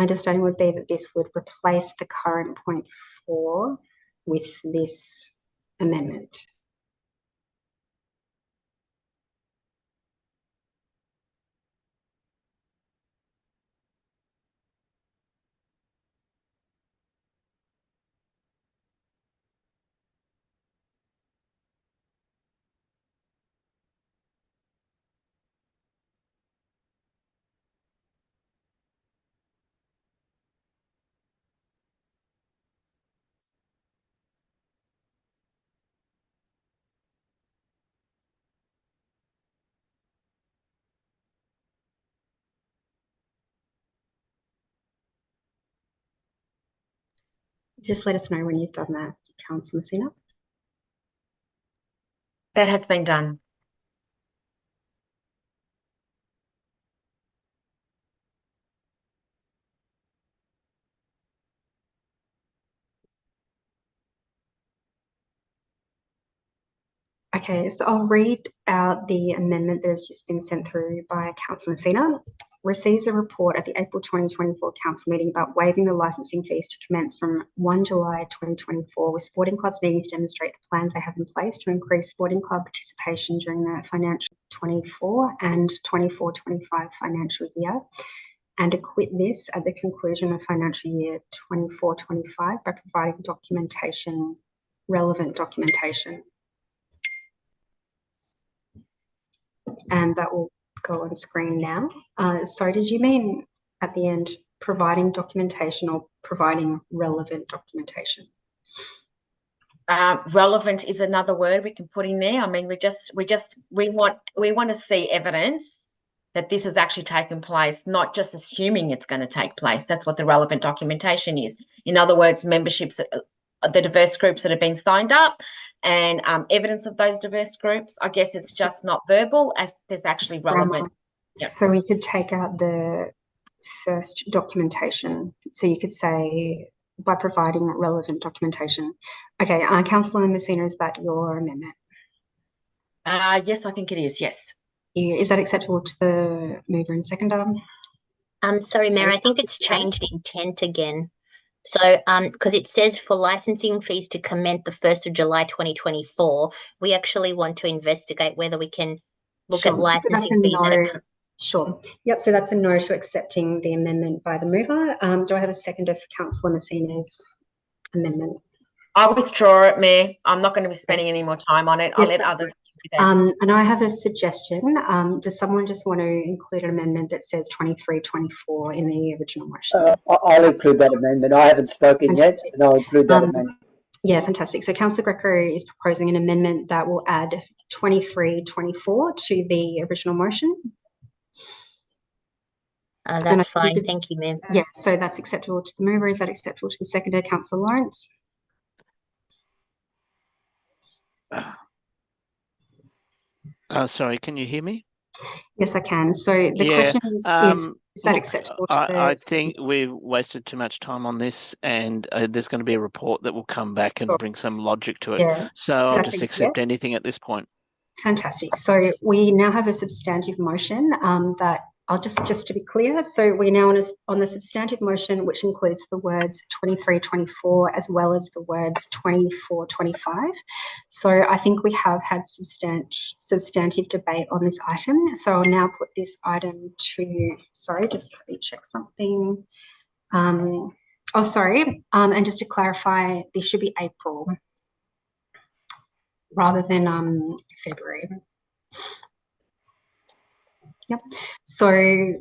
understanding would be that this would replace the current point 4 with this amendment. Just let us know when you've done that, Councillor Messina. That has been done. Okay, so I'll read out the amendment that has just been sent through by Councillor Messina. Receives a report at the April 2024 council meeting about waiving the licensing fees to commence from 1 July 2024, with sporting clubs needing to demonstrate the plans they have in place to increase sporting club participation during the financial 24 and 24-25 financial year, and acquit this at the conclusion of financial year 24-25 by providing documentation, relevant documentation. And that will go on screen now. So did you mean at the end providing documentation or providing relevant documentation? Relevant is another word we can put in there. I mean, we want to see evidence that this has actually taken place, not just assuming it's going to take place. That's what the relevant documentation is. In other words, memberships, the diverse groups that have been signed up, and evidence of those diverse groups. I guess it's just not verbal, as there's actually relevant. Yep. So we could take out the first documentation. So you could say by providing relevant documentation. Okay, Councillor Messina, is that your amendment? Yes, I think it is, yes. Is that acceptable to the mover and seconder? Sorry, Mayor, I think it's changed intent again. So, because it says for licensing fees to commence the 1st of July 2024, we actually want to investigate whether we can look at licensing fees. Sure. Yep. So that's a no to accepting the amendment by the mover. Do I have a seconder for Councillor Messina's amendment? I'll withdraw it, Mayor. I'm not going to be spending any more time on it. I'll let others. And I have a suggestion. Does someone just want to include an amendment that says 23-24 in the original motion? I'll include that amendment. I haven't spoken yet, and I'll include that amendment. Yeah, fantastic. So Councillor Greco is proposing an amendment that will add 23-24 to the original motion. That's fine. Thank you, ma'am. Yeah, so that's acceptable to the mover. Is that acceptable to the seconder, Councillor Lawrence? Sorry, can you hear me? Yes, I can. So the question is that acceptable to the... I think we've wasted too much time on this, and there's going to be a report that will come back and bring some logic to it. Yeah. So I'll just accept anything at this point. Fantastic. So we now have a substantive motion that I'll just to be clear. So we're now on the substantive motion, which includes the words 23-24 as well as the words 24-25. So I think we have had substantive debate on this item. So I'll now put this item to, sorry, just let me check something. And just to clarify, this should be April rather than February. Yep. So,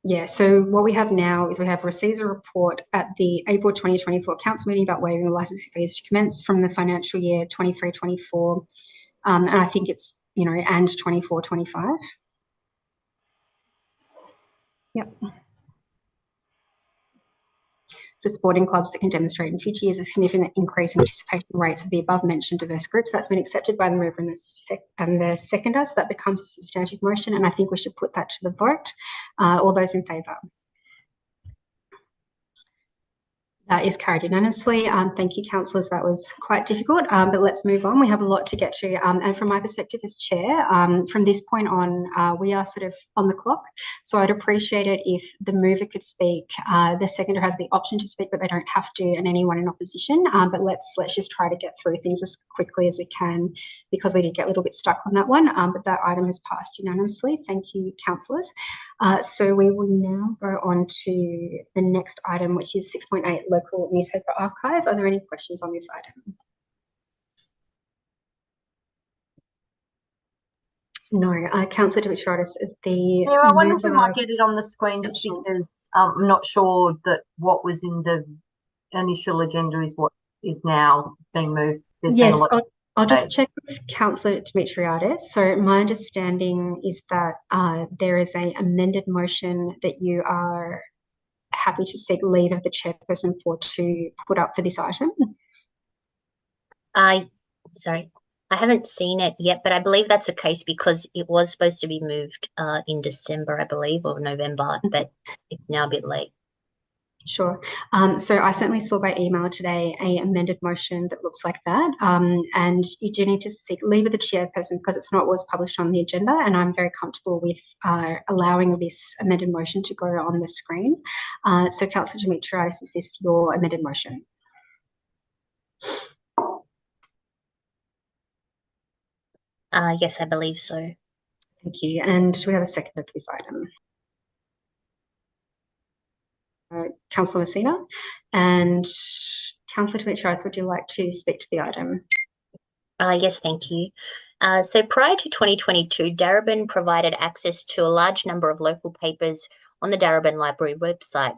yeah, so what we have now is we have received a report at the April 2024 council meeting about waiving the licensing fees to commence from the financial year 23-24. And I think it's, and 24-25. Yep. For sporting clubs that can demonstrate in future years a significant increase in participation rates of the above-mentioned diverse groups. That's been accepted by the mover and the seconder, so that becomes a substantive motion, and I think we should put that to the vote. All those in favour? That is carried unanimously. Thank you, councillors. That was quite difficult, but let's move on. We have a lot to get to. And from my perspective as chair, from this point on, we are sort of on the clock. So I'd appreciate it if the mover could speak. The seconder has the option to speak, but they don't have to, and anyone in opposition. But let's just try to get through things as quickly as we can, because we did get a little bit stuck on that one. But that item has passed unanimously. Thank you, councillors. So we will now go on to the next item, which is 6.8. Local newspaper archive. Are there any questions on this item? No. Councillor Dimitriadis is the... Yeah, I wonder if we might get it on the screen, just because I'm not sure that what was in the initial agenda is what is now being moved. Yes, I'll just check with Councillor Dimitriadis. So my understanding is that there is an amended motion that you are happy to seek leave of the chairperson to put up for this item? Sorry, I haven't seen it yet, but I believe that's the case because it was supposed to be moved in December, I believe, or November, but it's now a bit late. Sure. So I certainly saw by email today a amended motion that looks like that. And you do need to seek leave of the chairperson because it's not what was published on the agenda. And I'm very comfortable with allowing this amended motion to go on the screen. So Councillor Dimitriadis, is this your amended motion? Yes, I believe so. Thank you. And do we have a seconder for this item? Councillor Messina. And Councillor Dimitriadis, would you like to speak to the item? Yes, thank you. So prior to 2022, Darebin provided access to a large number of local papers on the Darebin Library website.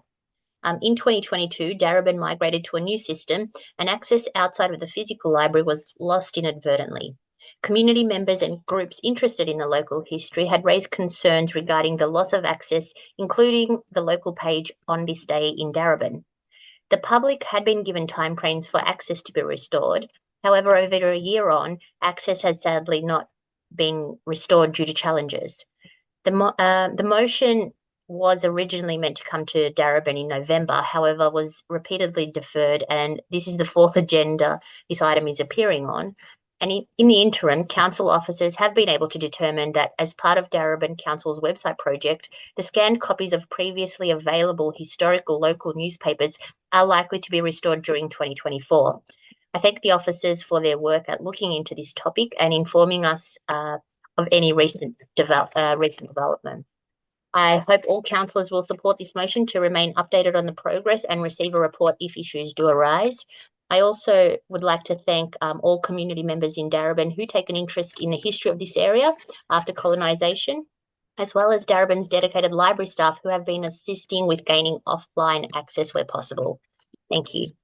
In 2022, Darebin migrated to a new system and access outside of the physical library was lost inadvertently. Community members and groups interested in the local history had raised concerns regarding the loss of access, including the local page On This Day in Darebin. The public had been given timeframes for access to be restored. However, over a year on, access has sadly not been restored due to challenges. The motion was originally meant to come to Darebin in November, however, was repeatedly deferred, and this is the fourth agenda this item is appearing on. And in the interim, council officers have been able to determine that as part of Darebin Council's website project, the scanned copies of previously available historical local newspapers are likely to be restored during 2024. I thank the officers for their work at looking into this topic and informing us of any recent development. I hope all councillors will support this motion to remain updated on the progress and receive a report if issues do arise. I also would like to thank all community members in Darebin who take an interest in the history of this area after colonisation, as well as Darebin's dedicated library staff who have been assisting with gaining offline access where possible. Thank you.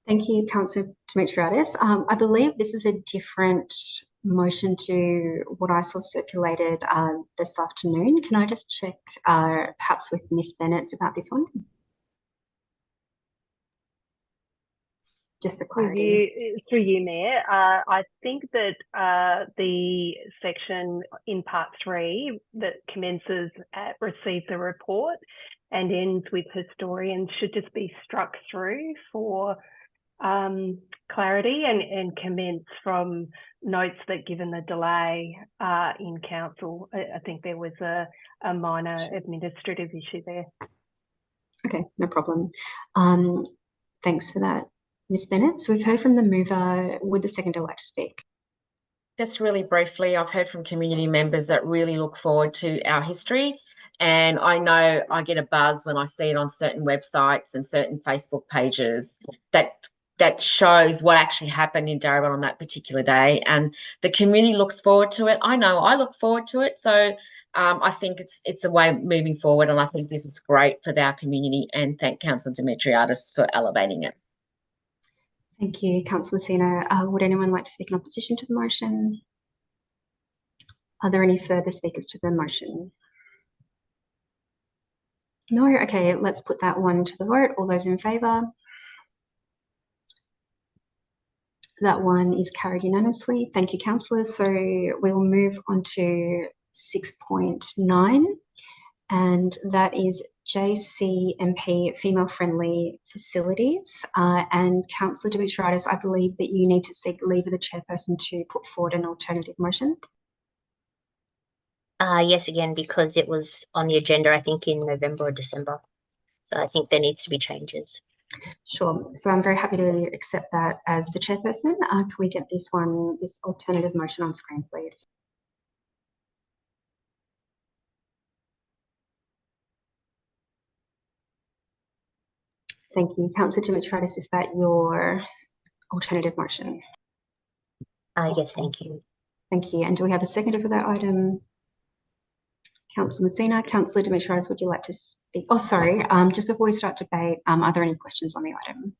Thank you, Councillor Dimitriadis. I believe this is a different motion to what I saw circulated this afternoon. Can I just check perhaps with Ms. Bennett about this one? Just for clarity. Through you, Mayor. I think that the section in part 3 that commences at receive the report and ends with historians should just be struck through for clarity and commence from notes that given the delay in council, I think there was a minor administrative issue there. Okay, no problem. Thanks for that, Ms. Bennett. So we've heard from the mover. Would the seconder like to speak? Just really briefly, I've heard from community members that really look forward to our history. And I know I get a buzz when I see it on certain websites and certain Facebook pages that shows what actually happened in Darebin on that particular day. And the community looks forward to it. I know I look forward to it. So I think it's a way moving forward. And I think this is great for our community. And thank Councillor Dimitriadis for elevating it. Thank you, Councillor Messina. Would anyone like to speak in opposition to the motion? Are there any further speakers to the motion? No? Okay, let's put that one to the vote. All those in favour? That one is carried unanimously. Thank you, councillors. So we will move on to 6.9, and that is JCMP female-friendly facilities. And Councillor Dimitriadis, I believe that you need to seek leave of the chairperson to put forward an alternative motion. Yes, again, because it was on the agenda, I think in November or December. So I think there needs to be changes. Sure. So I'm very happy to accept that as the chairperson. Can we get this alternative motion on screen, please? Thank you. Councillor Dimitriadis, is that your alternative motion? Yes, thank you. Thank you. And do we have a seconder for that item? Councillor Messina. Councillor Dimitriadis, would you like to speak? Oh, sorry. Just before we start debate, are there any questions on the item?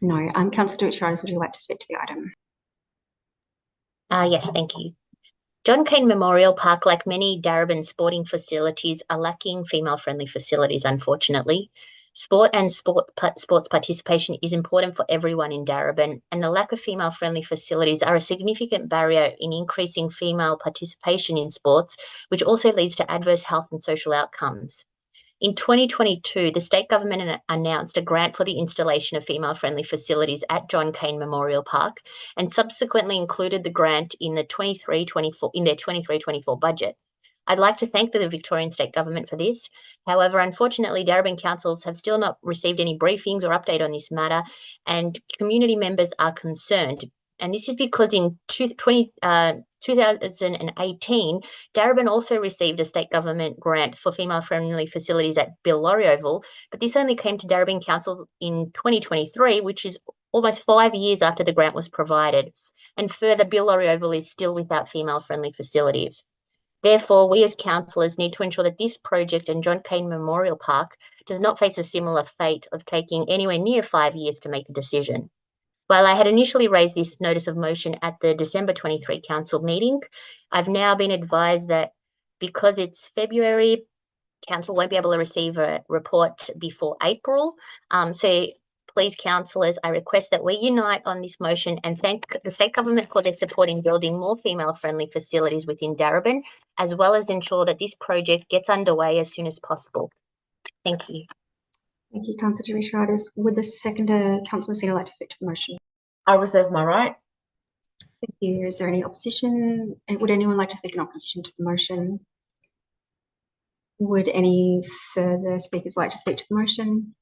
No. Councillor Dimitriadis, would you like to speak to the item? Yes, thank you. John Kane Memorial Park, like many Darebin sporting facilities, are lacking female-friendly facilities, unfortunately. Sport and sports participation is important for everyone in Darebin, and the lack of female-friendly facilities are a significant barrier in increasing female participation in sports, which also leads to adverse health and social outcomes. In 2022, the state government announced a grant for the installation of female-friendly facilities at John Kane Memorial Park, and subsequently included the grant in the 23-24 budget. I'd like to thank the Victorian State Government for this. However, unfortunately, Darebin councils have still not received any briefings or update on this matter, and community members are concerned. And this is because in 2018, Darebin also received a state government grant for female-friendly facilities at Bill-Laurie Oval, but this only came to Darebin Council in 2023, which is almost 5 years after the grant was provided. And further, Bill-Laurie Oval is still without female-friendly facilities. Therefore, we as councillors need to ensure that this project and John Kane Memorial Park does not face a similar fate of taking anywhere near 5 years to make a decision. While I had initially raised this notice of motion at the December 23 council meeting, I've now been advised that because it's February, council won't be able to receive a report before April. So please, councillors, I request that we unite on this motion and thank the state government for their support in building more female-friendly facilities within Darebin, as well as ensure that this project gets underway as soon as possible. Thank you. Thank you, Councillor Dimitriadis. Would the seconder, Councillor Messina, like to speak to the motion? I reserve my right. Thank you. Is there any opposition? And would anyone like to speak in opposition to the motion? Would any further speakers like to speak to the motion?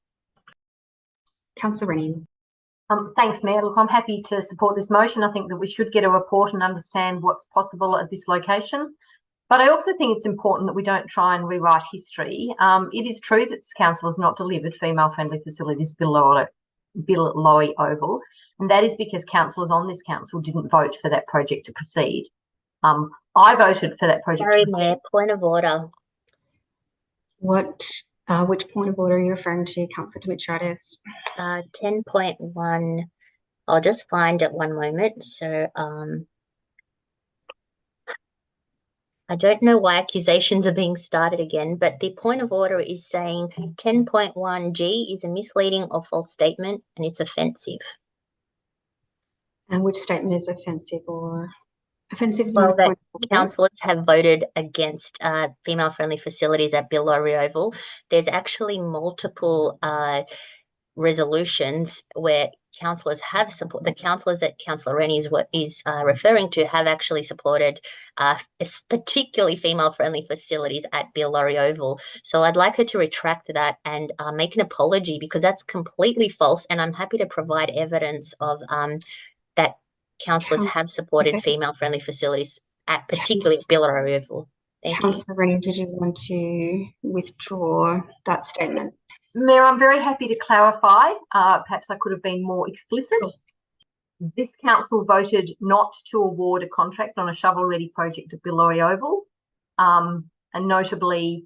Councillor Rennie. Thanks, Mayor. Look, I'm happy to support this motion. I think that we should get a report and understand what's possible at this location. But I also think it's important that we don't try and rewrite history. It is true that this council has not delivered female-friendly facilities below Bill-Laurie Oval, and that is because councillors on this council didn't vote for that project to proceed. I voted for that project Sorry, to proceed. Mayor, point of order. Which point of order are you referring to, Councillor Dimitriadis? 10.1. I'll just find it one moment. So, I don't know why accusations are being started again, but the point of order is saying 10.1G is a misleading or false statement and it's offensive. And which statement is offensive or offensive? Well, that councillors have voted against female-friendly facilities at Bill-Laurie Oval. There's actually multiple resolutions where councillors have support. The councillors that Councillor Rennie is referring to have actually supported particularly female-friendly facilities at Bill-Laurie Oval. So I'd like her to retract that and make an apology, because that's completely false, and I'm happy to provide evidence of that councillors have supported female-friendly facilities at particularly Bill-Laurie Oval. Thank you. Councillor Rennie, did you want to withdraw that statement? Mayor, I'm very happy to clarify. Perhaps I could have been more explicit. This council voted not to award a contract on a shovel-ready project at Bill-Laurie Oval. And notably,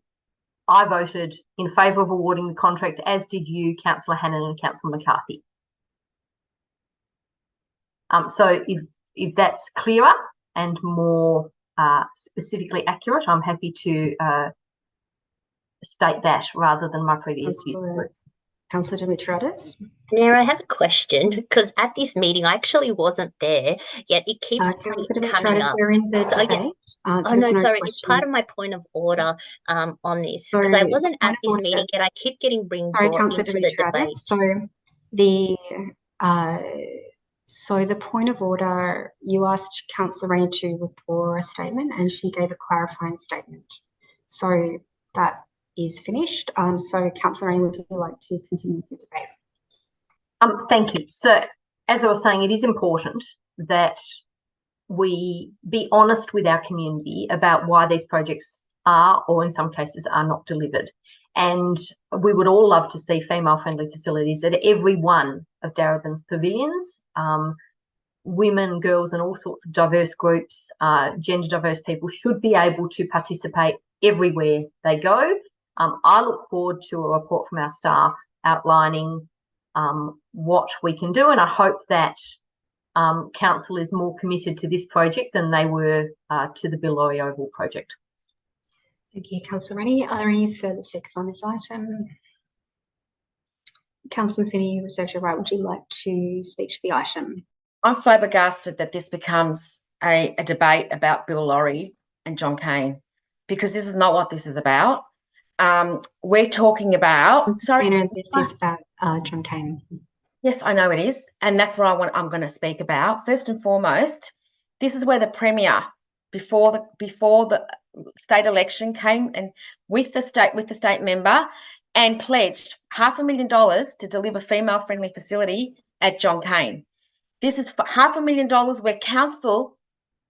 I voted in favour of awarding the contract, as did you, Councillor Hannan and Councillor McCarthy. So if that's clearer and more specifically accurate, I'm happy to state that rather than my previous use of words. Councillor Dimitriadis. Mayor, I have a question, because at this meeting I actually wasn't there, yet it keeps coming up. We're in the debate. Sorry, it's part of my point of order on this, because I wasn't at this meeting, yet I keep getting brought into the debate. So the point of order, you asked Councillor Rennie to withdraw a statement and she gave a clarifying statement. So that is finished. So Councillor Rennie, would you like to continue the debate? Thank you. So as I was saying, it is important that we be honest with our community about why these projects are, or in some cases are not delivered. And we would all love to see female-friendly facilities at every one of Darebin's pavilions. Women, girls and all sorts of diverse groups, gender diverse people should be able to participate everywhere they go. I look forward to a report from our staff outlining what we can do, and I hope that council is more committed to this project than they were to the Bill Lorry Oval project. Thank you, Councillor Rennie. Are there any further speakers on this item? Councillor Massini, Associate Right, would you like to speak to the item? I'm flabbergasted that this becomes a debate about Bill Lorry and John Kane, because this is not what this is about. We're talking about, sorry. This is about John Kane. Yes, I know it is. And that's what I'm going to speak about. First and foremost, this is where the Premier, before the state election, came and with the state member and pledged $500,000 to deliver female-friendly facility at John Kane. This is $500,000 where council,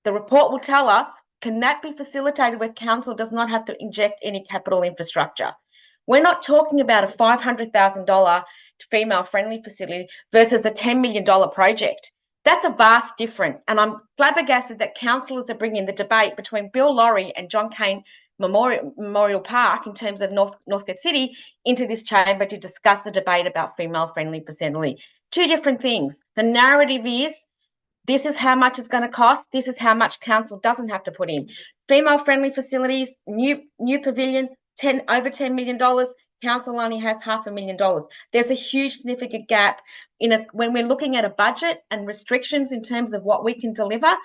the report will tell us, can that be facilitated where council does not have to inject any capital infrastructure? We're not talking about a $500,000 female-friendly facility versus a $10 million project. That's a vast difference. And I'm flabbergasted that councillors are bringing the debate between Bill Lorry and John Kane Memorial Park in terms of Northcote City into this chamber to discuss the debate about female-friendly facility. Two different things. The narrative is, this is how much it's going to cost. This is how much council doesn't have to put in. Female-friendly facilities, new pavilion, over $10 million. Council only has $500,000. There's a huge significant gap when we're looking at a budget and restrictions in terms of what we can deliver.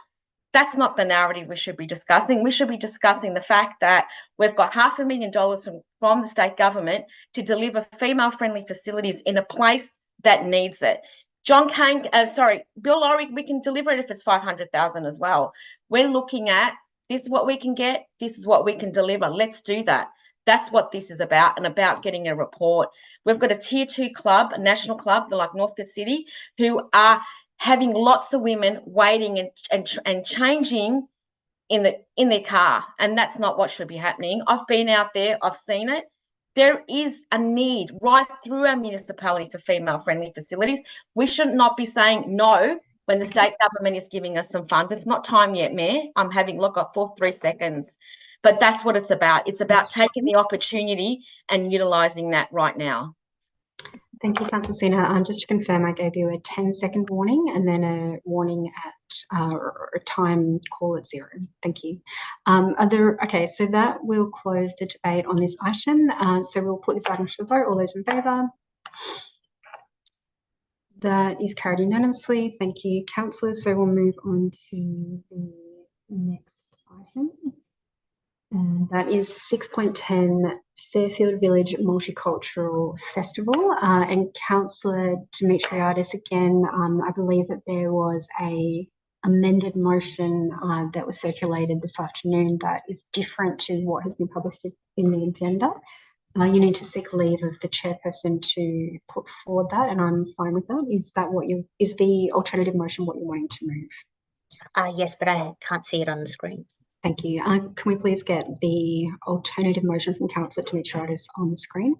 That's not the narrative we should be discussing. We should be discussing the fact that we've got $500,000 from the state government to deliver female-friendly facilities in a place that needs it. Bill Lorry, we can deliver it if it's $500,000 as well. We're looking at, this is what we can get, this is what we can deliver. Let's do that. That's what this is about, and about getting a report. We've got a tier 2 club, a national club, like Northcote City, who are having lots of women waiting and changing in their car, and that's not what should be happening. I've been out there, I've seen it. There is a need right through our municipality for female-friendly facilities. We should not be saying no when the state government is giving us some funds. It's not time yet, Mayor. I'm having, look, I've 3 seconds. But that's what it's about. It's about taking the opportunity and utilising that right now. Thank you, Councillor Sina. Just to confirm, I gave you a 10-second warning and then a warning at a time call at 0. Thank you. Okay, so that will close the debate on this item. So we'll put this item to the vote. All those in favour? That is carried unanimously. Thank you, councillors. So we'll move on to the next item. And that is 6.10 Fairfield Village Multicultural Festival. And Councillor Dimitriadis, again, I believe that there was a amended motion that was circulated this afternoon that is different to what has been published in the agenda. You need to seek leave of the chairperson to put forward that, and I'm fine with that. Is that what is the alternative motion what you're wanting to move? Yes, but I can't see it on the screen. Thank you. Can we please get the alternative motion from Councillor Dimitriadis on the screen?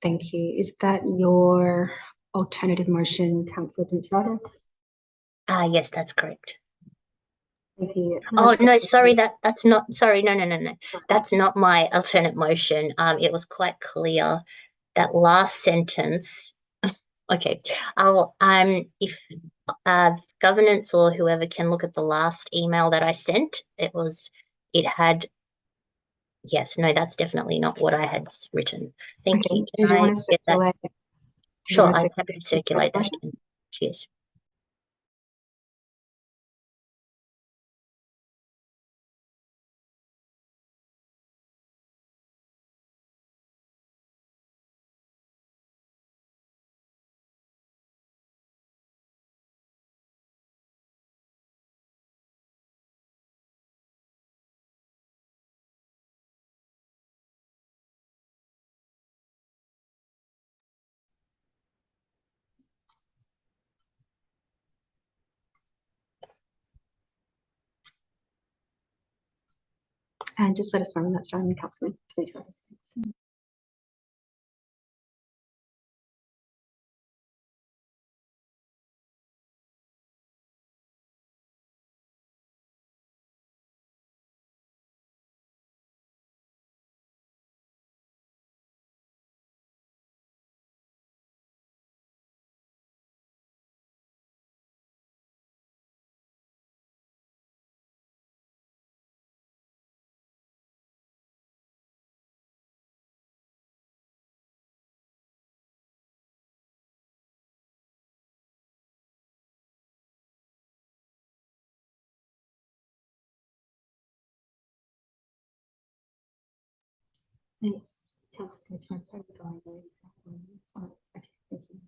Thank you. Is that your alternative motion, Councillor Dimitriadis? Yes, that's correct. Thank you. Oh, no, sorry, that's not, sorry, no. That's not my alternate motion. It was quite clear, that last sentence. Okay, if governance or whoever can look at the last email that I sent, yes, no, that's definitely not what I had written. Thank you. Did you want to circulate? Sure, I'm happy to circulate that. Cheers. And just let us know when that's done, Councillor Dimitriadis. Thanks, Councillor Coachman. Okay, thank you.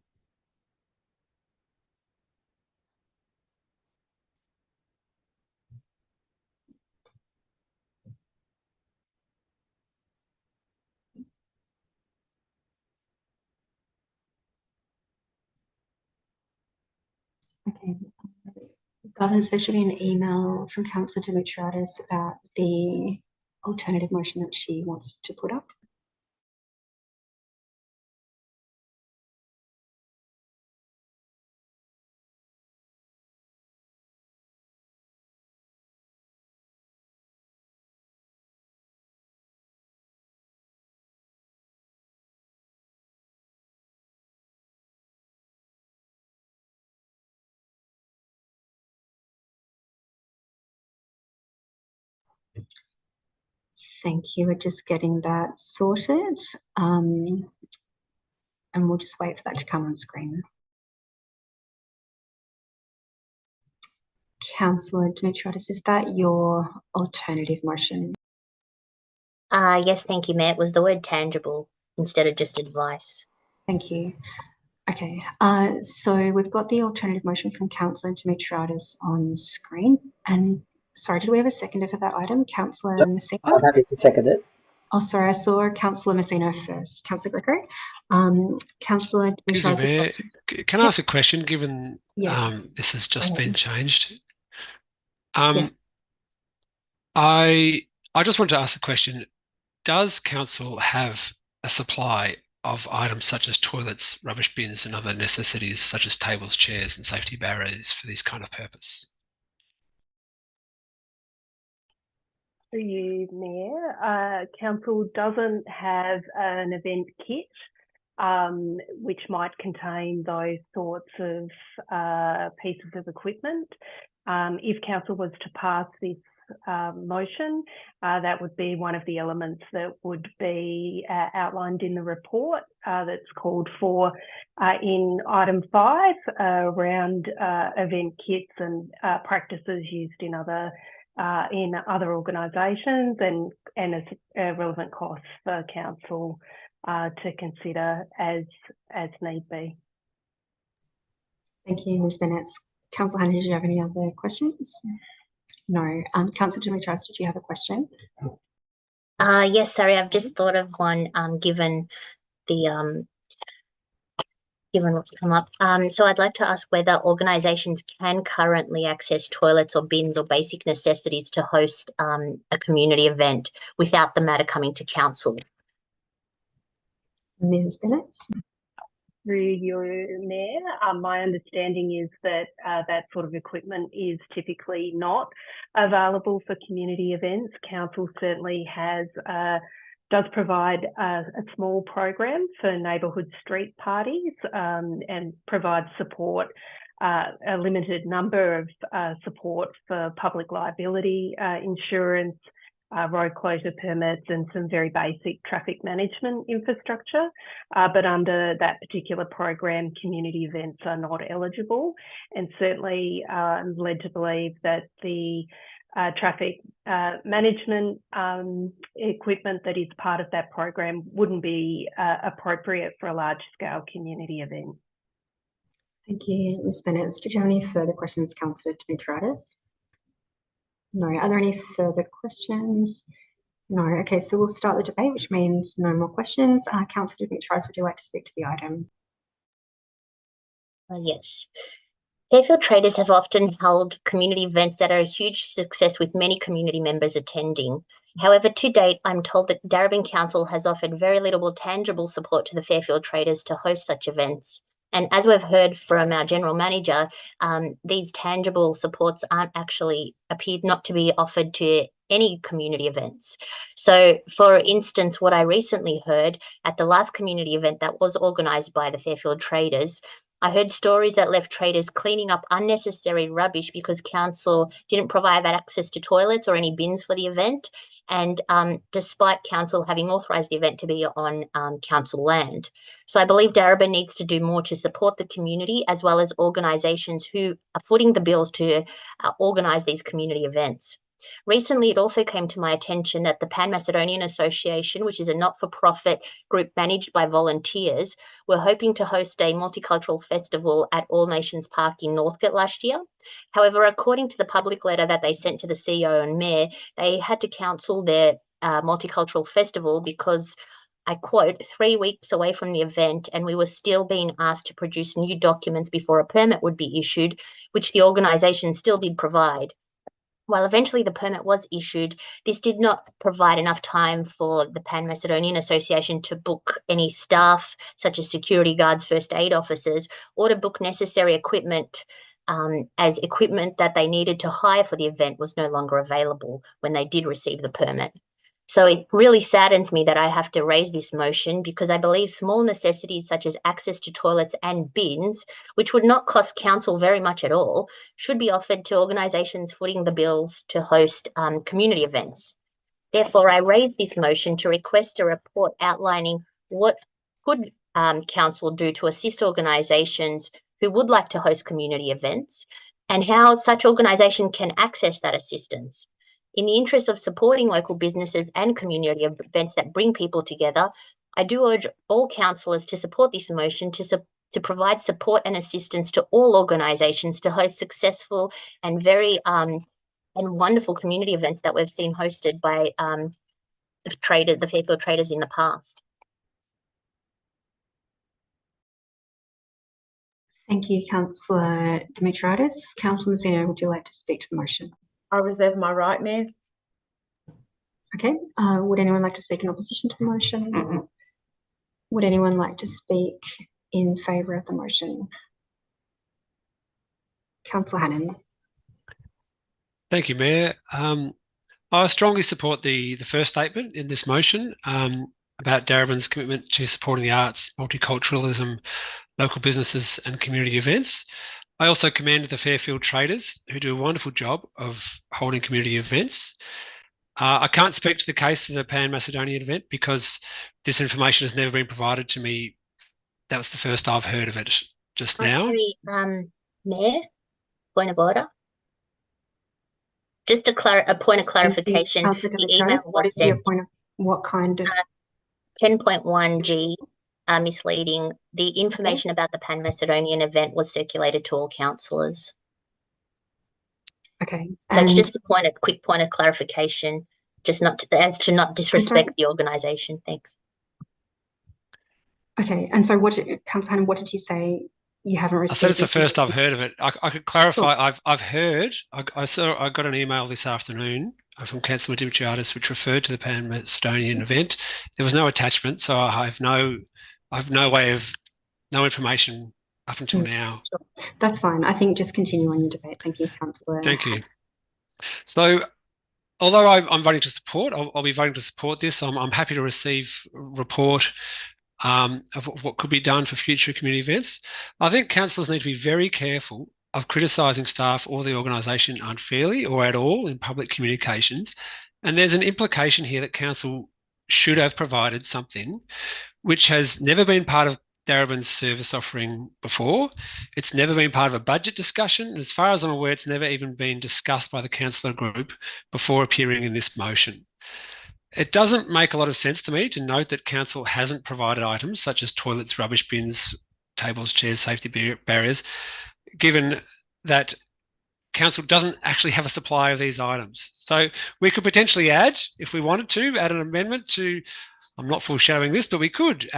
Okay. Governance, there should be an email from Councillor Dimitriadis about the alternative motion that she wants to put up. Thank you. We're just getting that sorted. And we'll just wait for that to come on screen. Councillor Dimitriadis, is that your alternative motion? Yes, thank you, Mayor. It was the word tangible instead of just advice. Thank you. Okay, so we've got the alternative motion from Councillor Dimitriadis on screen. And sorry, did we have a seconder for that item? Councillor Messina? I'm happy to second it. Oh, sorry, I saw Councillor Messina first. Councillor Greco. Councillor Dimitriadis. Mayor, can I ask a question, given yes. this has just been changed? Yes. I just want to ask a question. Does council have a supply of items such as toilets, rubbish bins, and other necessities such as tables, chairs, and safety barriers for this kind of purpose? Through you, Mayor, council doesn't have an event kit which might contain those sorts of pieces of equipment. If council was to pass this motion, that would be one of the elements that would be outlined in the report that's called for in item 5 around event kits and practices used in other organisations, and a relevant cost for council to consider as need be. Thank you, Ms. Bennett. Councillor Hannan, did you have any other questions? No. Councillor Dimitriadis, did you have a question? Yes, sorry, I've just thought of one given the given what's come up. So I'd like to ask whether organisations can currently access toilets or bins or basic necessities to host a community event without the matter coming to council. Ms. Bennett? Through your Mayor, my understanding is that that sort of equipment is typically not available for community events. Council certainly does provide a small program for neighbourhood street parties and provides support, a limited number of support for public liability insurance, road closure permits, and some very basic traffic management infrastructure. But under that particular program, community events are not eligible. And certainly I'm led to believe that the traffic management equipment that is part of that program wouldn't be appropriate for a large-scale community event. Thank you, Ms. Bennett. Did you have any further questions, Councillor Dimitriadis? No. Are there any further questions? No. Okay, so we'll start the debate, which means no more questions. Councillor Dimitriadis, would you like to speak to the item? Yes. Fairfield traders have often held community events that are a huge success with many community members attending. However, to date, I'm told that Darebin Council has offered very little tangible support to the Fairfield traders to host such events. And as we've heard from our General Manager, these tangible supports aren't actually appeared not to be offered to any community events. So, for instance, what I recently heard at the last community event that was organised by the Fairfield traders, I heard stories that left traders cleaning up unnecessary rubbish because council didn't provide access to toilets or any bins for the event. And despite council having authorised the event to be on council land. So I believe Darebin needs to do more to support the community as well as organisations who are footing the bills to organise these community events. Recently, it also came to my attention that the Pan-Macedonian Association, which is a not-for-profit group managed by volunteers, were hoping to host a multicultural festival at All Nations Park in Northcote last year. However, according to the public letter that they sent to the CEO and Mayor, they had to cancel their multicultural festival because, I quote, 3 weeks away from the event and we were still being asked to produce new documents before a permit would be issued, which the organisation still did provide. While eventually the permit was issued, this did not provide enough time for the Pan-Macedonian Association to book any staff, such as security guards, first aid officers, or to book necessary equipment, as equipment that they needed to hire for the event was no longer available when they did receive the permit. So it really saddens me that I have to raise this motion because I believe small necessities such as access to toilets and bins, which would not cost council very much at all, should be offered to organisations footing the bills to host community events. Therefore, I raise this motion to request a report outlining what could council do to assist organisations who would like to host community events and how such organisation can access that assistance. In the interest of supporting local businesses and community events that bring people together, I do urge all councillors to support this motion to provide support and assistance to all organisations to host successful and very and wonderful community events that we've seen hosted by the Fairfield traders in the past. Thank you, Councillor Dimitriadis. Councillor Messina, would you like to speak to the motion? I reserve my right, Mayor. Okay. Would anyone like to speak in opposition to the motion? Would anyone like to speak in favour of the motion? Councillor Hannan. Thank you, Mayor. I strongly support the first statement in this motion about Darebin's commitment to supporting the arts, multiculturalism, local businesses and community events. I also commend the Fairfield traders who do a wonderful job of holding community events. I can't speak to the case of the Pan-Macedonian event because this information has never been provided to me. That was the first I've heard of it just now. Sorry, Mayor, point of order. Just a point of clarification. The email was sent. What kind of 10.1G misleading. The information about the Pan-Macedonian event was circulated to all councillors. Okay. So it's just a quick point of clarification, just not to not disrespect the organisation. Thanks. Okay. And so Councillor Hannan, what did you say? You haven't received? I said it's the first I've heard of it. I could clarify. Sure. I've heard. I got an email this afternoon from Councillor Dimitriadis which referred to the Pan-Macedonian event. There was no attachment, so I have no information up until now. Sure. That's fine. I think just continue on your debate. Thank you, Councillor. Thank you. So, although I'm voting to support, I'll be voting to support this. I'm happy to receive a report of what could be done for future community events. I think councillors need to be very careful of criticising staff or the organisation unfairly or at all in public communications. And there's an implication here that council should have provided something which has never been part of Darebin's service offering before. It's never been part of a budget discussion. And as far as I'm aware, it's never even been discussed by the councillor group before appearing in this motion. It doesn't make a lot of sense to me to note that council hasn't provided items such as toilets, rubbish bins, tables, chairs, safety barriers, given that council doesn't actually have a supply of these items. So we could potentially add, if we wanted to, add an amendment to, I'm not foreshadowing this, but we could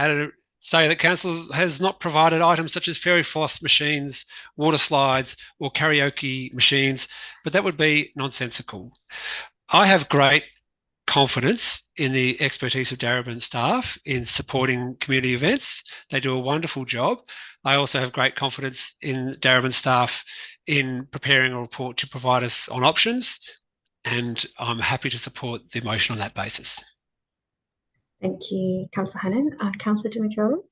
say that council has not provided items such as fairy floss machines, water slides, or karaoke machines, but that would be nonsensical. I have great confidence in the expertise of Darebin staff in supporting community events. They do a wonderful job. I also have great confidence in Darebin staff in preparing a report to provide us on options, and I'm happy to support the motion on that basis. Thank you, Councillor Hannan. Councillor Dimitriadis?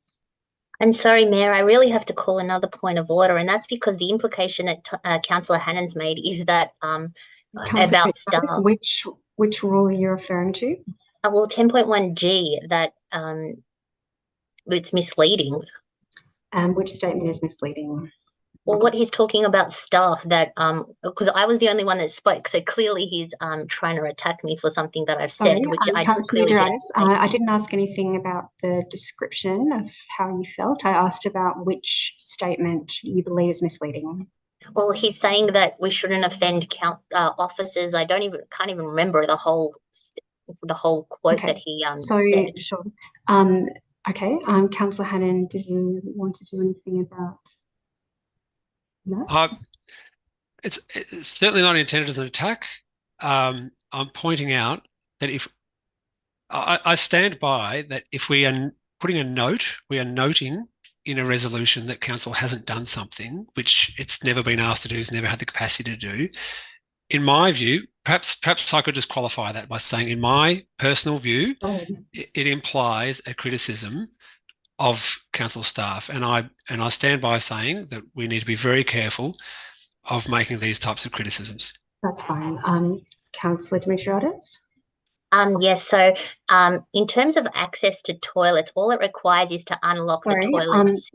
I'm sorry, Mayor, I really have to call another point of order, and that's because the implication that Councillor Hannan's made is that about staff. Which rule are you referring to? Well, 10.1G, that it's misleading. Which statement is misleading? Well, what he's talking about staff that, because I was the only one that spoke, so clearly he's trying to attack me for something that I've said, which I didn't clearly get. I didn't ask anything about the description of how you felt. I asked about which statement you believe is misleading. Well, he's saying that we shouldn't offend officers. I can't even remember the whole quote that he said. Sure. Okay. Councillor Hannan, did you want to do anything about that? It's certainly not intended as an attack. I'm pointing out that if I stand by that, if we are putting a note, we are noting in a resolution that council hasn't done something which it's never been asked to do, has never had the capacity to do. In my view, perhaps I could just qualify that by saying, in my personal view, it implies a criticism of council staff, and I stand by saying that we need to be very careful of making these types of criticisms. That's fine. Councillor Dimitriadis? Yes, so in terms of access to toilets, all it requires is to unlock the toilets.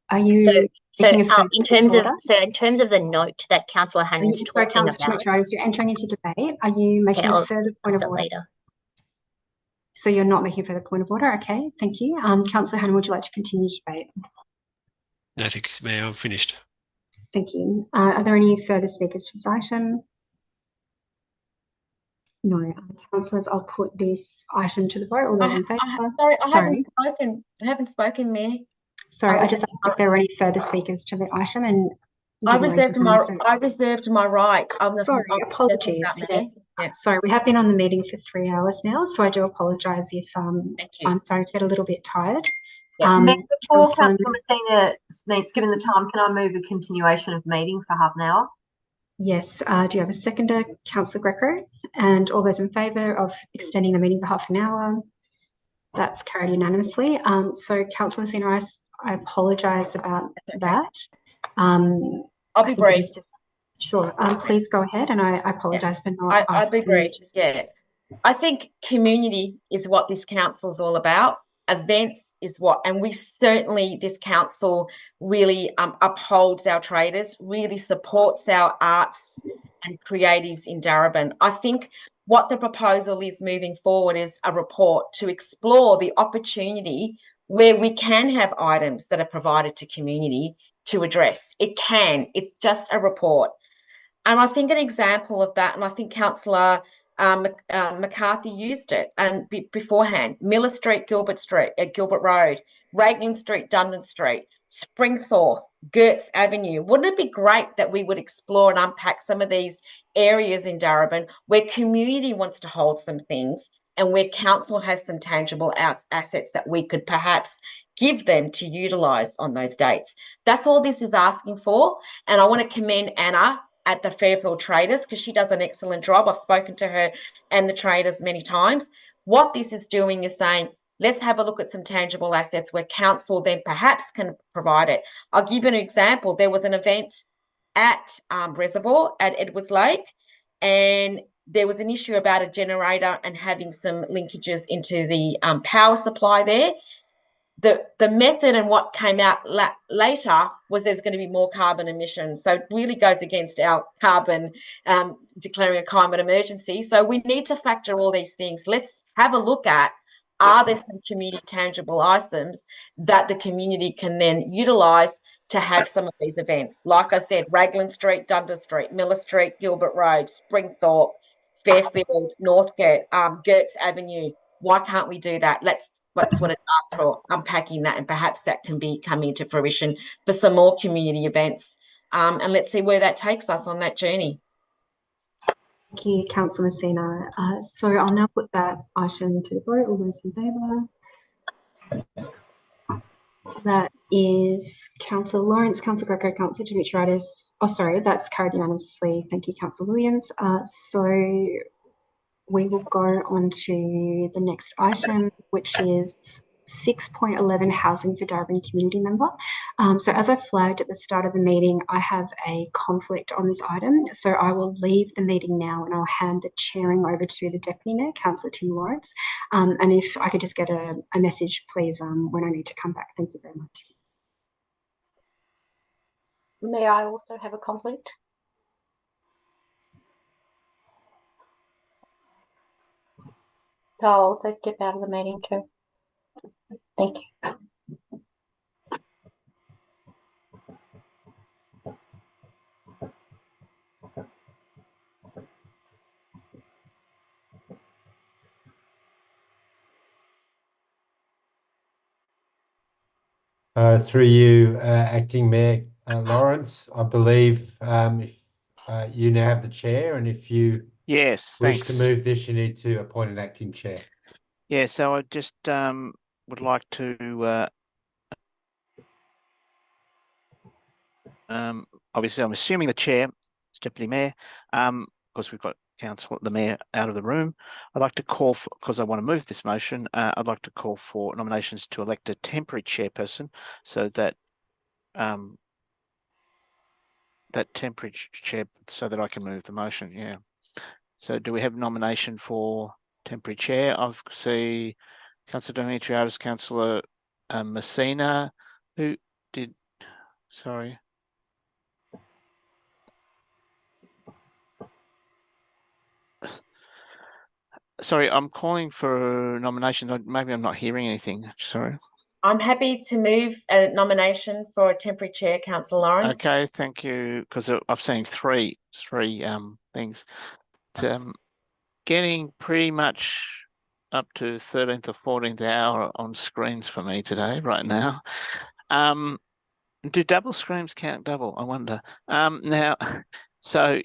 Are you in terms of the note that Councillor Hannan's talking about. Dimitriadis, you're entering into debate. Are you making a further point of order? Later. So you're not making a further point of order? Okay, thank you. Councillor Hannan, would you like to continue debate? No, thank you, Mayor. I'm finished. Thank you. Are there any further speakers to this item? No. Councillors, I'll put this item to the vote. All those in favour? I haven't spoken, Mayor. Sorry, I just asked if there were any further speakers to the item, and I reserved my right. Sorry, apologies. Sorry, we have been on the meeting for 3 hours now, so I do apologise if I'm starting to get a little bit tired. Before Councillor Messina speaks, given the time, can I move a continuation of meeting for half an hour? Yes. Do you have a seconder, Councillor Greco? And all those in favour of extending the meeting for half an hour? That's carried unanimously. So, Councillor Messina, I apologise about that. I'll be brief. Sure. Please go ahead, and I apologise for not I'll be brief. I think community is what this council is all about. Events is what, and we certainly, this council really upholds our traders, really supports our arts and creatives in Darebin. I think what the proposal is moving forward is a report to explore the opportunity where we can have items that are provided to community to address. It's just a report. And I think an example of that, and I think Councillor McCarthy used it and beforehand, Miller Street, Gilbert Road, Raglan Street, Dundon Street, Springthorpe, Gertz Avenue. Wouldn't it be great that we would explore and unpack some of these areas in Darebin where community wants to hold some things and where council has some tangible assets that we could perhaps give them to utilise on those dates? That's all this is asking for. And I want to commend Anna at the Fairfield Traders, because she does an excellent job. I've spoken to her and the traders many times. What this is doing is saying, let's have a look at some tangible assets where council then perhaps can provide it. I'll give you an example. There was an event at Reservoir at Edwards Lake, and there was an issue about a generator and having some linkages into the power supply there. The method and what came out later was there's going to be more carbon emissions. So it really goes against our carbon declaring a climate emergency. So we need to factor all these things. Let's have a look at, are there some community tangible items that the community can then utilise to have some of these events? Like I said, Raglan Street, Dundas Street, Miller Street, Gilbert Road, Springthorpe, Fairfield, Northgate, Gertz Avenue. Why can't we do that? That's what it asks for, unpacking that, and perhaps that can be coming into fruition for some more community events. And let's see where that takes us on that journey. Thank you, Councillor Messina. So I'll now put that item to the vote. All those in favour? That is Councillor Lawrence, Councillor Greco, Councillor Dimitriadis. Oh, sorry, that's carried unanimously. Thank you, Councillor Williams. So we will go on to the next item, which is 6.11 Housing for Darebin Community Member. So as I flagged at the start of the meeting, I have a conflict on this item. So I will leave the meeting now and I'll hand the chairing over to the Deputy Mayor, Councillor Tim Lawrence. And if I could just get a message, please, when I need to come back. Thank you very much. May I also have a conflict? So I'll also step out of the meeting too. Thank you. Through you, Acting Mayor Lawrence, I believe if you now have the chair, and if you Yes, wish thanks. to move this, you need to appoint an acting chair. Yeah, so I just would like to obviously I'm assuming the chair is Deputy Mayor, because we've got the Mayor out of the room. I'd like to call for, because I want to move this motion, I'd like to call for nominations to elect a temporary chairperson so that that temporary chair, so that I can move the motion. Yeah. So do we have nomination for temporary chair? I see Councillor Demetriadis, Councillor Messina, who did, sorry. Sorry, I'm calling for nominations. Maybe I'm not hearing anything. Sorry. I'm happy to move a nomination for a temporary chair, Councillor Lawrence. Okay, thank you. Because I've seen three things. It's getting pretty much up to 13th or 14th hour on screens for me today, right now. Do double screens count double? I wonder. Now, so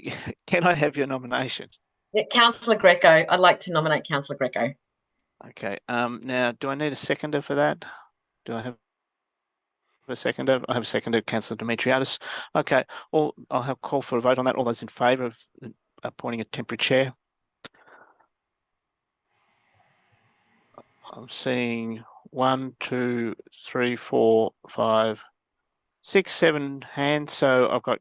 can I have your nomination? Yeah, Councillor Greco. I'd like to nominate Councillor Greco. Okay. Now, do I need a seconder for that? Do I have a seconder? I have a seconder, Councillor Demetriadis. Okay. I'll have a call for a vote on that. All those in favour of appointing a temporary chair? I'm seeing 1, 2, 3, 4, 5, 6, 7 hands. So I've got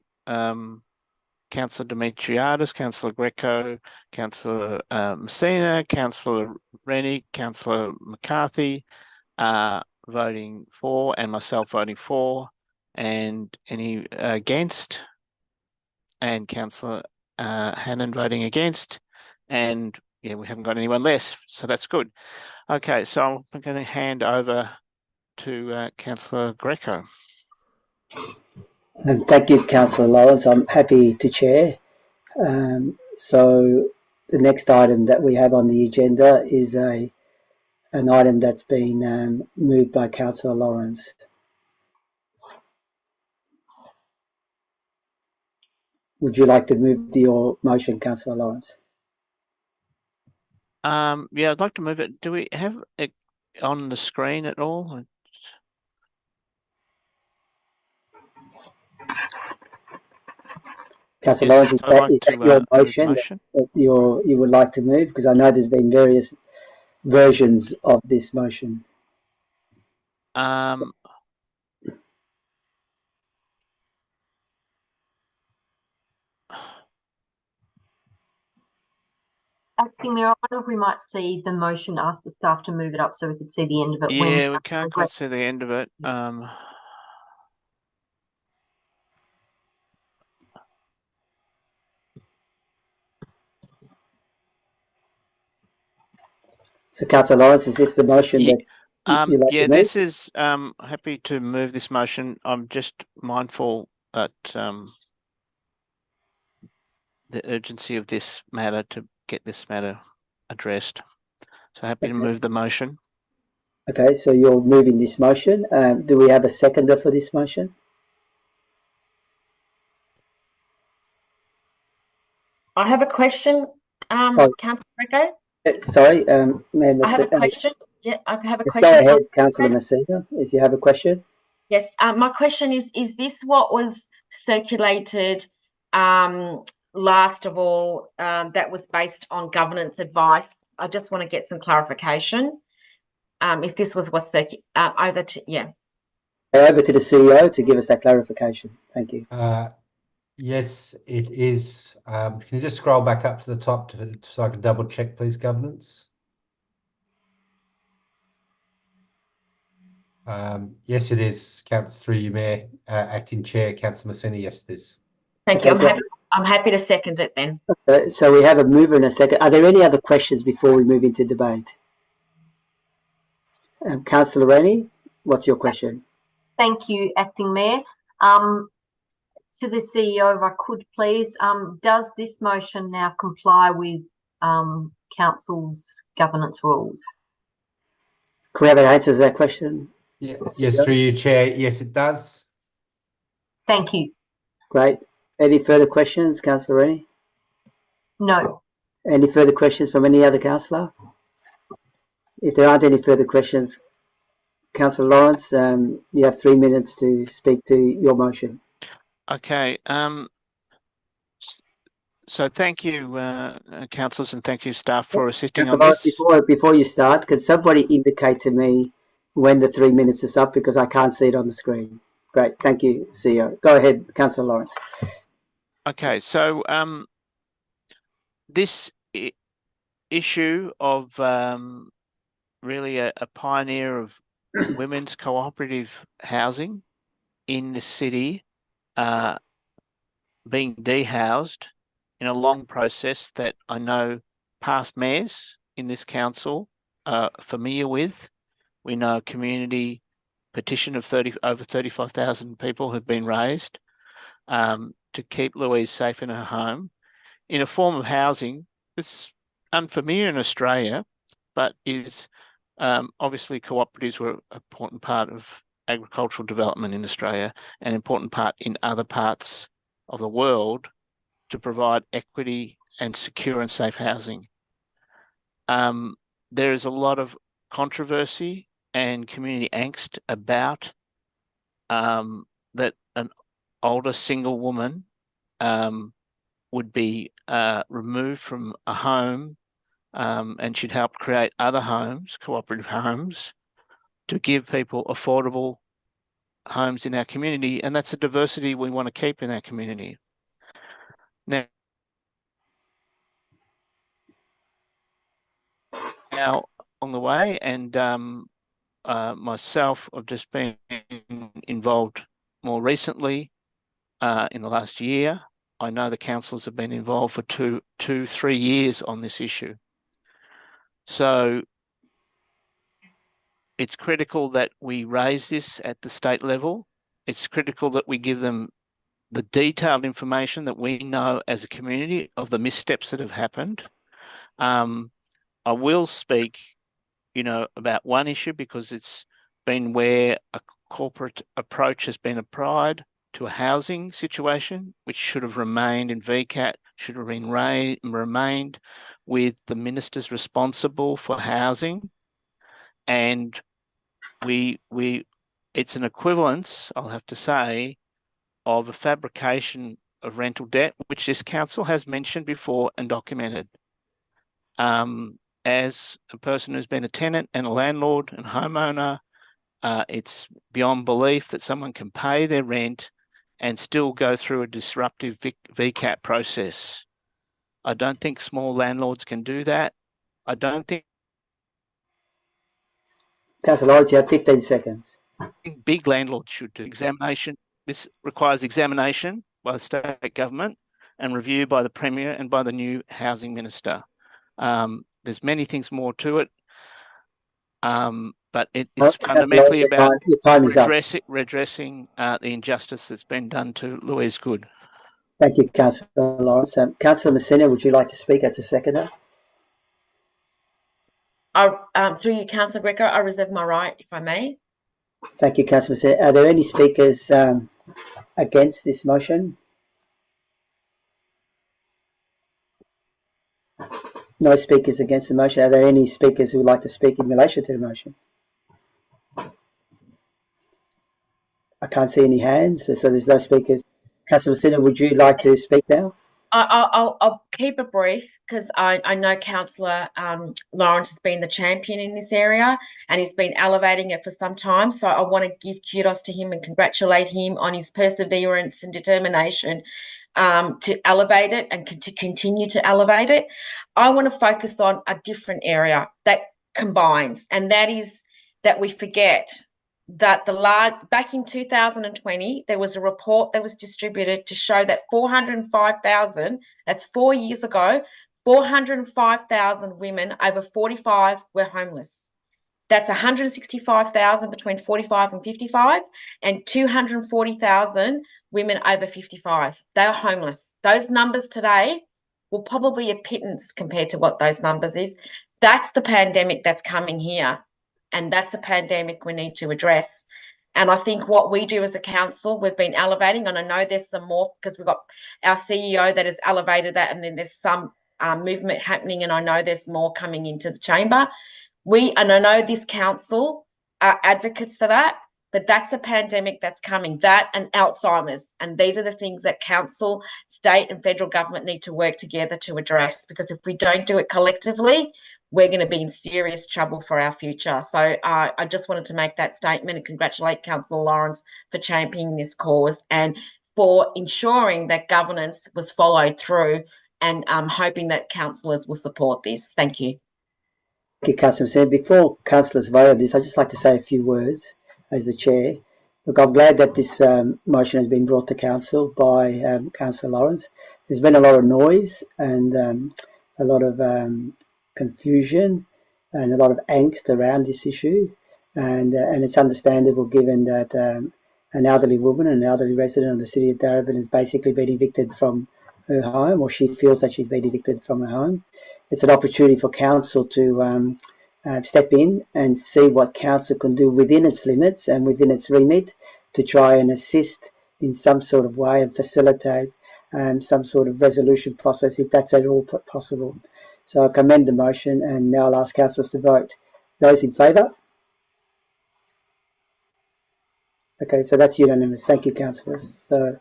Councillor Demetriadis, Councillor Greco, Councillor Messina, Councillor Rennie, Councillor McCarthy voting for, and myself voting for, and any against, and Councillor Hannon voting against, and yeah, we haven't got anyone less, so that's good. Okay, so I'm going to hand over to Councillor Greco. And thank you, Councillor Lawrence. I'm happy to chair. So the next item that we have on the agenda is an item that's been moved by Councillor Lawrence. Would you like to move your motion, Councillor Lawrence? Yeah, I'd like to move it. Do we have it on the screen at all? Councillor Lawrence, is that your motion that you would like to move? Because I know there's been various versions of this motion. Acting Mayor, I wonder if we might see the motion, ask the staff to move it up so we could see the end of it. Yeah, we can't quite see the end of it. So, Councillor Lawrence, is this the motion that you like to move? This is happy to move this motion. I'm just mindful that the urgency of this matter to get this matter addressed. So happy to move the motion. Okay, so you're moving this motion. Do we have a seconder for this motion? I have a question, Councillor Greco. Sorry, Mayor I have a Messina. question. Yeah, I have a Let's question. go ahead, Councillor Messina, if you have a question. Yes, my question is this what was circulated last of all that was based on governance advice? I just want to get some clarification. If this was what's over to, yeah. Over to the CEO to give us that clarification. Thank you. Yes, it is. Can you just scroll back up to the top so I can double check, please, governance? Yes, it is. Counts through you, Mayor. Acting Chair, Councillor Messina, yes, it is. Thank you. I'm happy to second it then. So we have a mover and a second. Are there any other questions before we move into debate? Councillor Rennie, what's your question? Thank you, Acting Mayor. To the CEO, if I could please, does this motion now comply with Council's governance rules? Can we have an answer to that question? Yeah. Yes, through you, Chair. Yes, it does. Thank you. Great. Any further questions, Councillor Rennie? No. Any further questions from any other councillor? If there aren't any further questions, Councillor Lawrence, you have 3 minutes to speak to your motion. Okay. So thank you, councillors, and thank you, staff, for assisting on this. Before you start, can somebody indicate to me when the 3 minutes is up, because I can't see it on the screen? Great. Thank you, CEO. Go ahead, Councillor Lawrence. Okay. So this issue of really a pioneer of women's cooperative housing in the city being dehoused in a long process that I know past mayors in this council are familiar with. We know a community petition of over 35,000 people have been raised to keep Louise safe in her home in a form of housing that's unfamiliar in Australia, but is obviously cooperatives were an important part of agricultural development in Australia, an important part in other parts of the world to provide equity and secure and safe housing. There is a lot of controversy and community angst about that an older single woman would be removed from a home and should help create other homes, cooperative homes, to give people affordable homes in our community. And that's a diversity we want to keep in our community. Now on the way, and myself, I've just been involved more recently in the last year. I know the councillors have been involved for 3 years on this issue. So it's critical that we raise this at the state level. It's critical that we give them the detailed information that we know as a community of the missteps that have happened. I will speak, about one issue because it's been where a corporate approach has been applied to a housing situation, which should have remained in VCAT, should have been remained with the ministers responsible for housing. And it's an equivalence, I'll have to say, of a fabrication of rental debt, which this council has mentioned before and documented. As a person who's been a tenant and a landlord and homeowner, it's beyond belief that someone can pay their rent and still go through a disruptive VCAT process. I don't think small landlords can do that. I don't think... Councillor Lawrence, you have 15 seconds. I think big landlords should do examination. This requires examination by the state government and review by the Premier and by the new Housing Minister. There's many things more to it, but it is fundamentally about redressing the injustice that's been done to Louise Good. Thank you, Councillor Lawrence. Councillor Messina, would you like to speak as a seconder? Through you, Councillor Greco, I reserve my right, if I may. Thank you, Councillor Messina. Are there any speakers against this motion? No speakers against the motion. Are there any speakers who would like to speak in relation to the motion? I can't see any hands, so there's no speakers. Councillor Messina, would you like to speak now? I'll keep it brief because I know Councillor Lawrence has been the champion in this area and he's been elevating it for some time. So I want to give kudos to him and congratulate him on his perseverance and determination to elevate it and to continue to elevate it. I want to focus on a different area that combines, and that is that we forget that back in 2020, there was a report that was distributed to show that 405,000, that's 4 years ago, 405,000 women over 45 were homeless. That's 165,000 between 45 and 55, and 240,000 women over 55. They are homeless. Those numbers today will probably be a pittance compared to what those numbers is. That's the pandemic that's coming here, and that's a pandemic we need to address. And I think what we do as a council, we've been elevating, and I know there's some more because we've got our CEO that has elevated that, and then there's some movement happening, and I know there's more coming into the chamber. And I know this council are advocates for that, but that's a pandemic that's coming, that and Alzheimer's. And these are the things that council, state and federal government need to work together to address, because if we don't do it collectively, we're going to be in serious trouble for our future. So I just wanted to make that statement and congratulate Councillor Lawrence for championing this cause and for ensuring that governance was followed through, and I'm hoping that councillors will support this. Thank you. Thank you, Councillor Sam. Before councillors vote on this, I'd just like to say a few words as the chair. Look, I'm glad that this motion has been brought to council by Councillor Lawrence. There's been a lot of noise and a lot of confusion and a lot of angst around this issue, and it's understandable given that an elderly woman, an elderly resident of the city of Darebin, has basically been evicted from her home, or she feels that she's been evicted from her home. It's an opportunity for council to step in and see what council can do within its limits and within its remit to try and assist in some sort of way and facilitate some sort of resolution process if that's at all possible. So I commend the motion, and now I'll ask councillors to vote. Those in favour? Okay, so that's unanimous. Thank you, councillors. So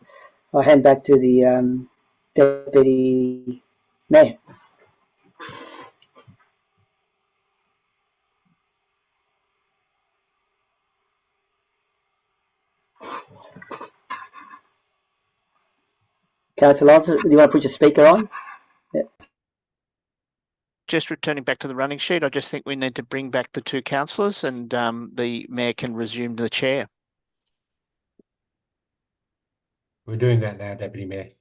I'll hand back to the Deputy Mayor. Councillor Lawrence, do you want to put your speaker on? Yeah. Just returning back to the running sheet, I just think we need to bring back the two councillors, and the Mayor can resume the chair. We're doing that now, Deputy Mayor.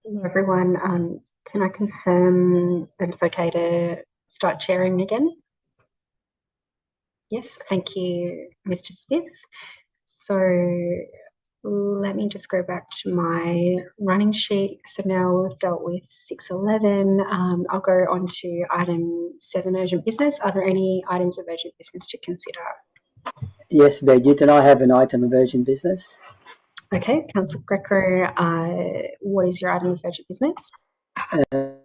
Hello, everyone. Can I confirm that it's okay to start chairing again? Yes, thank you, Mr. Smith. So let me just go back to my running sheet. So now we've dealt with 611. I'll go on to item 7, urgent business. Are there any items of urgent business to consider? Yes, Mayor Newton, I have an item of urgent business. Okay, Councillor Greco, what is your item of urgent business? So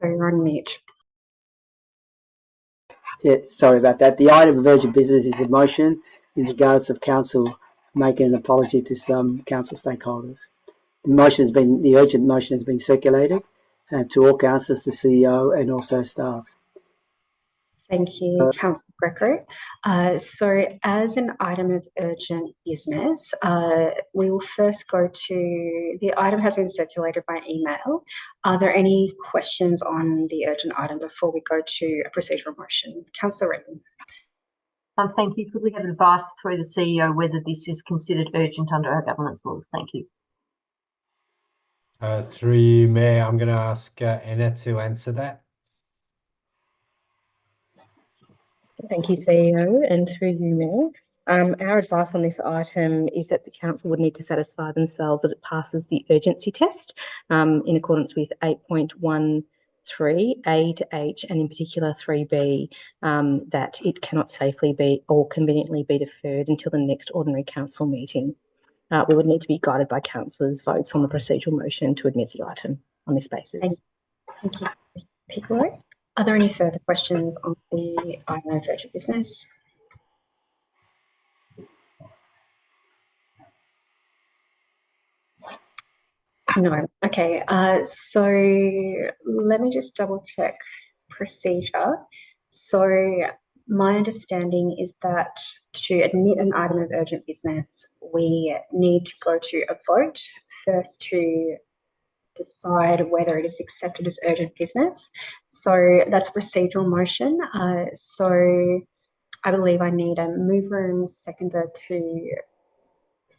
you're on mute. Yeah, sorry about that. The item of urgent business is a motion in regards of council making an apology to some council stakeholders. The urgent motion has been circulated to all councillors, the CEO, and also staff. Thank you, Councillor Greco. So as an item of urgent business, we will first go to, the item has been circulated by email. Are there any questions on the urgent item before we go to a procedural motion? Councillor Redding. Thank you. Could we have advice through the CEO whether this is considered urgent under our governance rules? Thank you. Through you, Mayor, I'm going to ask Anna to answer that. Thank you, CEO, and through you, Mayor. Our advice on this item is that the council would need to satisfy themselves that it passes the urgency test in accordance with 8.13 A to H, and in particular 3B, that it cannot safely be or conveniently be deferred until the next ordinary council meeting. We would need to be guided by councillors' votes on the procedural motion to admit the item on this basis. Thank you, Ms. Piccolo. Are there any further questions on the item of urgent business? No. Okay. So let me just double check procedure. So my understanding is that to admit an item of urgent business, we need to go to a vote first to decide whether it is accepted as urgent business. So that's a procedural motion. So I believe I need a mover and seconder to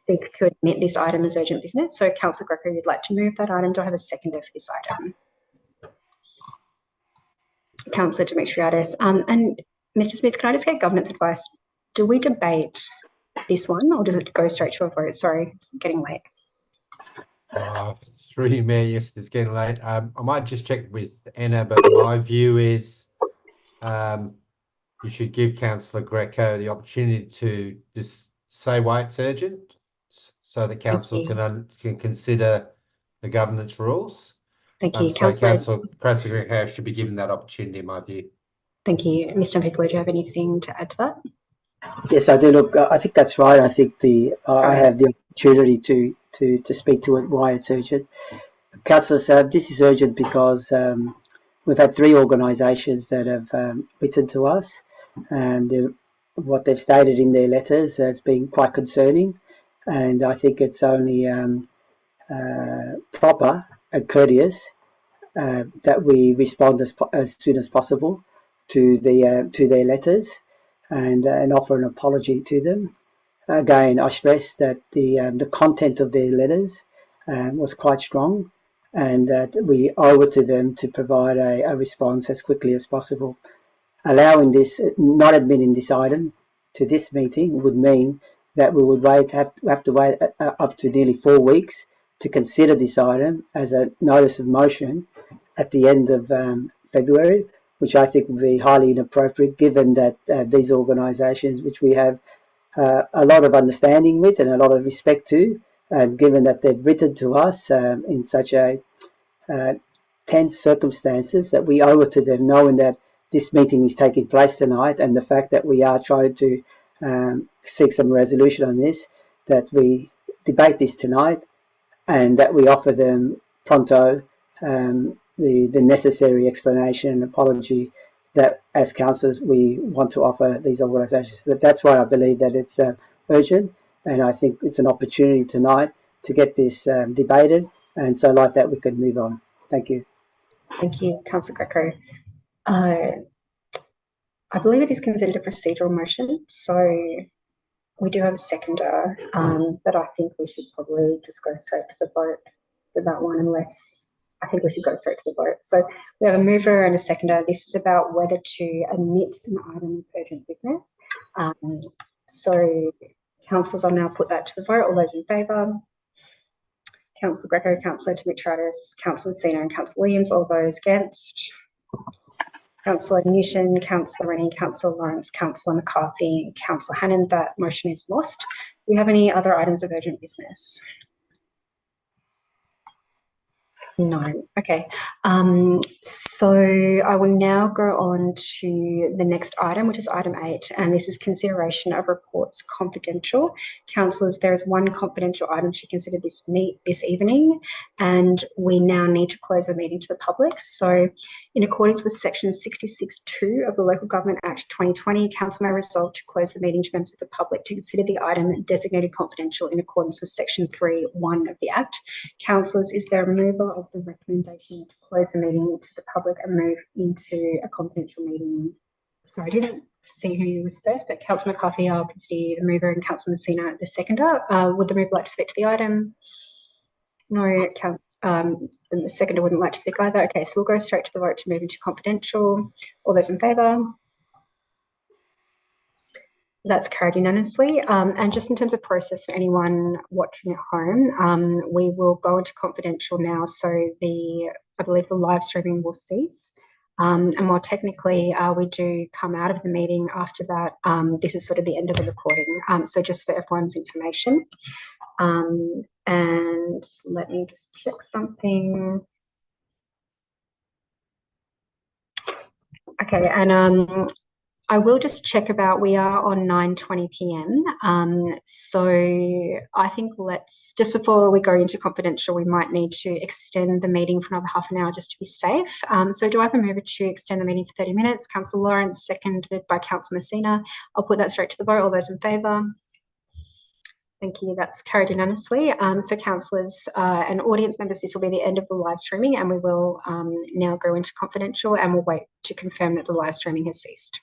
seek to admit this item as urgent business. So Councillor Greco, you'd like to move that item. Do I have a seconder for this item? Councillor Demetriadis. And Mr. Smith, can I just get governance advice? Do we debate this one or does it go straight to a vote? Sorry, it's getting late. Through you, Mayor, yes, it's getting late. I might just check with Anna, but my view is you should give Councillor Greco the opportunity to just say why it's urgent so the council can consider the governance rules. Thank you. So Councillor Greco should be given that opportunity, in my view. Thank you. Mr. Piccolo, do you have anything to add to that? Yes, I do. Look, I think that's right. I think I have the opportunity to speak to it why it's urgent. Councillor Saab, this is urgent because we've had 3 organisations that have written to us, and what they've stated in their letters has been quite concerning, and I think it's only proper and courteous that we respond as soon as possible to their letters and offer an apology to them. Again, I stress that the content of their letters was quite strong, and that we owe it to them to provide a response as quickly as possible. Allowing this, not admitting this item to this meeting would mean that we would have to wait up to nearly 4 weeks to consider this item as a notice of motion at the end of February, which I think would be highly inappropriate given that these organisations, which we have a lot of understanding with and a lot of respect to, and given that they've written to us in such a tense circumstances, that we owe it to them, knowing that this meeting is taking place tonight and the fact that we are trying to seek some resolution on this, that we debate this tonight and that we offer them pronto the necessary explanation and apology that as councillors we want to offer these organisations. That's why I believe that it's urgent, and I think it's an opportunity tonight to get this debated, and so like that we can move on. Thank you. Thank you, Councillor Greco. I believe it is considered a procedural motion, so we do have a seconder, but I think we should probably just go straight to the vote for that one, unless I think we should go straight to the vote. So we have a mover and a seconder. This is about whether to admit an item of urgent business. So councillors, I'll now put that to the vote. All those in favour? Councillor Greco, Councillor Demetriadis, Councillor Sino and Councillor Williams. All those against? Councillor Newton, Councillor Rennie, Councillor Lawrence, Councillor McCarthy, and Councillor Hannan. That motion is lost. Do we have any other items of urgent business? No. Okay. So I will now go on to the next item, which is item 8, and this is consideration of reports confidential. Councillors, there is one confidential item to consider this evening, and we now need to close the meeting to the public. So in accordance with section 66(2) of the Local Government Act 2020, Council may resolve to close the meeting to members of the public to consider the item designated confidential in accordance with section 3(1) of the Act. Councillors, is there a mover of the recommendation to close the meeting to the public and move into a confidential meeting? Sorry, I didn't see who was first, but Councillor McCarthy, I can see the mover, and Councillor Messina, the seconder. Would the mover like to speak to the item? No, the seconder wouldn't like to speak either. Okay, so we'll go straight to the vote to move into confidential. All those in favour? That's carried unanimously. And just in terms of process for anyone watching at home, we will go into confidential now. So I believe the live streaming will cease. And while technically we do come out of the meeting after that, this is sort of the end of the recording. So just for everyone's information. And let me just check something. Okay, and I will just check about, we are on 9:20 p.m. So I think let's, just before we go into confidential, we might need to extend the meeting for another half an hour just to be safe. So do I have a mover to extend the meeting for 30 minutes? Councillor Lawrence, seconded by Councillor Messina. I'll put that straight to the vote. All those in favour? Thank you. That's carried unanimously. So councillors and audience members, this will be the end of the live streaming, and we will now go into confidential, and we'll wait to confirm that the live streaming has ceased.